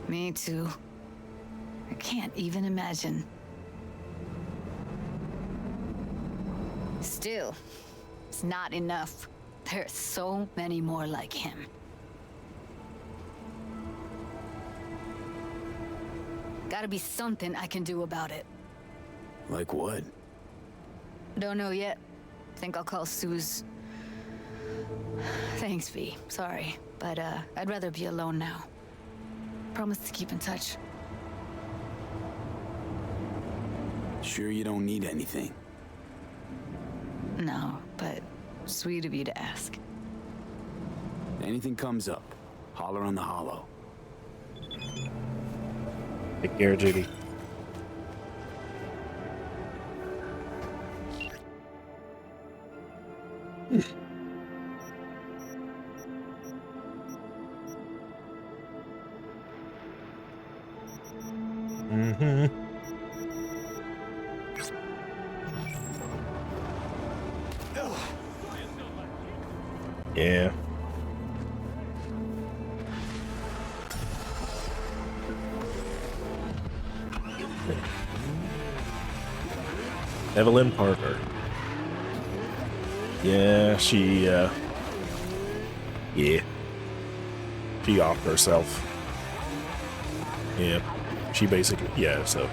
Me too. I can't even imagine. Still, it's not enough. There are so many more like him. Gotta be something I can do about it. Like what? Don't know yet. Think I'll call Suze. Thanks, V. Sorry, but I'd rather be alone now. Promise to keep in touch. Sure you don't need anything? No, but sweet of you to ask. Anything comes up, holler on the hollow. Take care, JD. Yeah. Evelyn Parker. Yeah, she she offed herself. Yeah, she basically, so.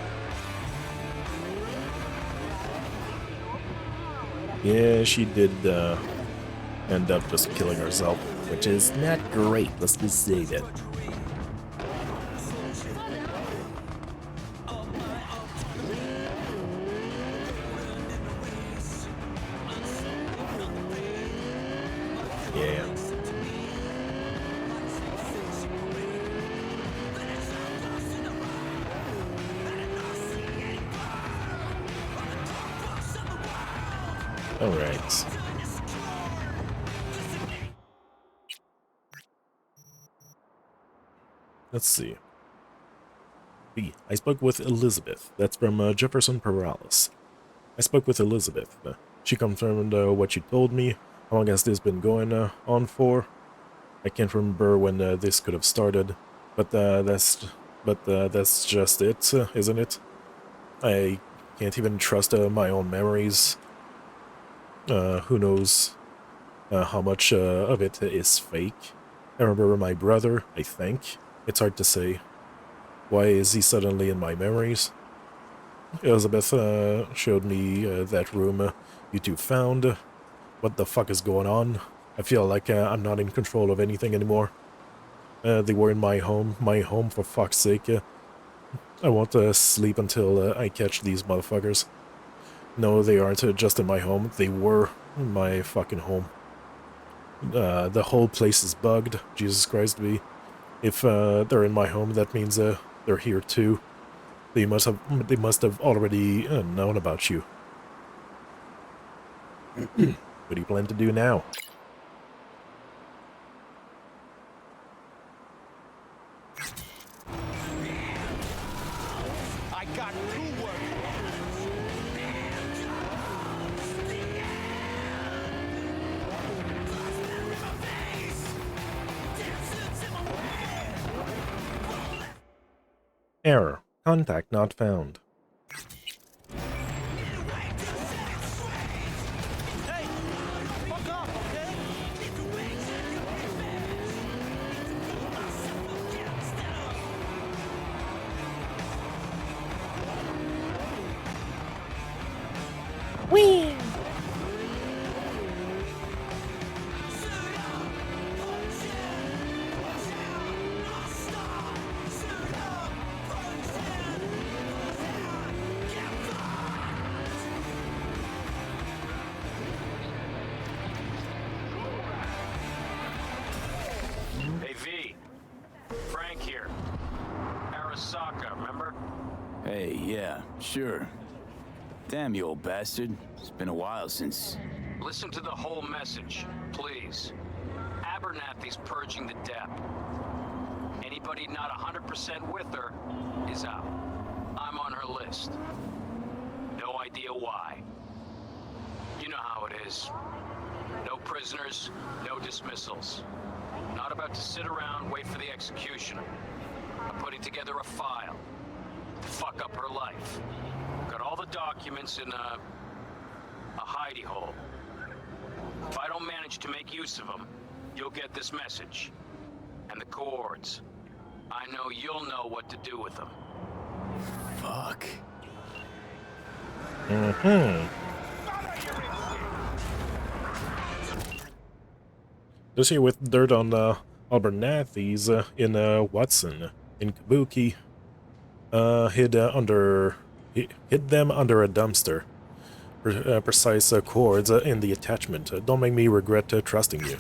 Yeah, she did end up just killing herself, which is not great, let's just say that. Yeah. All right. Let's see. B. I spoke with Elizabeth. That's from Jefferson Perales. I spoke with Elizabeth. She confirmed what you told me. How long has this been going on for? I can't remember when this could have started, but that's just it, isn't it? I can't even trust my own memories. Who knows how much of it is fake? I remember my brother, I think. It's hard to say. Why is he suddenly in my memories? Elizabeth showed me that room you two found. What the fuck is going on? I feel like I'm not in control of anything anymore. They were in my home for fuck's sake. I won't sleep until I catch these motherfuckers. No, they aren't just in my home. They were in my fucking home. The whole place is bugged. Jesus Christ, V. If they're in my home, that means they're here too. They must have already known about you. What do you plan to do now? I got two Error. Contact not found. Whee! Hey, V. Frank here. Arasaka, remember? Hey, yeah, sure. Damn you, old bastard. It's been a while since... Listen to the whole message, please. Abernathy's purging the dep. Anybody not 100% with her is out. I'm on her list. No idea why. You know how it is. No prisoners, no dismissals. Not about to sit around, wait for the executioner. I'm putting together a file to fuck up her life. Got all the documents in a hidey hole. If I don't manage to make use of them, you'll get this message. And the cords. I know you'll know what to do with them. Fuck. This here with dirt on Abernathy's in Watson, in Kabuki. Hid them under a dumpster. Precise chords in the attachment. Don't make me regret trusting you.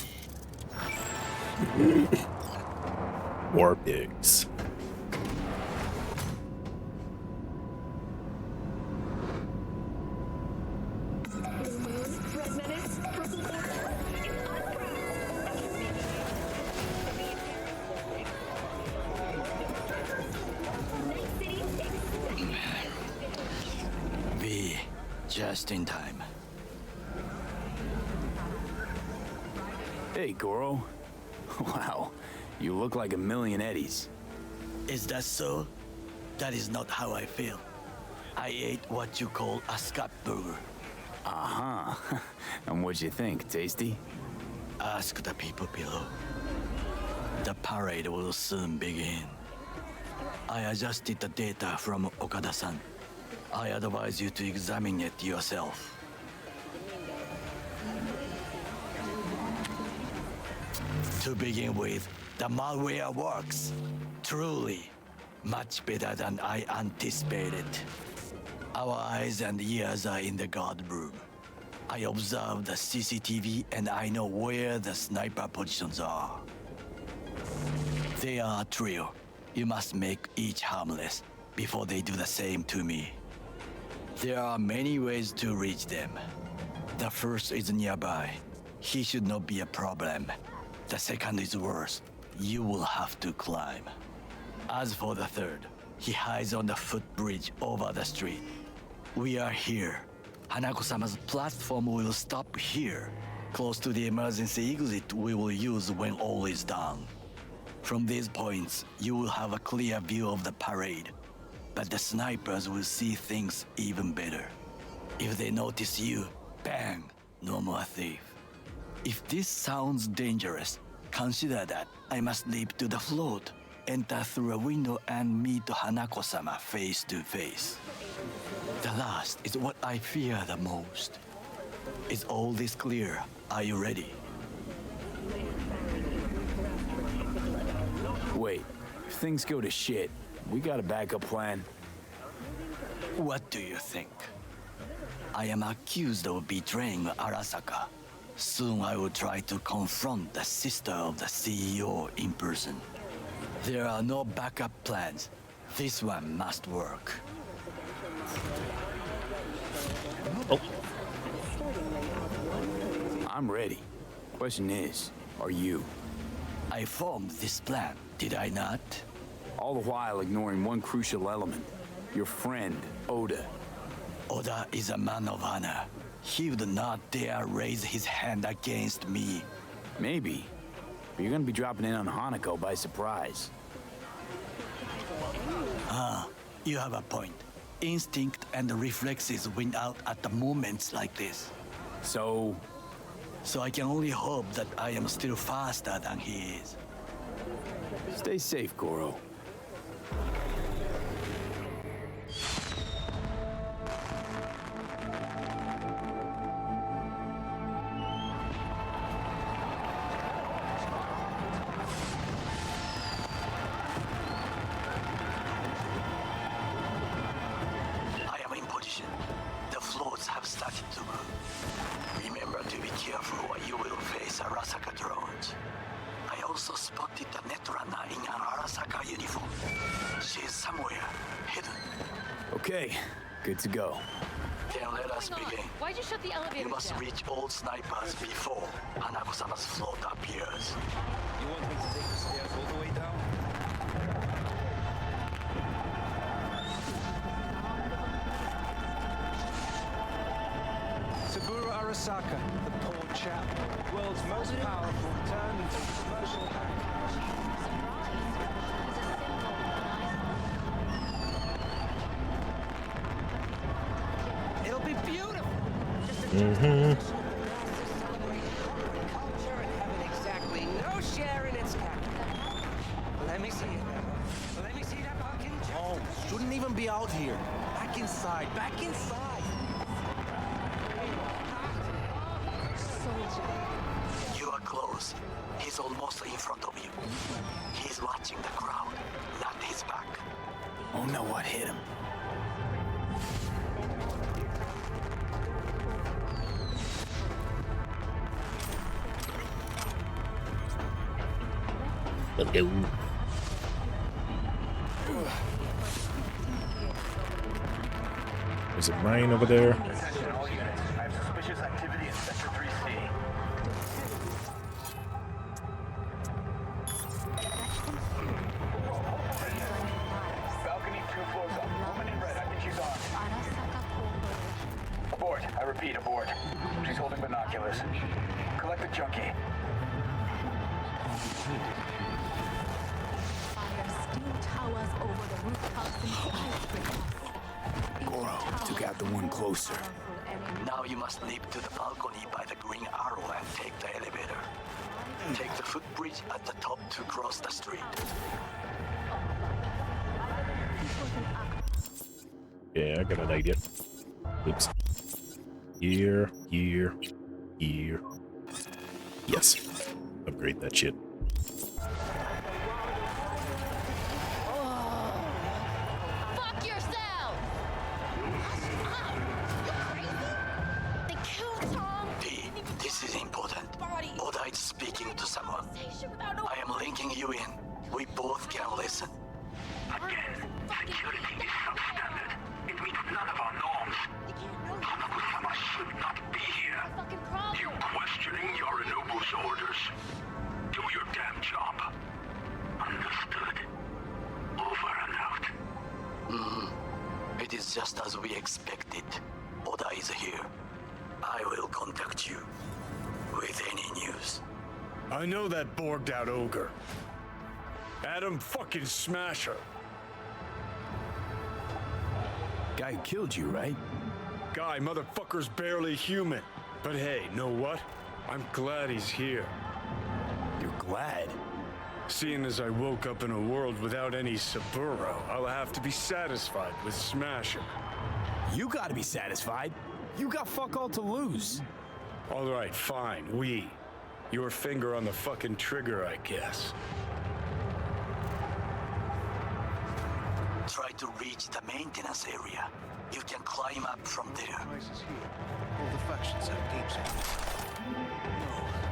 War pigs. V, just in time. Hey, Goro. Wow, you look like a million eddies. Is that so? That is not how I feel. I ate what you call a scat burger. Uh-huh. And what'd you think? Tasty? Ask the people below. The parade will soon begin. I adjusted the data from Okada-san. I advise you to examine it yourself. To begin with, the malware works. Truly, much better than I anticipated. Our eyes and ears are in the guard room. I observed the CCTV and I know where the sniper positions are. They are a trio. You must make each harmless before they do the same to me. There are many ways to reach them. The first is nearby. He should not be a problem. The second is worse. You will have to climb. As for the third, he hides on the footbridge over the street. We are here. Hanako-sama's platform will stop here, close to the emergency exit we will use when all is done. From these points, you will have a clear view of the parade, but the snipers will see things even better. If they notice you, bang, no more thief. If this sounds dangerous, consider that I must leap to the float, enter through a window and meet Hanako-sama face to face. The last is what I fear the most. Is all this clear? Are you ready? Wait, if things go to shit, we got a backup plan. What do you think? I am accused of betraying Arasaka. Soon I will try to confront the sister of the CEO in person. There are no backup plans. This one must work. Oh. I'm ready. Question is, are you? I formed this plan, did I not? All the while ignoring one crucial element. Your friend, Oda. Oda is a man of honor. He would not dare raise his hand against me. Maybe. But you're gonna be dropping in on Hanako by surprise. Ah, you have a point. Instinct and reflexes win out at the moments like this. So I can only hope that I am still faster than he is. Stay safe, Goro. Okay, good to go. Then let us begin. Why'd you shut the elevator? You must down? reach all snipers before Hanako-sama's float appears. You want me to take the stairs all the way down? Saburo Arasaka, the poor chap, world's most powerful, turned into commercial hack. It'll be beautiful. Culture and having exactly no share in its capital. Let me see it. Let me see that fucking justice. Shouldn't even be out here. Back inside, back inside. You are close. He's almost in front of you. He's watching the crowd, not his back. Oh no, what hit him? Let's go. There's a mine over there. Attention all units. I have suspicious activity in Sector 3C. Balcony 2 floors up. Woman in red, I think she's on. Abort. I repeat, abort. She's holding binoculars. Collect the junkie. Goro took out the one closer. Now you must leap to the balcony by the green arrow and take the elevator. Take the footbridge at the top to cross the street. Yeah, I got an idea. Oops. Here, here, here. Yes. Upgrade that shit. Fuck yourself! They killed Tom! P, this is important. Oda is speaking to someone. I am linking you in. We both can listen. Again, security is substandard. It meets none of our norms. Hanako-sama should not be here. You questioning Yorinobu's orders. Do your damn job. Understood. Over and out. It is just as we expected. Oda is here. I will contact you with any news. I know that borged out ogre. Adam fucking Smasher. Guy who killed you, right? Guy, motherfucker's barely human. But hey, know what? I'm glad he's here. You're glad? Seeing as I woke up in a world without any Saburo, I'll have to be satisfied with Smasher. You gotta be satisfied. You got fuck all to lose. All right, fine, Your finger on the fucking trigger, I guess. Try to reach the maintenance area. You can climb up from there. All the factions have games. No,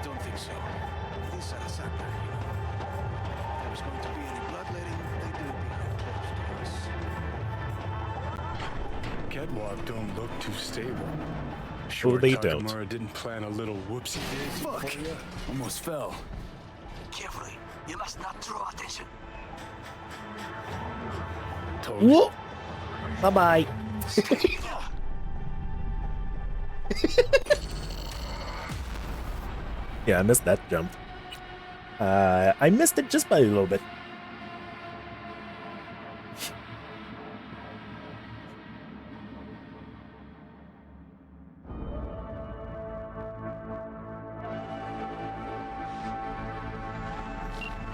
don't think so. This Arasaka, you know. If there was going to be any bloodletting, they do it behind closed doors. Catwalk don't look too stable. Oh, Sure, they don't. Takamura didn't plan a little whoopsie daisy Fuck! for you? Almost fell. Carefully. You must not draw attention. Whoa! Bye-bye. Yeah, I missed that jump. I missed it just by a little bit.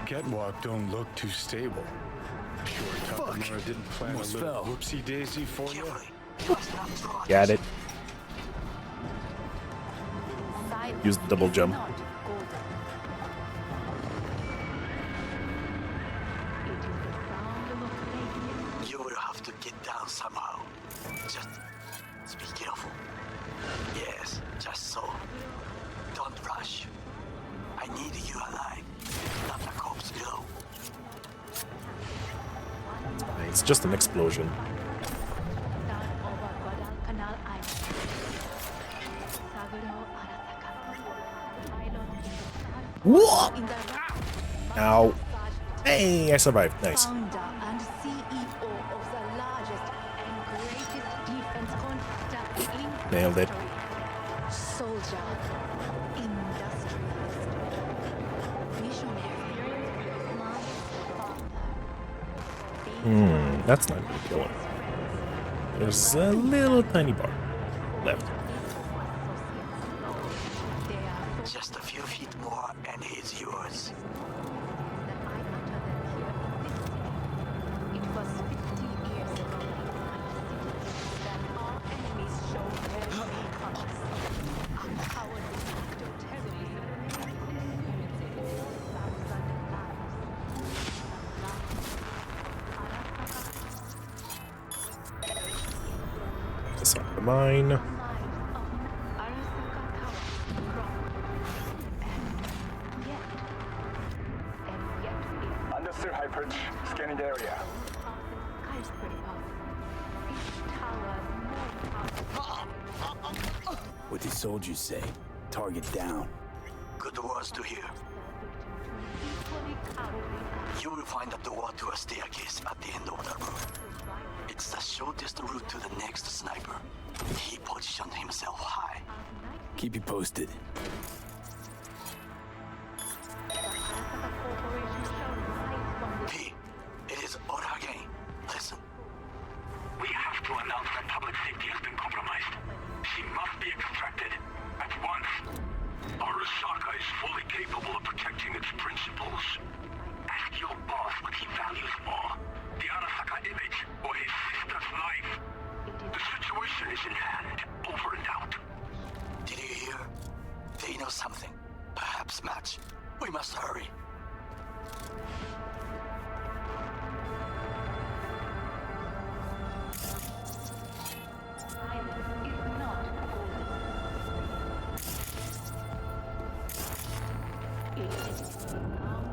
Catwalk don't look too stable. Sure, Takamura didn't plan Almost a little fell. whoopsie daisy for you? Got it. Use the double jump. You will have to get down somehow. Just be careful. Yes, just so. Don't rush. I need you alive, not a corpse below. It's just an explosion. Whoa! Ow. Hey, I survived. Nice. Founder and CEO of the largest and greatest defense contractor in Nailed it. soldier, industrialist, visionary, That's not gonna kill him. There's a little tiny bar left. Just a few feet more and he's yours. It was 50 years ago. Focus on the mine. Understood, High Perch. Scanning the area. What did soldiers say? Target down. Good words to hear. You will find a door to a staircase at the end of the room. It's the shortest route to the next sniper. He positioned himself high. Keep you posted. P, it is Ora again. Listen. We have to announce that public safety has been compromised. She must be extracted. At once. Arasaka is fully capable of protecting its principles. Ask your boss what he values more. The Arasaka image or his sister's life. The situation is in hand. Over and out. Did you hear? They know something. Perhaps match. We must hurry.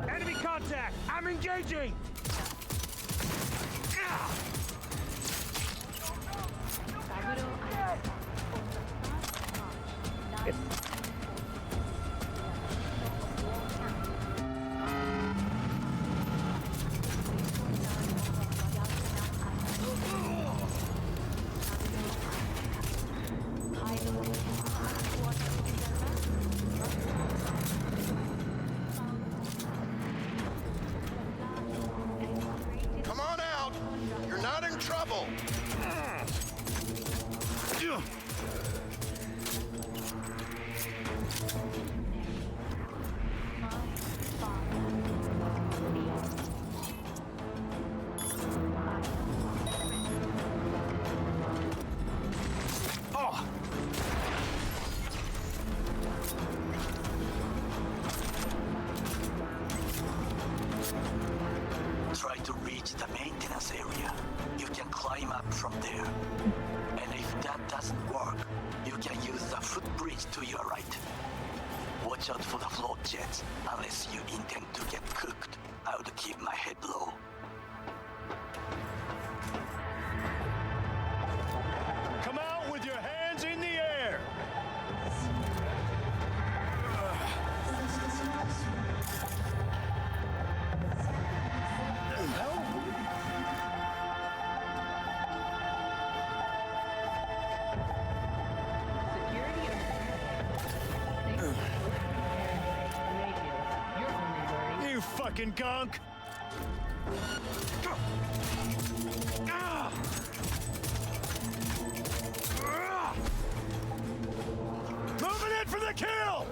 Enemy contact! I'm engaging! Come on out! You're not in trouble! Try to reach the maintenance area. You can climb up from there. And if that doesn't work, you can use the footbridge to your right. Watch out for the float jets, unless you intend to get cooked. I would keep my head low. Come out with your hands in the air! You fucking gunk! Moving in for the kill!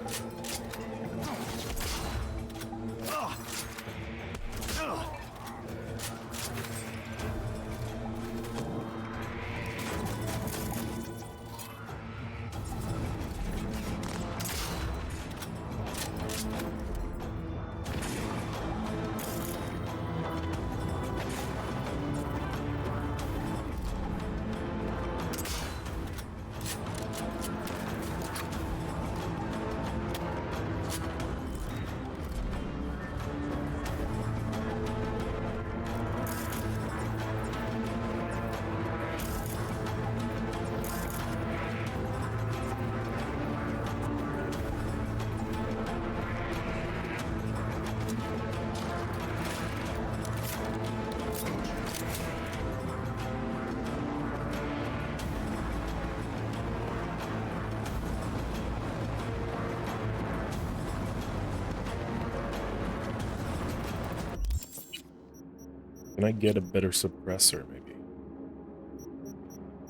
Can I get a better suppressor, maybe?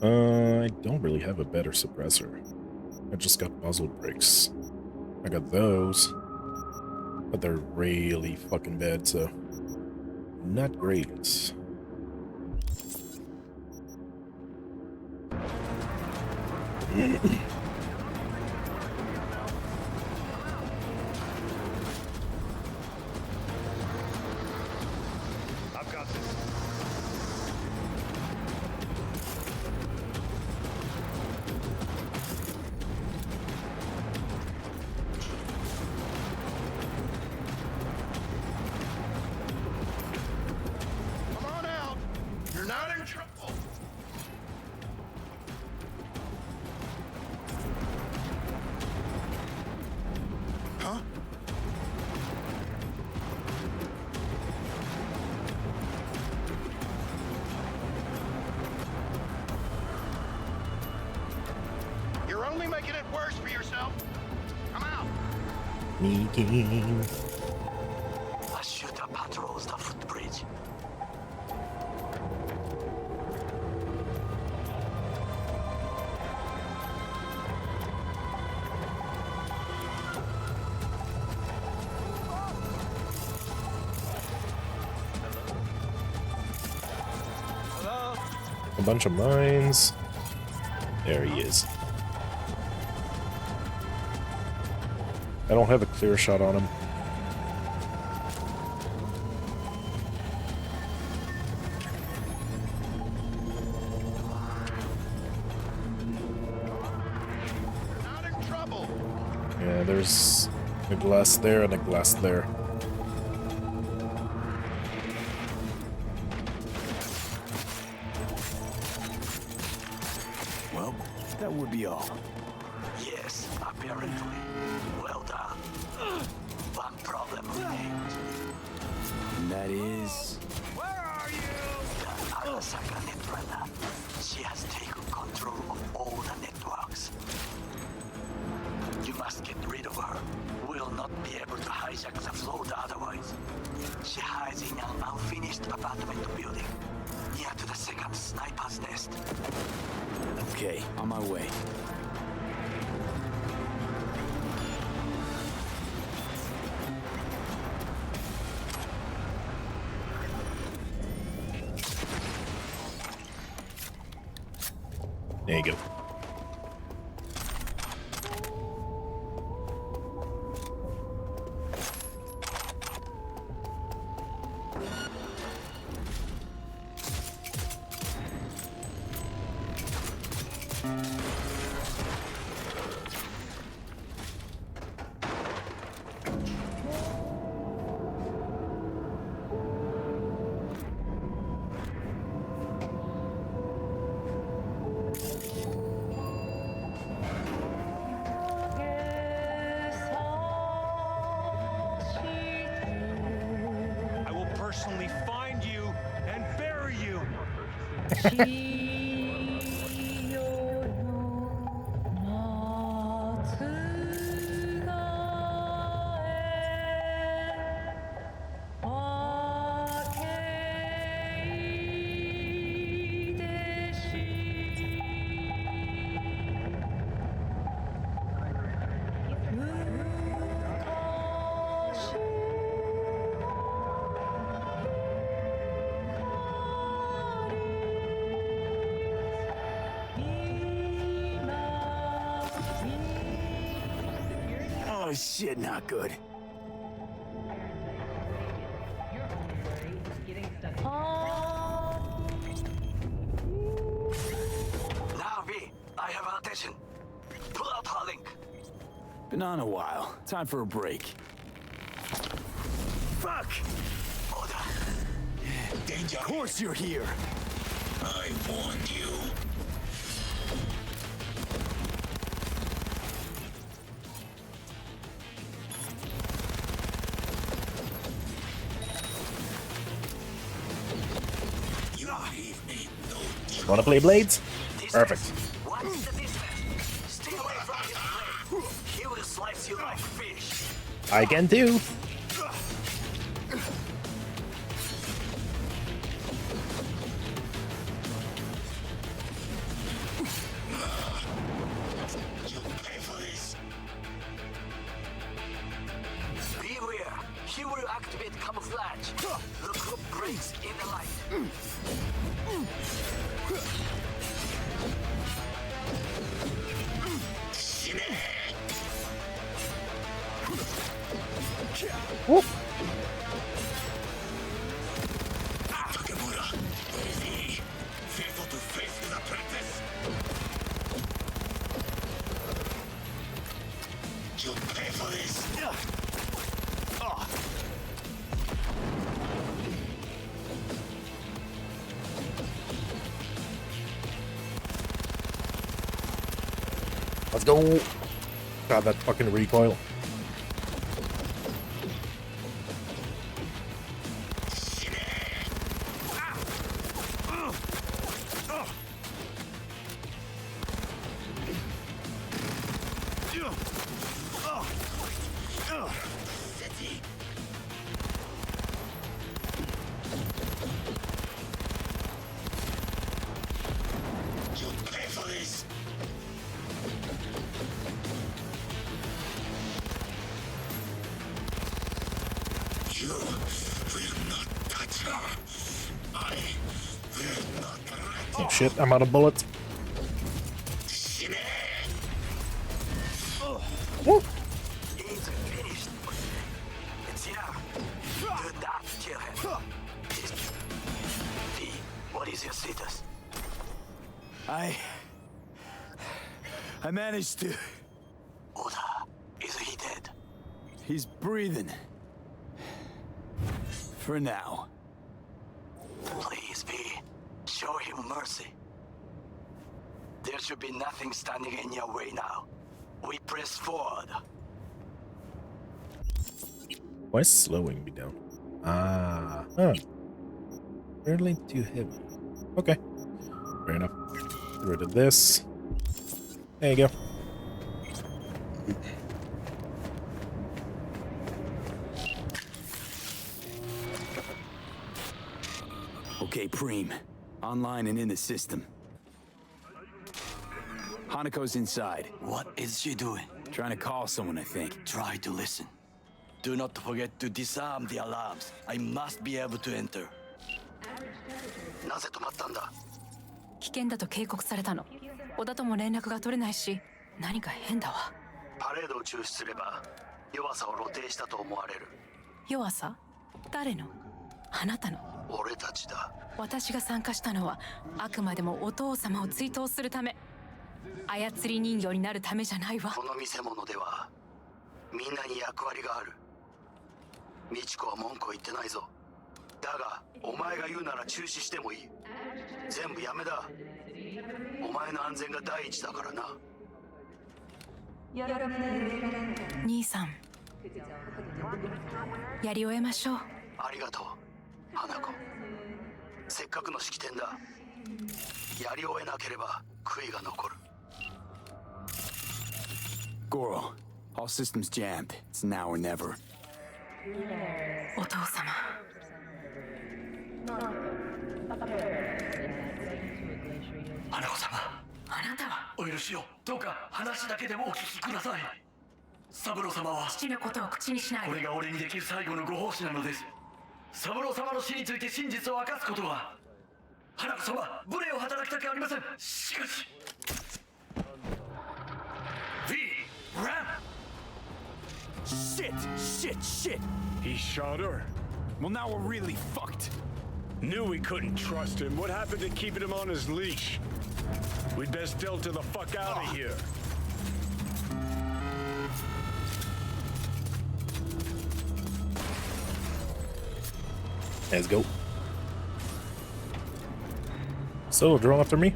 I don't really have a better suppressor. I just got puzzle bricks. I got those, but they're really fucking bad, so not great. only making it worse for yourself. Come out. Sneaking. A shooter patrols the footbridge. A bunch of mines. There he is. I don't have a clear shot on him. Not in trouble. Yeah, there's a glass there and a glass there. Well, that would be all. Yes, apparently. Well done. One problem remains. And that is... The Arasaka Netrunner. She has taken control of all the networks. You must get rid of her. We'll not be able to hijack the float otherwise. She hides in an unfinished apartment building, near to the second sniper's nest. Okay, on my way. There you go. I will personally find you and bury you. Oh shit, not good. Now, V, I have attention. Pull out her link. Been on a while. Time for a break. Fuck! Danger. Of course you're here. I warned you. You leave me no choice. Wanna play Blades? Perfect. Watch the distance. Stay away from his blade. He will slice you like fish. I can too. Beware. He will activate camouflage. The group breaks in the light. Whoop. Takemura, where is he? Fearful to face his apprentice? You'll pay for this. Let's go. God, that fucking recoil. Oh shit, I'm out of bullets. Woo! He's finished. It's here. Do not kill him. V, what is your status? I managed to. Oda, is he dead? He's breathing. For now. Please, V, show him mercy. There should be nothing standing in your way now. We press forward. Why is slowing me down? Ah, huh. Apparently too heavy. Okay, fair enough. Get rid of this. There you go. Okay, Preem. Online and in the system. Hanako's inside. What is she doing? Trying to call someone, I think. Try to listen. Do not forget to disarm the alarms. I must be able to enter. なぜ止まったんだ? 危険だと警告されたの。小田とも連絡が取れないし、何か変だわ。パレードを中止すれば弱さを露呈したと思われる。弱さ？誰の？あなたの。俺たちだ。私が参加したのはあくまでもお父様を追悼するため。操り人形になるためじゃないわ。この見せ物ではみんなに役割がある。美智子は文句を言ってないぞ。だがお前が言うなら中止してもいい。全部やめだ。お前の安全が第一だからな。兄さん、やり終えましょう。ありがとう、花子。せっかくの式典だ。やり終えなければ悔いが残る。Goro, all systems jammed. It's now or never. お父様。花子様。あなたはお許しを。どうか話だけでもお聞きください。三郎様は父のことを口にしない。これが俺にできる最後のご奉仕なのです。三郎様の死について真実を明かすことは花子様、無礼を働きたくありません。しかし V! Ram! Shit! He shot her. Well, now we're really fucked. Knew we couldn't trust him. What happened to keeping him on his leash? We'd best delta the fuck out of here. Let's go. So, drone after me.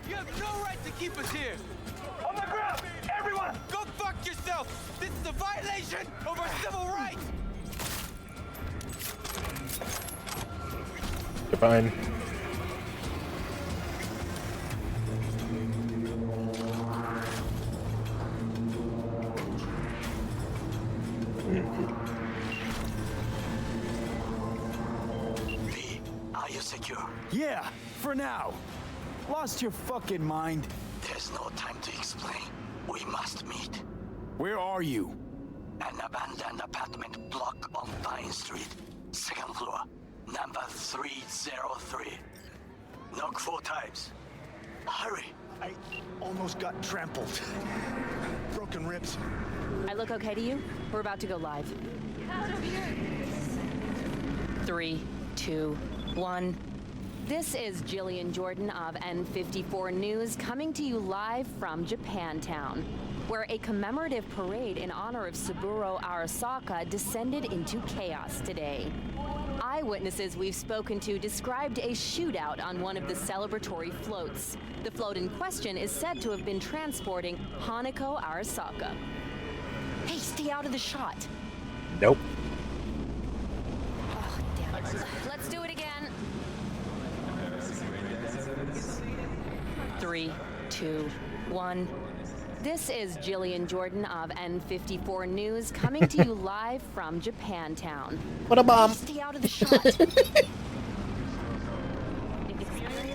You have no right to keep us here! On the ground! Everyone! Go fuck yourself! This is a violation of our civil rights! You're fine. V, are you secure? Yeah, for now. Lost your fucking mind? There's no time to explain. We must meet. Where are you? An abandoned apartment block on Pine Street. Second floor. Number 303. Knock 4 times. Hurry. I almost got trampled. Broken ribs. I look okay to you? We're about to go live. Out of here. 3, 2, 1. This is Jillian Jordan of N54 News coming to you live from Japantown, where a commemorative parade in honor of Saburo Arasaka descended into chaos today. Eyewitnesses we've spoken to described a shootout on one of the celebratory floats. The float in question is said to have been transporting Hanako Arasaka. Hey, stay out of the shot. Nope. Oh, damn it. Let's do it again. 3, 2, 1. This is Jillian Jordan of N54 News coming to you live from Japantown. What a bomb! Stay out of the shot.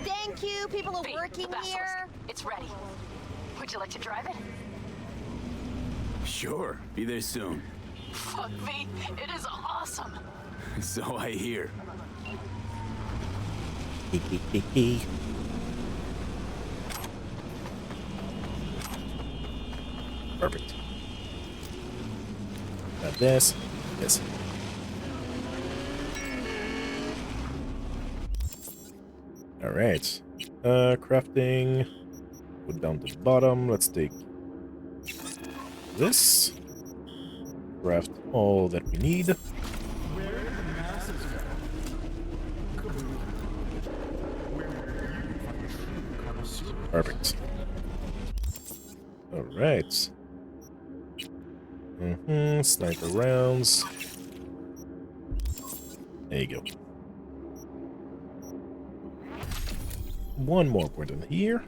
Thank you. People are working here. It's ready. Would you like to drive it? Sure, be there soon. Fuck me, it is awesome. So I hear. Perfect. Got this. This. Alright. Crafting. Go down to the bottom. Let's take this. Craft all that we need. Perfect. Alright. Sniper rounds. There you go. One more point in here.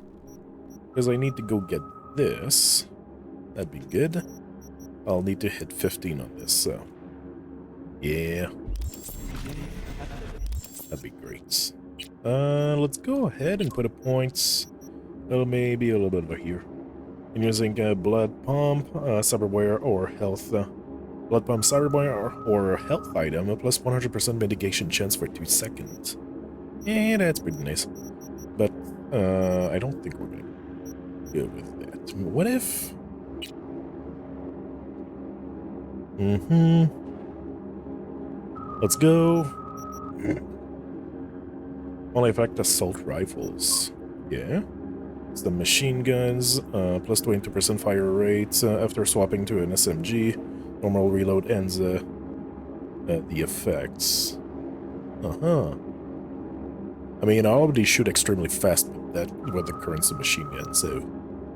Because I need to go get this. That'd be good. I'll need to hit 15 on this, so. Yeah. That'd be great. Let's go ahead and put a point. Well, maybe a little bit over here. And using blood pump, cyberwire, or health. Blood pump, cyberwire, or health item, a plus 100% mitigation chance for 2 seconds. Yeah, that's pretty nice. But I don't think we're gonna go with that. What if? Let's go. Only effect assault rifles. Yeah. It's the machine guns, plus 20% fire rate after swapping to an SMG. Normal reload ends the effects. I mean, I already shoot extremely fast with the current submachine gun, so...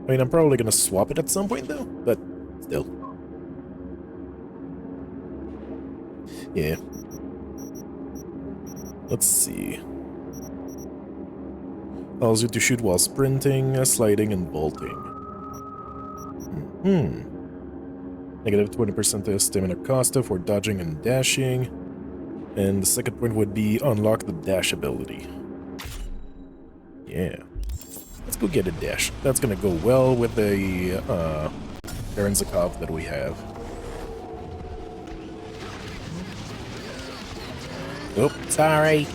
I mean, I'm probably gonna swap it at some point, though, but still. Yeah. Let's see. Allows you to shoot while sprinting, sliding, and vaulting. Negative 20% stamina cost for dodging and dashing. And the second point would be unlock the dash ability. Yeah. Let's go get a dash. That's gonna go well with the Baron Zakov that we have. Oh, sorry.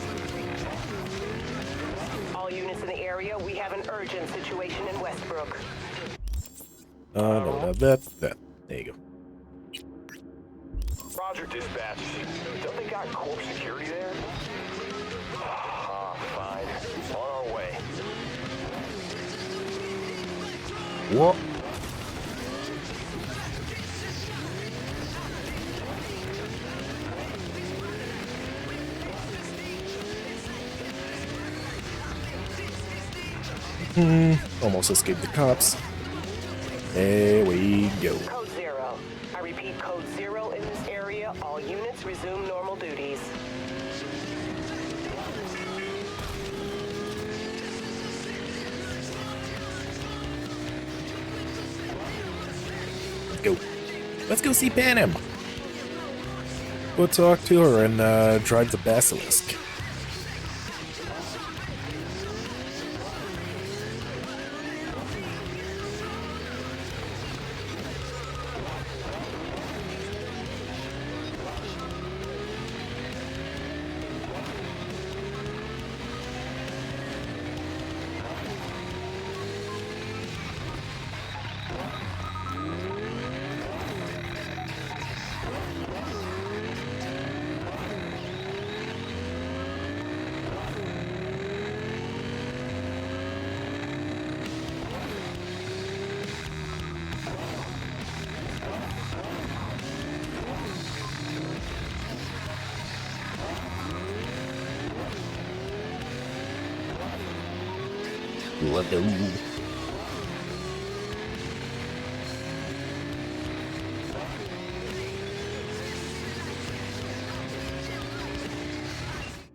All units in the area, we have an urgent situation in Westbrook. No, that. There you go. Roger, dispatch. Don't they got corp security there? Fine. On our way. What? Almost escaped the cops. There we go. Code 0. I repeat, code 0 in this area. All units resume normal duties. Let's go. Let's go see Panem. Go talk to her and drive the Basilisk.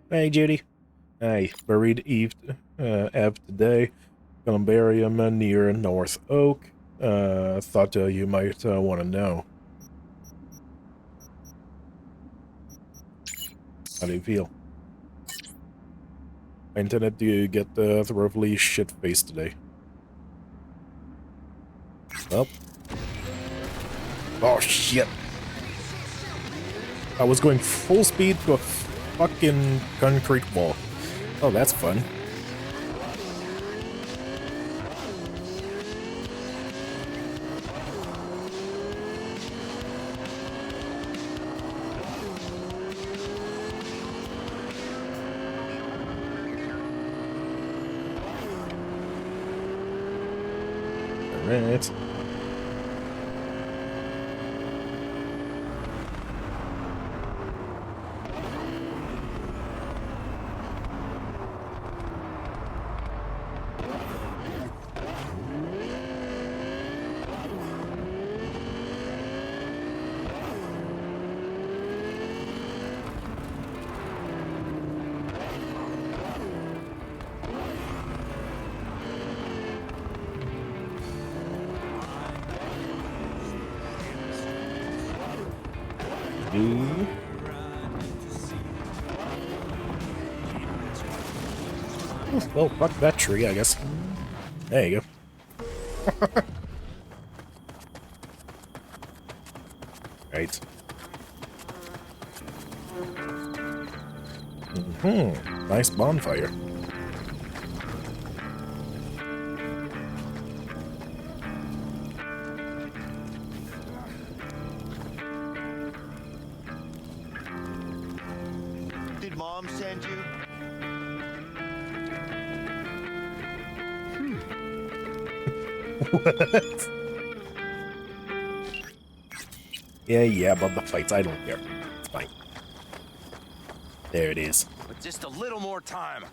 Hey, Judy. I buried Eve today. Columbarium near North Oak. thought you might want to know. How do you feel? I intended to get thoroughly shit-faced today. Well. Oh, shit. I was going full speed to a fucking concrete wall. Oh, that's fun. Alright. Well, fuck that tree, I guess. There you go. Right. Nice bonfire. Did Mom send you? What? Yeah, about the fights, I don't care. It's fine. There it is. But just a little more time.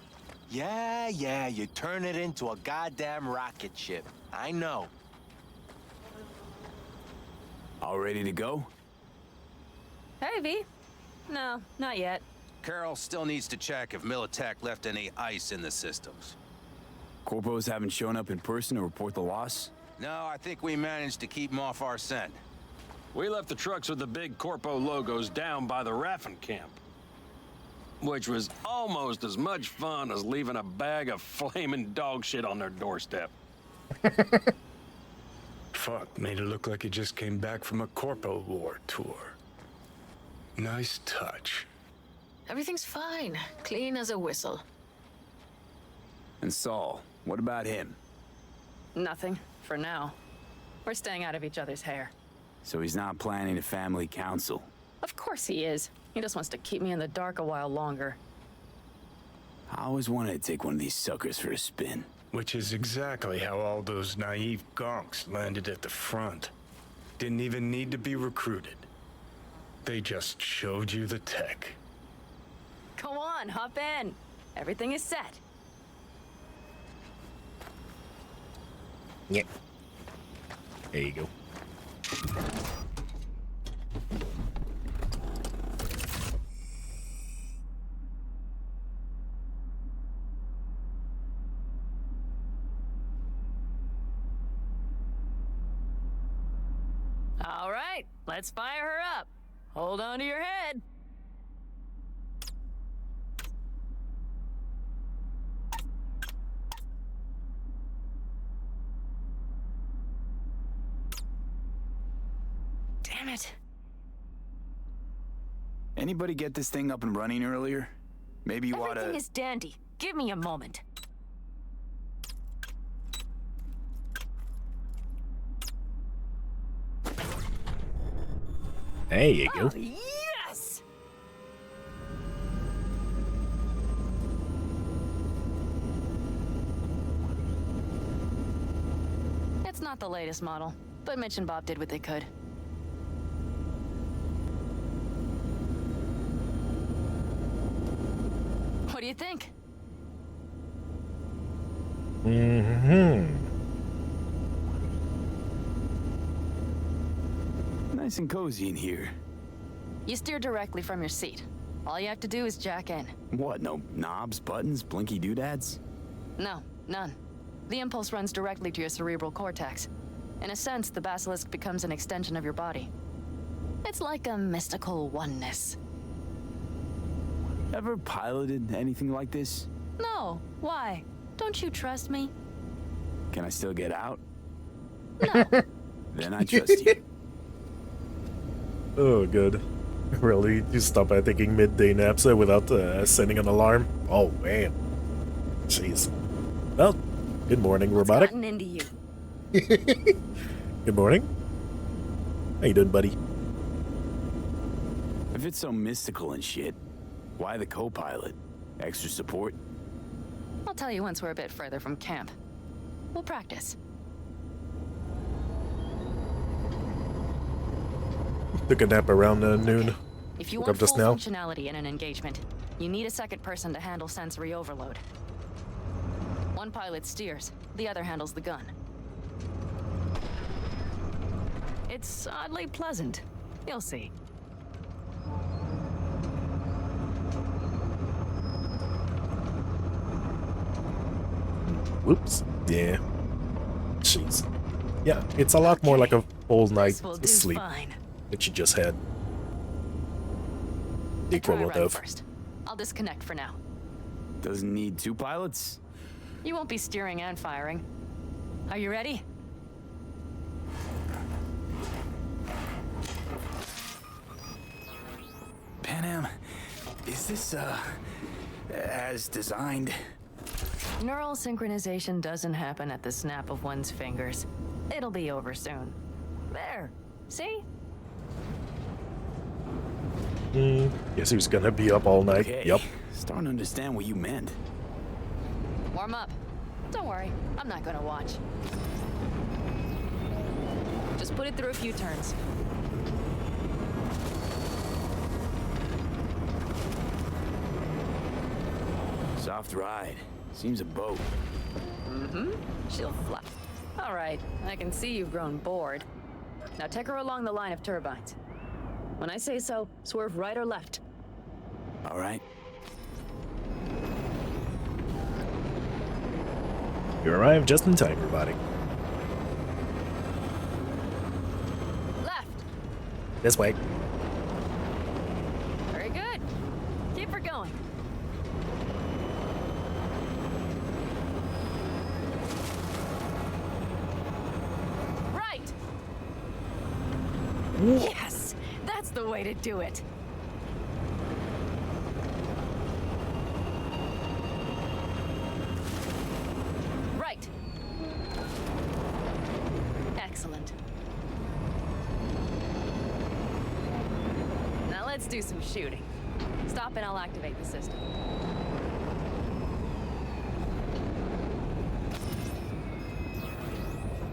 Yeah, you turn it into a goddamn rocket ship. I know. All ready to go? Hey, V. No, not yet. Carol still needs to check if Militech left any ice in the systems. Corpos haven't shown up in person to report the loss? No, I think we managed to keep them off our scent. We left the trucks with the big Corpo logos down by the Raffin camp, which was almost as much fun as leaving a bag of flaming dog shit on their doorstep. Fuck, made it look like he just came back from a Corpo War tour. Nice touch. Everything's fine. Clean as a whistle. And Saul, what about him? Nothing, for now. We're staying out of each other's hair. So he's not planning a family council? Of course he is. He just wants to keep me in the dark a while longer. I always wanted to take one of these suckers for a spin. Which is exactly how all those naive gonks landed at the front. Didn't even need to be recruited. They just showed you the tech. Go on, hop in. Everything is set. Yeah. There you go. All right, let's fire her up. Hold on to your head. Damn it. Anybody get this thing up and running earlier? Maybe you oughta... Everything is dandy. Give me a moment. There you go. Oh, yes! It's not the latest model, but Mitch and Bob did what they could. What do you think? Nice and cozy in here. You steer directly from your seat. All you have to do is jack in. What, no knobs, buttons, blinky doodads? No, none. The impulse runs directly to your cerebral cortex. In a sense, the basilisk becomes an extension of your body. It's like a mystical oneness. Ever piloted anything like this? No, why? Don't you trust me? Can I still get out? No. Then I trust you. Oh, good. Really? You stop at taking midday naps without sending an alarm? Oh, man. Jeez. Well, good morning, robotic. Gotten into you. Good morning. How you doing, buddy? If it's so mystical and shit, why the co-pilot? Extra support? I'll tell you once we're a bit further from camp. We'll practice. Took a nap around noon. If you Woke want up just full now. functionality in an engagement, you need a second person to handle sensory overload. One pilot steers, the other handles the gun. It's oddly pleasant. You'll see. Whoops. Yeah. Jeez. Yeah, it's a lot more like a full night's Will do sleep fine. that you just had. Try Equivalent running of. first. I'll disconnect for now. Doesn't need 2 pilots? You won't be steering and firing. Are you ready? Panam, is this, as designed? Neural synchronization doesn't happen at the snap of one's fingers. It'll be over soon. There. See? Guess he was gonna be up all night. Okay. Yup. Starting to understand what you meant. Warm up. Don't worry, I'm not gonna watch. Just put it through a few turns. Soft ride. Seems a boat. Mm-hmm. She'll fly. All right, I can see you've grown bored. Now take her along the line of turbines. When I say so, swerve right or left. All right. You arrived just in time, robotic. Left. This way. Very good. Keep her going. Right. Yes, that's the way to do it. Right. Excellent. Now let's do some shooting. Stop and I'll activate the system.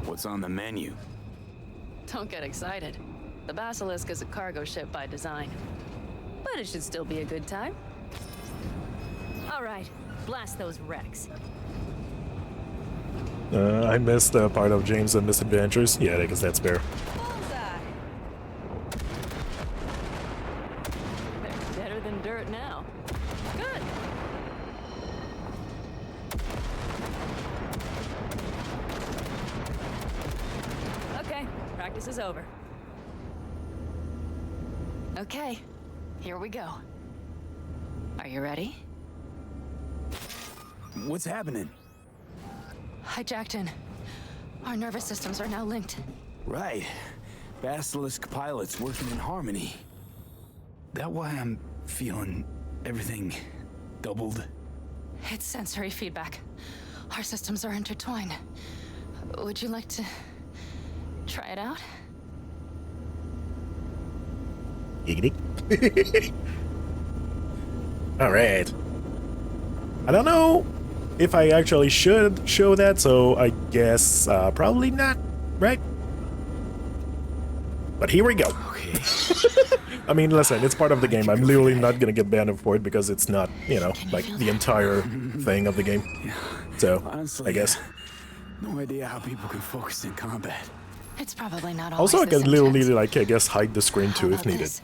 What's on the menu? Don't get excited. The Basilisk is a cargo ship by design. But it should still be a good time. All right, blast those wrecks. I missed part of James' misadventures. Yeah, I guess that's fair. Bullseye. They're better than dirt now. Good. Okay, practice is over. Okay, here we go. Are you ready? What's happening? Hijacked in. Our nervous systems are now linked. Right. Basilisk pilots working in harmony. That why I'm feeling everything doubled? It's sensory feedback. Our systems are intertwined. Would you like to try it out? Giggity. Alright. I don't know if I actually should show that, so I guess probably not, right? But here we go. Okay. I mean, listen, it's part of the game. I'm literally not gonna get banned for it because it's not, you know, like the entire thing of the game. So, Honestly, I guess. No idea how people can focus in combat. It's probably not always Also, I this can literally, intense. like, I guess, hide the screen too if needed. this?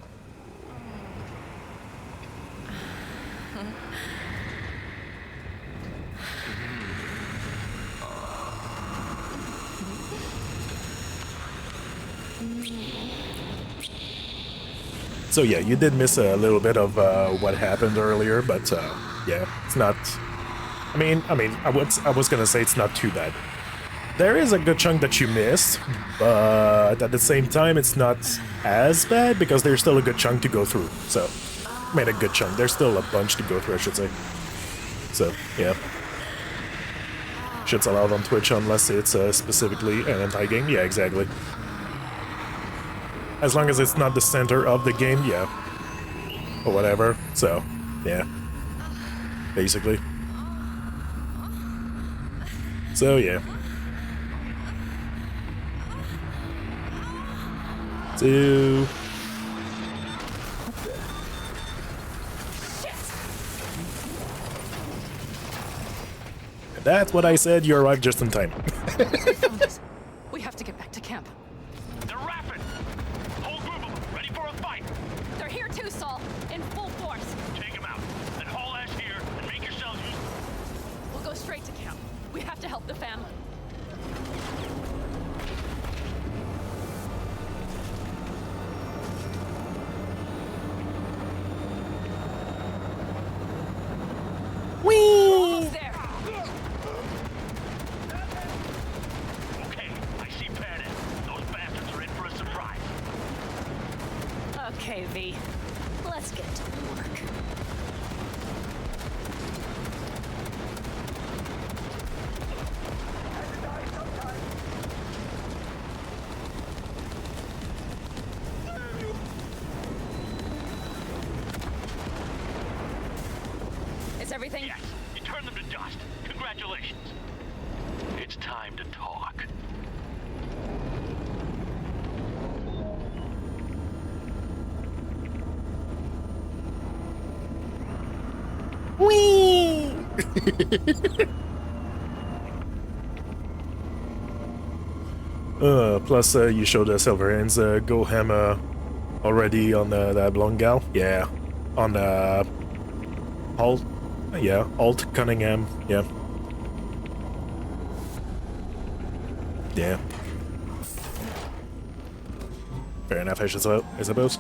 So yeah, you did miss a little bit of what happened earlier, but yeah, it's not. I mean, I was gonna say it's not too bad. There is a good chunk that you missed, but at the same time, it's not as bad because there's still a good chunk to go through. So, I mean, a good chunk. There's still a bunch to go through, I should say. So, yeah. Shit's allowed on Twitch unless it's specifically an anti-game. Yeah, exactly. As long as it's not the center of the game, yeah. Or whatever. So, yeah. Basically. So, yeah. So... That's what I said, you arrived just in time. We have to get back to camp. They're rapid. Whole group of them, ready for a fight. They're here too, Saul, in full force. Take them out, then haul ass here and make yourselves useful. We'll go straight to camp. We have to help the family. Whee! There. Okay, I see Panic. Those bastards are in for a surprise. Okay, V. Let's get to work. Is everything? Yes, you turned them to dust. Congratulations. It's time to talk. Whee! Plus, you showed Silverhand's go hammer already on that blonde gal. Yeah, on Alt. Yeah, Alt Cunningham. Yeah. Yeah. Fair enough, I suppose.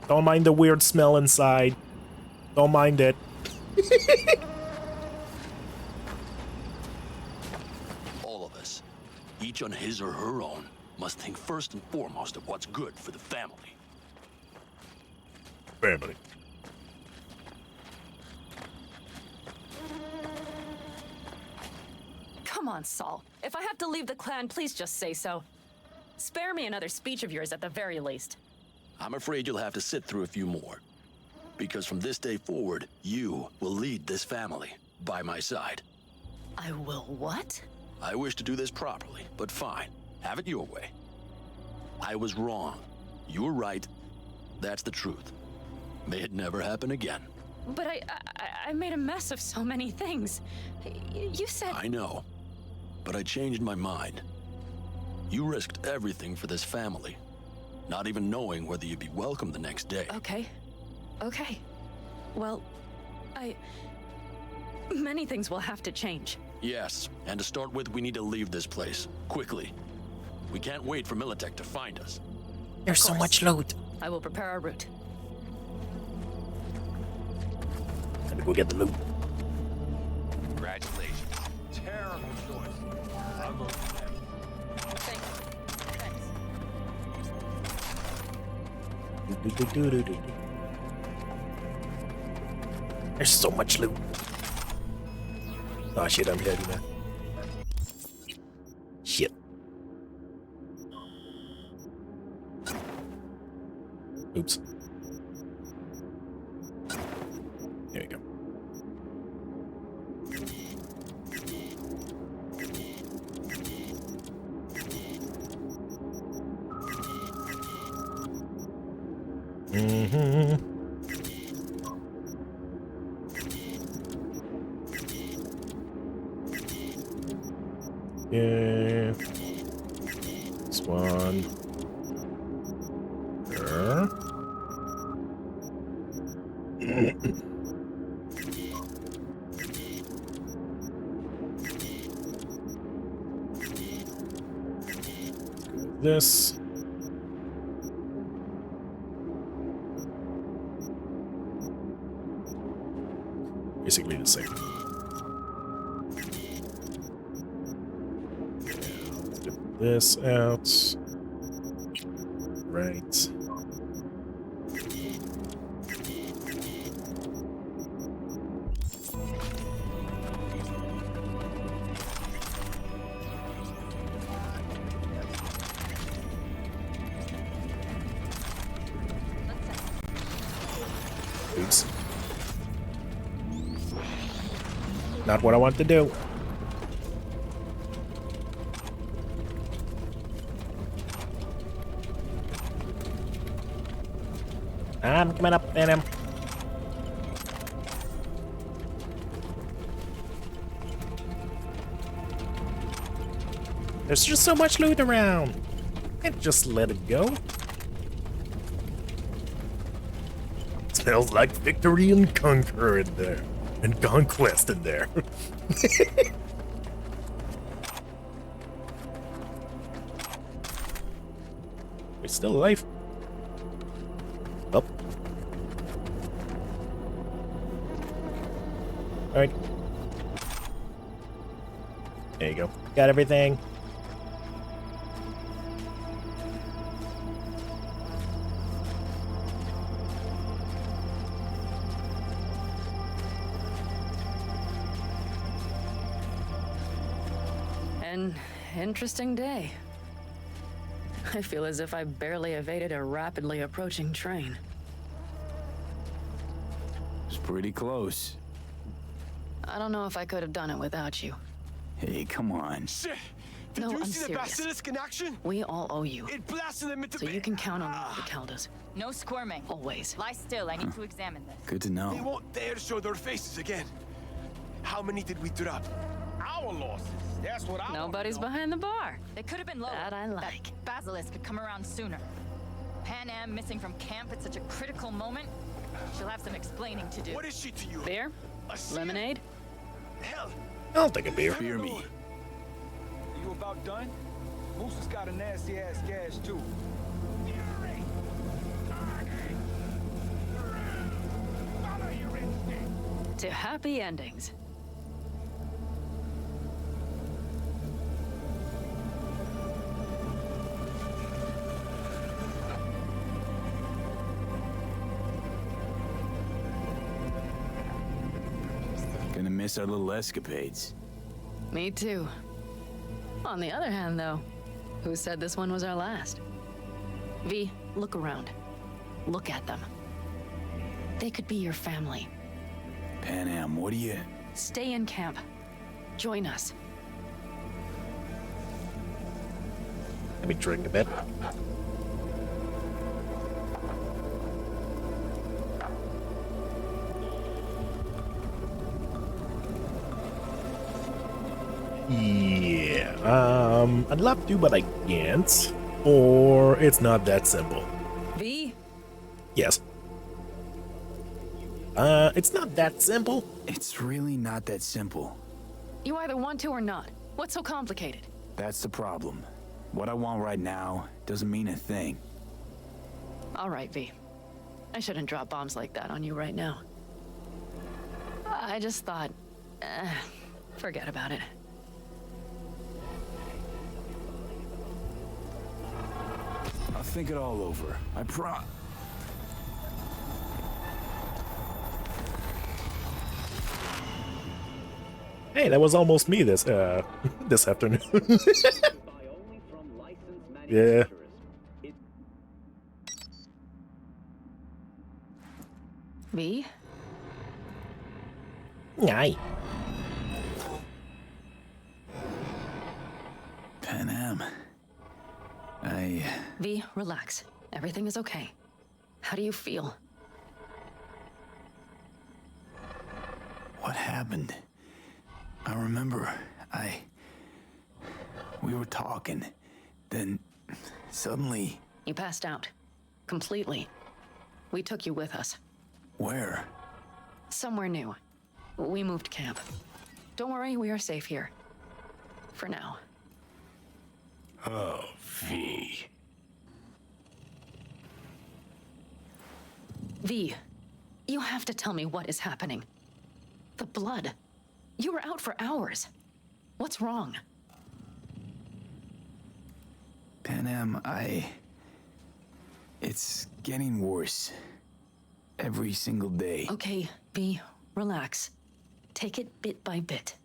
Don't mind the weird smell inside. Don't mind it. All of us, each on his or her own, must think first and foremost of what's good for the family. Family. Come on, Saul. If I have to leave the clan, please just say so. Spare me another speech of yours at the very least. I'm afraid you'll have to sit through a few more. Because from this day forward, you will lead this family by my side. I will what? I wish to do this properly, but fine. Have it your way. I was wrong. You were right. That's the truth. May it never happen again. But I made a mess of so many things. You said... I know. But I changed my mind. You risked everything for this family. Not even knowing whether you'd be welcome the next day. Okay. Okay. Well, many things will have to change. Yes, and to start with, we need to leave this place. Quickly. We can't wait for Militech to find us. There's so much loot. I will prepare our route. Time to go get the loot. Congratulations. Terrible choice. I'll go for them. There's so much loot. Oh shit, I'm heavy, man. Shit. Oops. There we go. Mm-hmm. Yeah. This one. There. this. Basically the same. Get this out. Right. Oops. Not what I want to do. I'm coming up at him. There's just so much loot around. Can't just let it go. Smells like victory and conquer in there. And conquest in there. We're still alive. Up. Alright. There you go. Got everything. An interesting day. I feel as if I barely evaded a rapidly approaching train. It's pretty close. I don't know if I could have done it without you. Hey, come on. Shit! Did No, you I'm see the serious. basilisk in action? We all owe you. It blasted them into So you can count on me with the Caldas. No squirming. Always. Lie still. I need to examine this. Good to They know. won't dare show their faces again. How many did we drop? Our losses. That's what I Nobody's behind the bar. They could have been lower. That I like. That basilisk could come around sooner. Pan Am missing from camp at such a critical moment. She'll have some explaining to do. What is she to you? Beer? Lemonade? Hell, I'll take a beer. Fear me. You about done? Moose has got a nasty ass gash too. To happy endings. Gonna miss our little escapades. Me too. On the other hand, though, who said this one was our last? V, look around. Look at them. They could be your family. Pan Am, what do you... Stay in camp. Join us. Let me drink a bit. Yeah, I'd love to, but I can't. Or it's not that simple. V? Yes. It's not that simple. It's really not that simple. You either want to or not. What's so complicated? That's the problem. What I want right now doesn't mean a thing. All right, V. I shouldn't drop bombs like that on you right now. I just thought... forget about it. I'll think it all over. I Hey, that was almost me this this afternoon. Yeah. V? Aye. Pan Am. V, relax. Everything is okay. How do you feel? What happened? I remember, we were talking, then suddenly... You passed out. Completely. We took you with us. Where? Somewhere new. We moved camp. Don't worry, we are safe here. For now. Oh, V. V, you have to tell me what is happening. The blood. You were out for hours. What's wrong? Panam, it's getting worse. Every single day. Okay, V, relax. Take it bit by bit.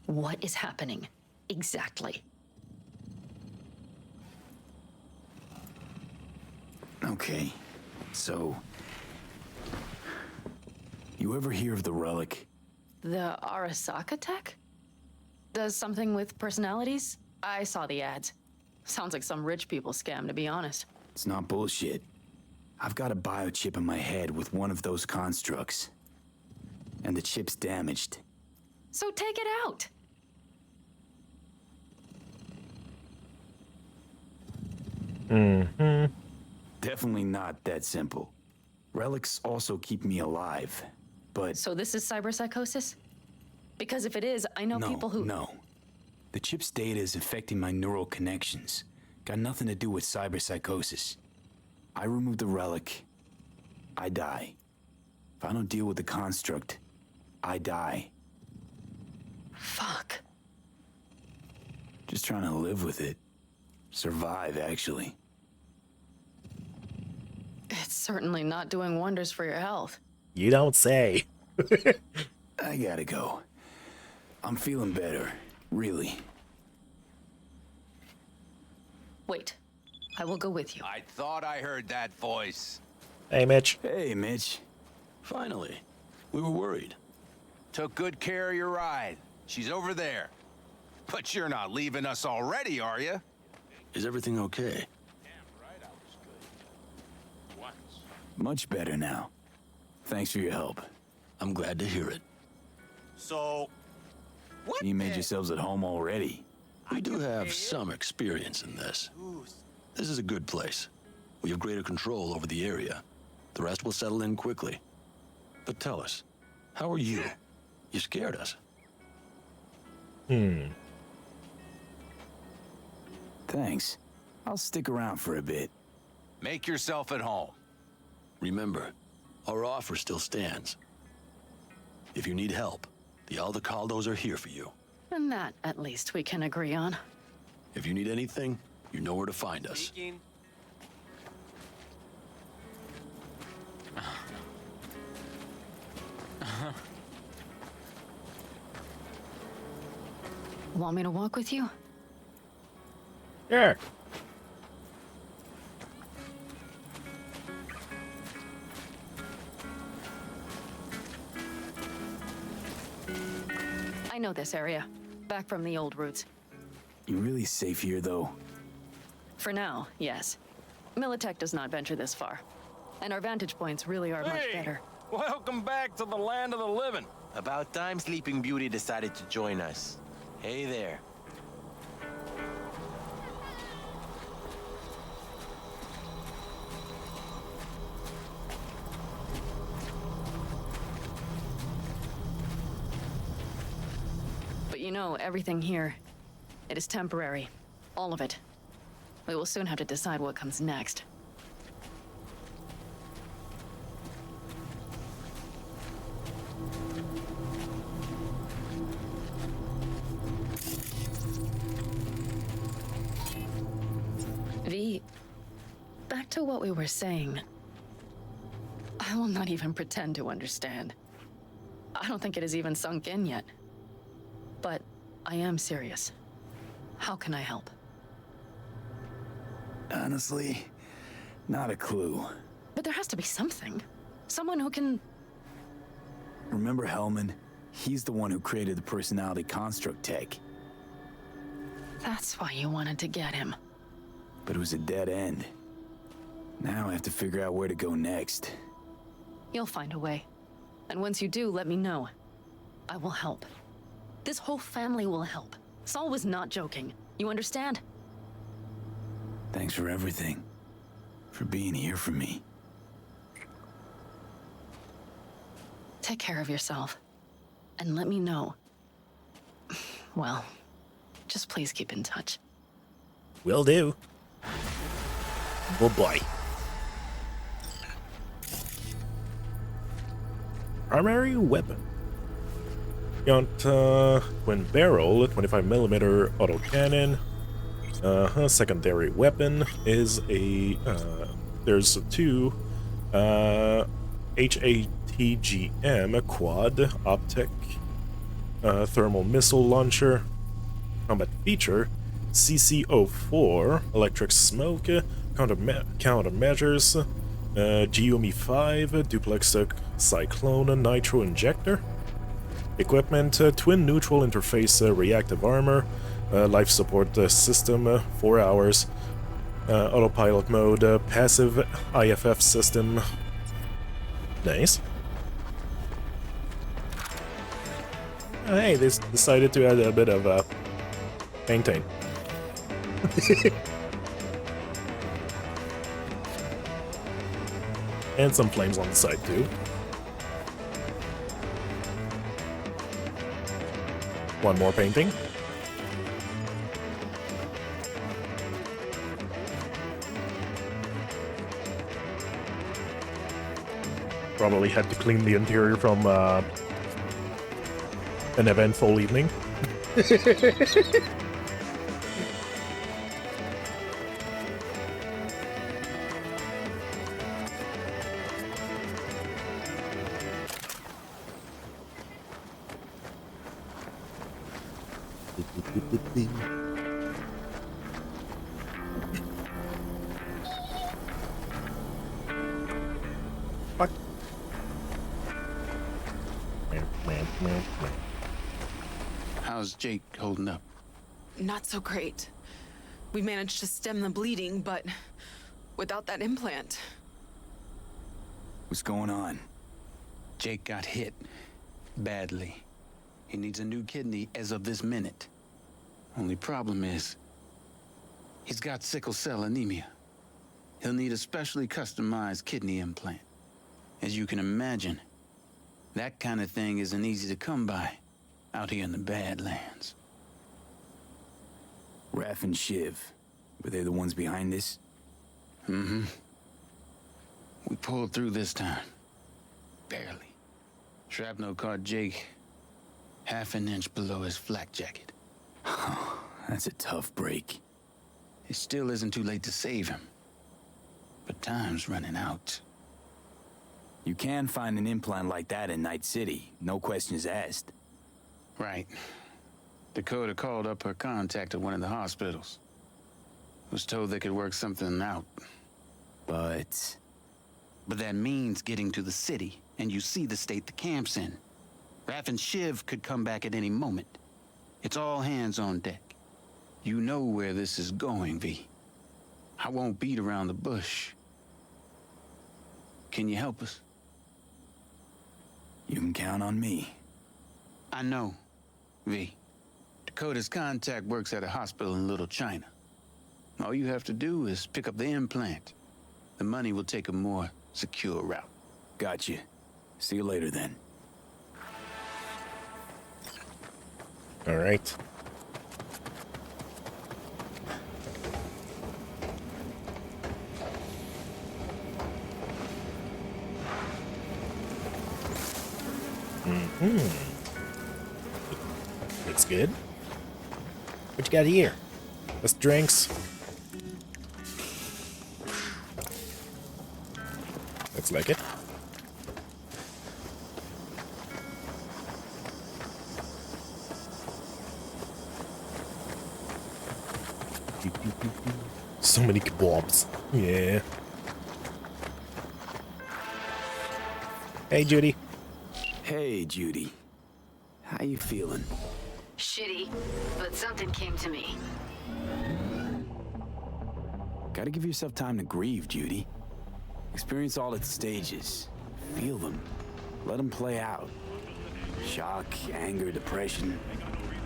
What is happening? Exactly. Okay, so... You ever hear of the relic? The Arasaka tech? Does something with personalities? I saw the ads. Sounds like some rich people scam, to be honest. It's not bullshit. I've got a biochip in my head with one of those constructs. And the chip's damaged. So take it out! Mm-hmm. Definitely not that simple. Relics also keep me alive, but... So this is cyberpsychosis? Because if it is, I know people who... No. The chip's data is affecting my neural connections. Got nothing to do with cyberpsychosis. I remove the relic, I die. If I don't deal with the construct, I die. Fuck. Just trying to live with it. Survive, actually. It's certainly not doing wonders for your health. You don't say. I gotta go. I'm feeling better, really. Wait, I will go with you. I thought I heard that voice. Hey, Mitch. Hey, Mitch. Finally. We were worried. Took good care of your ride. She's over there. But you're not leaving us already, are you? Is everything okay? Much better now. Thanks for your help. I'm glad to hear it. So, what? You made yourselves at home already. We do have some experience in this. This is a good place. We have greater control over the area. The rest will settle in quickly. But tell us, how are you? You scared us. Thanks. I'll stick around for a bit. Make yourself at home. Remember, our offer still stands. If you need help, the Aldecaldos are here for you. And that, at least, we can agree on. If you need anything, you know where to find us. Want me to walk with you? Yeah. I know this area. Back from the old routes. You really safe here, though? For now, yes. Militech does not venture this far. And our vantage points really are much better. Welcome back to the land of the living. About time Sleeping Beauty decided to join us. Hey there. But you know, everything here, it is temporary. All of it. We will soon have to decide what comes next. V, back to what we were saying. I will not even pretend to understand. I don't think it has even sunk in yet. But I am serious. How can I help? Honestly, not a clue. But there has to be something. Someone who can... Remember Hellman? He's the one who created the personality construct tech. That's why you wanted to get him. But it was a dead end. Now I have to figure out where to go next. You'll find a way. And once you do, let me know. I will help. This whole family will help. Saul was not joking. You understand? Thanks for everything. For being here for me. Take care of yourself. And let me know. Well, just please keep in touch. Will do. Oh boy. Primary weapon. Got twin barrel, 25mm autocannon. Secondary weapon is a there's two HATGM quad optic thermal missile launcher. Combat feature CC04 electric smoke countermeasures GUMI-5 duplex cyclone nitro injector. Equipment twin neutral interface reactive armor, life support system 4 hours, autopilot mode, passive IFF system. Nice. Hey, they decided to add a bit of maintain. And some flames on the side too. One more painting. Probably had to clean the interior from an eventful evening. Fuck. How's Jake holding up? Not so great. We managed to stem the bleeding, but without that implant. What's going on? Jake got hit. Badly. He needs a new kidney as of this minute. Only problem is, he's got sickle cell anemia. He'll need a specially customized kidney implant. As you can imagine, that kind of thing isn't easy to come by out here in the Badlands. Raph and Shiv, were they the ones behind this? Mm-hmm. We pulled through this time. Barely. Shrapnel caught Jake half an inch below his flak jacket. That's a tough break. It still isn't too late to save him. But time's running out. You can find an implant like that in Night City, no questions asked. Right. Dakota called up her contact at one of the hospitals. Was told they could work something out. But that means getting to the city, and you see the state the camp's in. Raph and Shiv could come back at any moment. It's all hands on deck. You know where this is going, V. I won't beat around the bush. Can you help us? You can count on me. I know, V. Dakota's contact works at a hospital in Little China. All you have to do is pick up the implant. The money will take a more secure route. Gotcha. See you later then. All right. Looks good. What you got here? Just drinks. Looks like it. So many kebabs. Yeah. Hey, Judy. Hey, Judy. How you feeling? Shitty, but something came to me. Gotta give yourself time to grieve, Judy. Experience all its stages. Feel them. Let them play out. Shock, anger, depression.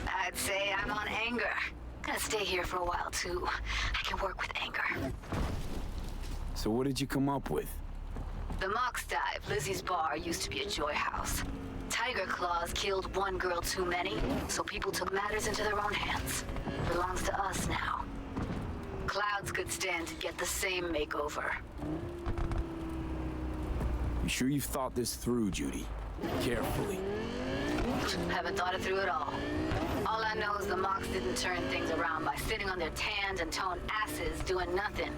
I'd say I'm on anger. Gonna stay here for a while, too. I can work with anger. So what did you come up with? The Mox Dive, Lizzie's bar, used to be a joy house. Tiger Claws killed one girl too many, so people took matters into their own hands. Belongs to us now. Clouds could stand to get the same makeover. You sure you've thought this through, Judy? Carefully. Haven't thought it through at all. All I know is the Mox didn't turn things around by sitting on their tanned and toned asses doing nothing.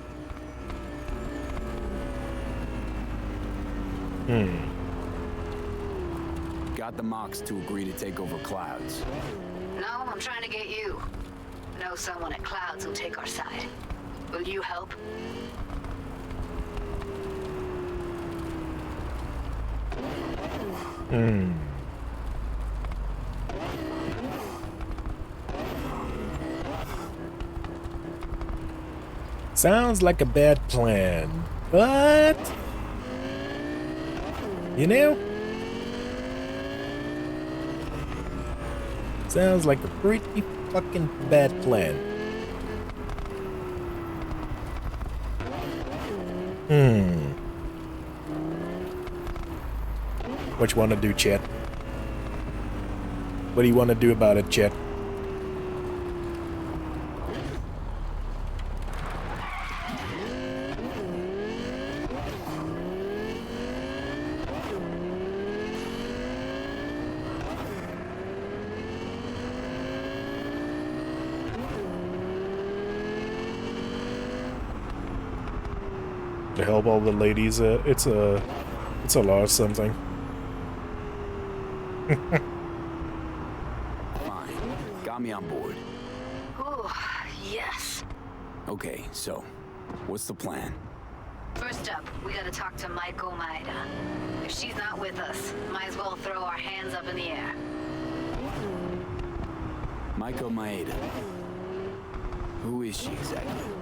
Got the Mox to agree to take over Clouds. No, I'm trying to get you. Know someone at Clouds who'll take our side. Will you help? Sounds like a bad plan, but you know, sounds like a pretty fucking bad plan. What you wanna do, chat? What do you wanna do about it, chat? To help all the ladies, it's a lot of something. Fine. Got me on board. Ooh, yes. Okay, so, what's the plan? First up, we gotta talk to Maiko Maeda. If she's not with us, might as well throw our hands up in the air. Maiko Maeda. Who is she exactly?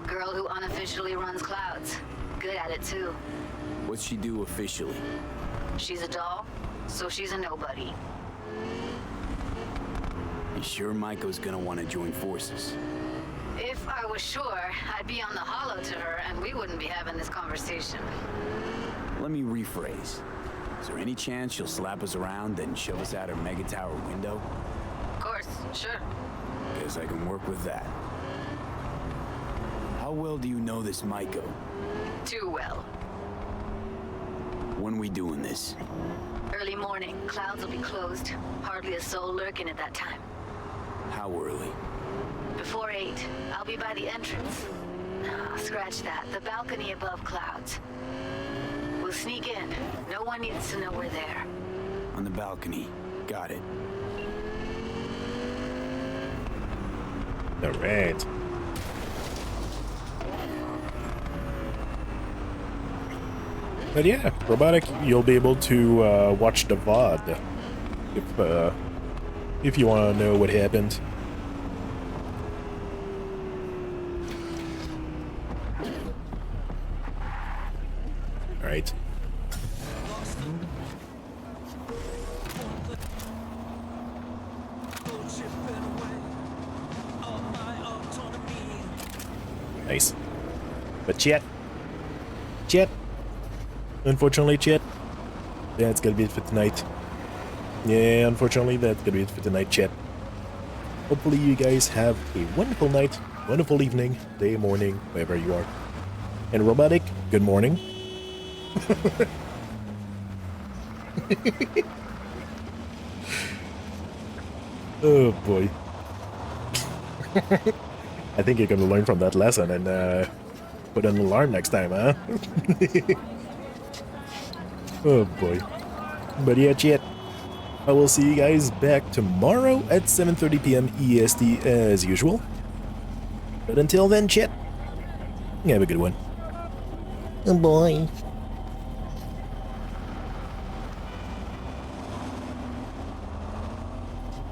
Girl who unofficially runs Clouds. Good at it, too. What's she do officially? She's a doll, so she's a nobody. You sure Maiko's gonna want to join forces? If I was sure, I'd be on the hollow to her and we wouldn't be having this conversation. Let me rephrase. Is there any chance she'll slap us around and shove us out her mega tower window? Of course, sure. Guess I can work with that. How well do you know this Maiko? Too well. When we doing this? Early morning, Clouds will be closed. Hardly a soul lurking at that time. How early? Before 8, I'll be by the entrance. Scratch that. The balcony above Clouds. We'll sneak in. No one needs to know we're there. On the balcony. Got it. Alright. But yeah, Robotic, you'll be able to watch the VOD if you want to know what happened. Alright. Nice. But chat. Unfortunately, chat. That's gonna be it for tonight. Yeah, unfortunately, that's gonna be it for tonight, chat. Hopefully you guys have a wonderful night, wonderful evening, day, morning, wherever you are. And Robotic, good morning. Oh boy. I think you're gonna learn from that lesson and put an alarm next time, huh? Oh boy. But yeah, chat. I will see you guys back tomorrow at 7:30 p.m. EST as usual. But until then, chat, have a good one. Oh boy.